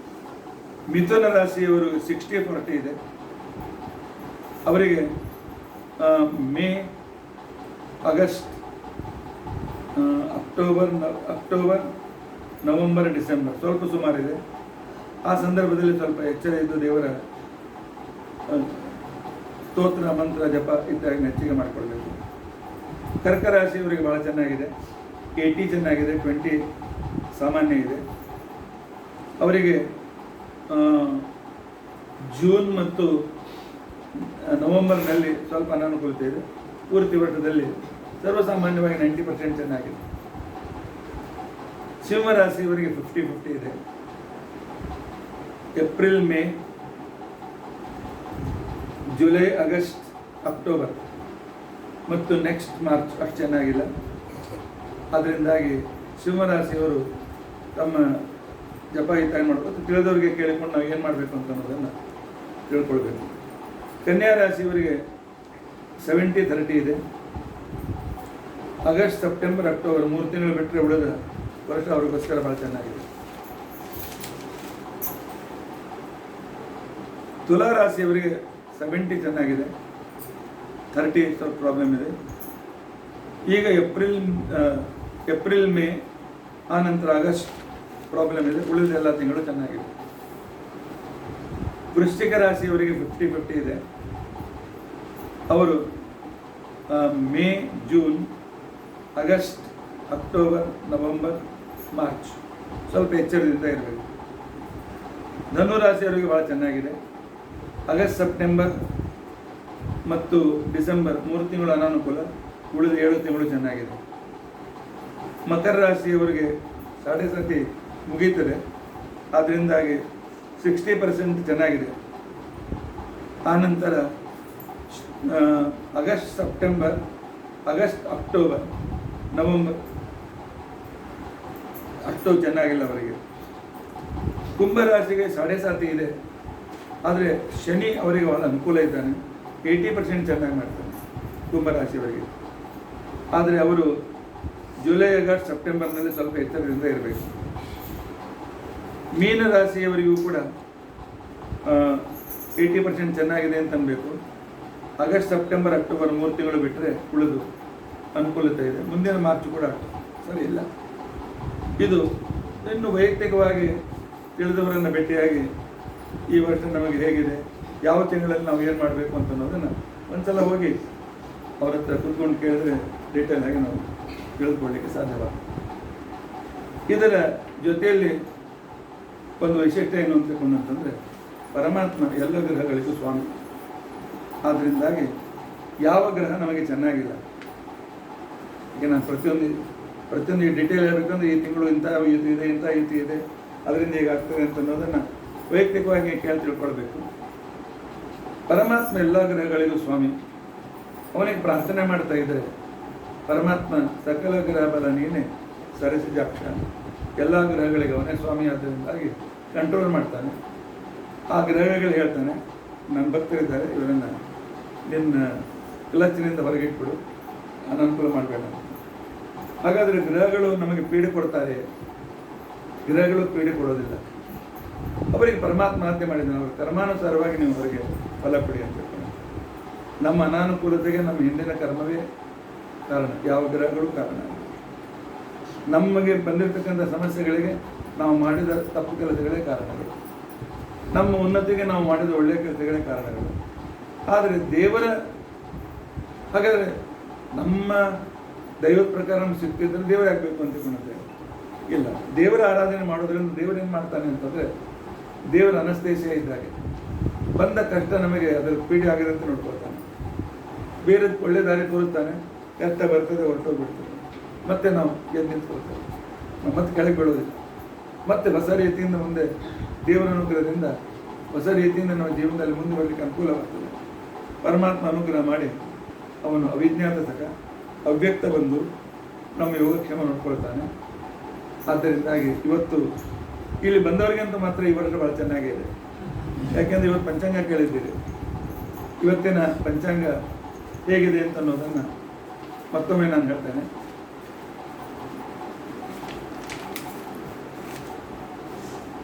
ಮಿಥುನ ರಾಶಿಯವರು 60-40 ಇದೆ. ಅವರಿಗೆ May, August, October, November, December ಸ್ವಲ್ಪ ಸುಮಾರಿದೆ. ಆ ಸಂದರ್ಭದಲ್ಲಿ ಸ್ವಲ್ಪ ಎಚ್ಚರ ಇದ್ದು ದೇವರ ಸ್ತೋತ್ರ ಮಂತ್ರ ಜಪ ಇತ್ಯಾದಿ ಹೆಚ್ಚಿಗೆ ಮಾಡಿಕೊಳ್ಬೇಕು. ಕರ್ಕ ರಾಶಿಯವರಿಗೆ ಭಾಳ ಚೆನ್ನಾಗಿದೆ. 80 ಚೆನ್ನಾಗಿದೆ, 20 ಸಾಮಾನ್ಯ ಇದೆ. ಅವರಿಗೆ ಜೂನ್ ಮತ್ತು ನವೆಂಬರ್ನಲ್ಲಿ ಸ್ವಲ್ಪ ಅನಾನುಕೂಲತೆ ಇದೆ. ಪೂರ್ತಿ ವರ್ಷದಲ್ಲಿ ಸರ್ವಸಾಮಾನ್ಯವಾಗಿ 90% ಚೆನ್ನಾಗಿದೆ. ಸಿಂಹರಾಶಿಯವರಿಗೆ 50-50 ಇದೆ. April, May, July, August, October ಮತ್ತು ನೆಕ್ಸ್ಟ್ ಮಾರ್ಚ್ ಅಷ್ಟು ಚೆನ್ನಾಗಿಲ್ಲ. ಅದರಿಂದಾಗಿ ಸಿಂಹರಾಶಿಯವರು ತಮ್ಮ ಜಪ ಇತ್ಯಾದಿ ಮಾಡಬೇಕು. ತಿಳಿದವರಿಗೆ ಕೇಳಿಕೊಂಡು ನಾವು ಏನು ಮಾಡಬೇಕು ಅಂತ ಅನ್ನೋದನ್ನು ತಿಳ್ಕೊಳ್ಬೇಕು. ಕನ್ಯಾ ರಾಶಿಯವರಿಗೆ 70-30 ಇದೆ. ಆಗಸ್ಟ್, ಸೆಪ್ಟೆಂಬರ್, ಅಕ್ಟೋಬರ್ 3 ತಿಂಗಳು ಬಿಟ್ಟರೆ ಉಳಿದ ವರ್ಷ ಅವ್ರಿಗೋಸ್ಕರ ಭಾಳ ಚೆನ್ನಾಗಿದೆ. ತುಲಾ ರಾಶಿಯವರಿಗೆ 70 ಚೆನ್ನಾಗಿದೆ, 30 ಸ್ವಲ್ಪ ಪ್ರಾಬ್ಲಮ್ ಇದೆ. ಈಗ ಏಪ್ರಿಲ್ ಮೇ ಆ ನಂತರ ಆಗಸ್ಟ್ ಪ್ರಾಬ್ಲಮ್ ಇದೆ. ಉಳಿದ ಎಲ್ಲ ತಿಂಗಳು ಚೆನ್ನಾಗಿದೆ. ವೃಶ್ಚಿಕ ರಾಶಿಯವರಿಗೆ 50-50 ಇದೆ. ಅವರು May, June, August, October, November, March ಸ್ವಲ್ಪ ಎಚ್ಚರದಿಂದ ಇರಬೇಕು. ಧನು ರಾಶಿಯವರಿಗೆ ಭಾಳ ಚೆನ್ನಾಗಿದೆ. ಆಗಸ್ಟ್, ಸೆಪ್ಟೆಂಬರ್ ಮತ್ತು ಡಿಸೆಂಬರ್ 3 ತಿಂಗಳು ಅನಾನುಕೂಲ, ಉಳಿದ 7 ತಿಂಗಳು ಚೆನ್ನಾಗಿದೆ. ಮಕರ ರಾಶಿಯವರಿಗೆ 7.5 ಮುಗೀತದೆ. ಅದರಿಂದಾಗಿ 60% ಚೆನ್ನಾಗಿದೆ. ಆನಂತರ ಆಗಸ್ಟ್, ಅಕ್ಟೋಬರ್, ನವೆಂಬರ್ ಅಷ್ಟು ಚೆನ್ನಾಗಿಲ್ಲ ಅವರಿಗೆ. ಕುಂಭರಾಶಿಗೆ 7.5 ಇದೆ. ಆದರೆ ಶನಿ ಅವರಿಗೆ ಬಹಳ ಅನುಕೂಲ ಇದ್ದಾನೆ. 80% ಚೆನ್ನಾಗಿ ಮಾಡ್ತಾನೆ ಕುಂಭರಾಶಿಯವರಿಗೆ. ಆದರೆ ಅವರು ಜುಲೈ, ಆಗಸ್ಟ್, ಸೆಪ್ಟೆಂಬರ್ನಲ್ಲಿ ಸ್ವಲ್ಪ ಎಚ್ಚರದಿಂದ ಇರಬೇಕು. ಮೀನರಾಶಿಯವರಿಗೂ ಕೂಡ 80% ಚೆನ್ನಾಗಿದೆ ಅಂತ ಅನ್ಬೇಕು. ಆಗಸ್ಟ್, ಸೆಪ್ಟೆಂಬರ್, ಅಕ್ಟೋಬರ್ 3 ತಿಂಗಳು ಬಿಟ್ಟರೆ ಉಳಿದು ಅನುಕೂಲತೆ ಇದೆ. ಮುಂದಿನ ಮಾರ್ಚ್ ಕೂಡ ಸರಿ ಇಲ್ಲ. ಇದು ಇನ್ನು ವೈಯಕ್ತಿಕವಾಗಿ ತಿಳಿದವರನ್ನು ಭೇಟಿಯಾಗಿ ಈ ವರ್ಷ ನಮಗೆ ಹೇಗಿದೆ, ಯಾವ ತಿಂಗಳಲ್ಲಿ ನಾವು ಏನು ಮಾಡಬೇಕು ಅಂತ ಅನ್ನೋದನ್ನು ಒಂದ್ಸಲ ಹೋಗಿ ಅವ್ರ ಹತ್ರ ಕುತ್ಕೊಂಡು ಕೇಳಿದ್ರೆ ಡೀಟೇಲ್ ಆಗಿ ನಾವು ತಿಳಿದುಕೊಳ್ಳಲಿಕ್ಕೆ ಸಾಧ್ಯವಾಗ್ತದೆ. ಇದರ ಜೊತೆಯಲ್ಲಿ ಒಂದು ವೈಶಿಷ್ಟ್ಯ ಏನು ಅಂತಂದರೆ ಪರಮಾತ್ಮ ಎಲ್ಲ ಗ್ರಹಗಳಿಗೂ ಸ್ವಾಮಿ. ಆದ್ದರಿಂದಾಗಿ ಯಾವ ಗ್ರಹ ನಮಗೆ ಚೆನ್ನಾಗಿಲ್ಲ. ಈಗ ನಾನು ಪ್ರತಿಯೊಂದು ಡೀಟೇಲ್ ಹೇಳಬೇಕಂದ್ರೆ ಈ ತಿಂಗಳು ಇಂಥ ಇದು ಇದೆ, ಇಂಥ ರೀತಿ ಇದೆ, ಅದರಿಂದ ಹೇಗಾಗ್ತದೆ ಅಂತ ಅನ್ನೋದನ್ನು ವೈಯಕ್ತಿಕವಾಗಿ ಕೇಳಿ ತಿಳ್ಕೊಳ್ಬೇಕು. ಪರಮಾತ್ಮ ಎಲ್ಲ ಗ್ರಹಗಳಿಗೂ ಸ್ವಾಮಿ. ಅವನಿಗೆ ಪ್ರಾರ್ಥನೆ ಮಾಡ್ತಾ ಇದ್ದರೆ ಪರಮಾತ್ಮ ಸಕಲ ಗ್ರಹ ಬಲ ನೀನೆ ಸರಸಿಜಾಕ್ಷ, ಎಲ್ಲ ಗ್ರಹಗಳಿಗೆ ಅವನೇ ಸ್ವಾಮಿ. ಆದ್ದರಿಂದಾಗಿ ಕಂಟ್ರೋಲ್ ಮಾಡ್ತಾನೆ. ಆ ಗ್ರಹಗಳು ಹೇಳ್ತಾನೆ, ನನ್ನ ಭಕ್ತರಿದ್ದಾರೆ, ಇವರನ್ನು ನಿನ್ನ ಕ್ಲಚ್ನಿಂದ ಹೊರಗಿಟ್ಬಿಡು, ಅನನುಕೂಲ ಮಾಡಬೇಡ. ಹಾಗಾದರೆ ಗ್ರಹಗಳು ನಮಗೆ ಪೀಡೆ ಕೊಡ್ತಾರೆ? ಗ್ರಹಗಳು ಪೀಡೆ ಕೊಡೋದಿಲ್ಲ. ಅವರಿಗೆ ಪರಮಾತ್ಮ ಹತ್ಯೆ ಮಾಡಿದ್ದಾನೆ. ಅವರು ಕರ್ಮಾನುಸಾರವಾಗಿ ನೀವು ಹೊರಗೆ ಫಲ ಕೊಡಿ ಅಂತ ಹೇಳ್ತಾನೆ. ನಮ್ಮ ಅನಾನುಕೂಲತೆಗೆ ನಮ್ಮ ಹಿಂದಿನ ಕರ್ಮವೇ ಕಾರಣ, ಯಾವ ಗ್ರಹಗಳು ಕಾರಣ. ನಮಗೆ ಬಂದಿರತಕ್ಕಂಥ ಸಮಸ್ಯೆಗಳಿಗೆ ನಾವು ಮಾಡಿದ ತಪ್ಪು ಕೆಲಸಗಳೇ ಕಾರಣಗಳು. ನಮ್ಮ ಉನ್ನತಿಗೆ ನಾವು ಮಾಡಿದ ಒಳ್ಳೆಯ ಕೆಲಸಗಳೇ ಕಾರಣಗಳು. ಆದರೆ ಹಾಗಾದರೆ ನಮ್ಮ ದೈವದ ಪ್ರಕಾರ ನಮ್ಗೆ ಸಿಗ್ತಿದ್ರೆ ದೇವರೇ ಆಗಬೇಕು ಅಂತ ತಿಳ್ಕೊಂಡಂತೆ ಇಲ್ಲ. ದೇವರ ಆರಾಧನೆ ಮಾಡೋದ್ರಿಂದ ದೇವರೇನು ಮಾಡ್ತಾನೆ ಅಂತಂದರೆ, ದೇವರ ಅನಸ್ತೇಶಿಯ ಇದ್ದಾಗೆ ಬಂದ ಕಷ್ಟ ನಮಗೆ ಅದರ ಪೀಡೆ ಆಗಿದಂತೆ ನೋಡ್ಕೊಳ್ತಾನೆ. ಬೇರೆ ಒಳ್ಳೆ ದಾರಿ ತೋರಿಸ್ತಾನೆ, ಕಷ್ಟ ಬರ್ತದೆ, ಹೊರಟೋಗ್ಬಿಡ್ತದೆ. ಮತ್ತೆ ನಾವು ಎದ್ದು ನಿಂತ್ಕೊಳ್ತೇವೆ, ನಾವು ಮತ್ತೆ ಕೆಳಗೆ ಬೀಳೋದಿಲ್ಲ. ಮತ್ತೆ ಹೊಸ ರೀತಿಯಿಂದ ಮುಂದೆ ದೇವರ ಅನುಗ್ರಹದಿಂದ ಹೊಸ ರೀತಿಯಿಂದ ನಮ್ಮ ಜೀವನದಲ್ಲಿ ಮುಂದೆ ಬರಲಿಕ್ಕೆ ಅನುಕೂಲವಾಗ್ತದೆ. ಪರಮಾತ್ಮ ಅನುಗ್ರಹ ಮಾಡಿ ಅವನು ಅವಿಜ್ಞಾತ ತಕ ಅವ್ಯಕ್ತ ಬಂದು ನಮ್ಮ ಯೋಗಕ್ಷೇಮ ನೋಡ್ಕೊಳ್ತಾನೆ. ಆದ್ದರಿಂದಾಗಿ ಇವತ್ತು ಇಲ್ಲಿ ಬಂದವರಿಗಂತೂ ಮಾತ್ರ ಈ ವರ್ಷ ಭಾಳ ಚೆನ್ನಾಗಿದೆ. ಯಾಕೆಂದರೆ ಇವತ್ತು ಪಂಚಾಂಗ ಕೇಳಿದ್ದೀರಿ. ಇವತ್ತಿನ ಪಂಚಾಂಗ ಹೇಗಿದೆ ಅಂತ ಅನ್ನೋದನ್ನು ಮತ್ತೊಮ್ಮೆ ನಾನು ಹೇಳ್ತೇನೆ.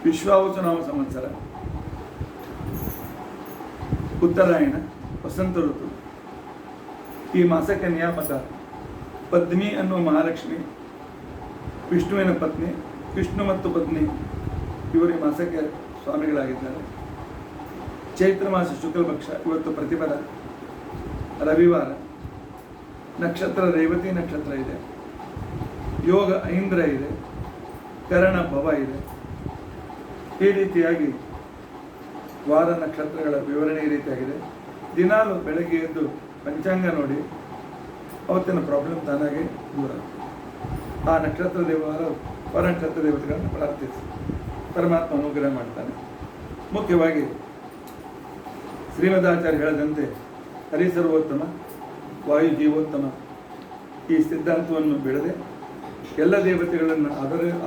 ವಿಶ್ವಾವಸುನಾಮ ಸಂವತ್ಸರ, ಉತ್ತರಾಯಣ, ವಸಂತ ಋತು. ಈ ಮಾಸಕ್ಕೆ ನಿಯಾಮಕ ಪದ್ಮಿ ಅನ್ನುವ ಮಹಾಲಕ್ಷ್ಮಿ, ವಿಷ್ಣುವಿನ ಪತ್ನಿ. ವಿಷ್ಣು ಮತ್ತು ಪತ್ನಿ ಇವರು ಈ ಮಾಸಕ್ಕೆ ಸ್ವಾಮಿಗಳಾಗಿದ್ದಾರೆ. ಚೈತ್ರ ಮಾಸ ಶುಕ್ಲ ಪಕ್ಷ, ಇವತ್ತು ಪ್ರತಿಪದ ರವಿವಾರ. ನಕ್ಷತ್ರ ರೇವತಿ ನಕ್ಷತ್ರ ಇದೆ. ಯೋಗ ಐಂದ್ರ ಇದೆ. ಕರಣ ಭವ ಇದೆ. ಈ ರೀತಿಯಾಗಿ ವಾರ ನಕ್ಷತ್ರಗಳ ವಿವರಣೆ ಈ ರೀತಿಯಾಗಿದೆ. ದಿನಾಲು ಬೆಳಗ್ಗೆ ಎದ್ದು ಪಂಚಾಂಗ ನೋಡಿ ಅವತ್ತಿನ ಪ್ರಾಬ್ಲಮ್ ತಾನಾಗಿ ದೂರ. ಆ ನಕ್ಷತ್ರ ದೇವರ ಹೊರ ನಕ್ಷತ್ರ ದೇವತೆಗಳನ್ನು ಪ್ರಾರ್ಥಿಸಿ ಪರಮಾತ್ಮ ಅನುಗ್ರಹ ಮಾಡ್ತಾನೆ. ಮುಖ್ಯವಾಗಿ ಶ್ರೀಮದಾಚಾರ್ಯ ಹೇಳದಂತೆ ಹರಿಸರ್ವೋತ್ತಮ, ವಾಯು ಜೀವೋತ್ತಮ ಈ ಸಿದ್ಧಾಂತವನ್ನು ಬೆಳೆದೆ ಎಲ್ಲ ದೇವತೆಗಳನ್ನು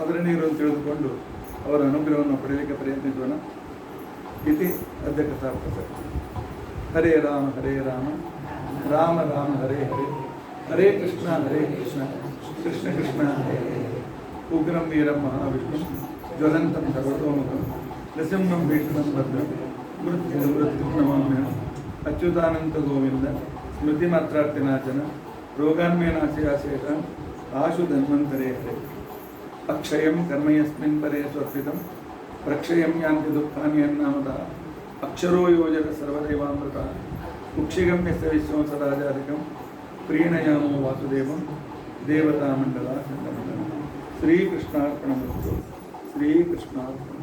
ಆದರಣೀಯರು ತಿಳಿದುಕೊಂಡು ಅವರ ಅನುಗ್ರಹವನ್ನು ಪಡೆಯಲಿಕ್ಕೆ ಪ್ರಯತ್ನಿಸೋಣ. ಇತಿ ಅದ್ಯ ಕಥಾಪ್ರಸಕ್ತಿ. ಹರೇ ರಾಮ ರಾಮ ರಾಮ ಹರೇ ಹರೇ, ಹರೇ ಕೃಷ್ಣ ಕೃಷ್ಣ ಕೃಷ್ಣ ಹರೇ ಹರೇ. ಉಗ್ರಂ ವೀರಂ ಮಹಾವಿಷ್ಣು ಜ್ವಲಂತಂ ಸರ್ವತೋಮುಖಂ ನೃಸಿಂಹಂ ಭೀಷಣಂ ಭದ್ರಂ ಮೃತ್ಯುಂ ನಮಾಮ್ಯಹಂ. ಅಚ್ಯುತಾನಂತ ಗೋವಿಂದ ಸ್ಮೃತಿಮಾತ್ರಾರ್ತಿನಾಚನ ರೋಗಾನ್ಮೇನಾಶಯಾಶೇಷ ಆಶು ಧನ್ವಂತರೇ ಹರೇ. ಅಕ್ಷಯಂ ಕರ್ಮಯಸ್ಮಿನ್ ಪರೇ ಸ್ವರ್ಪಿತಂ ಪ್ರಕ್ಷಯಂ ಯಾಂತಿ ದುಃಖಾನಿ ಅನ್ನಾಮತಃ. ಅಕ್ಷರೋ ಯೋಜಕ ಸರ್ವದೈವಾಮೃತ ಕುಕ್ಷಿಗಮ್ಯಸ್ಯ ವಿಶ್ವಂ ಸದಾಚಾರಿಕಂ ಪ್ರೀಣಯಾಮೋ ವಾಸುದೇವಂ ದೇವತಾಮಂಡಲ ಸಂಗಮನ. ಶ್ರೀಕೃಷ್ಣಾರ್ಪಣಮಸ್ತು. ಶ್ರೀಕೃಷ್ಣಾರ್ಪಣ.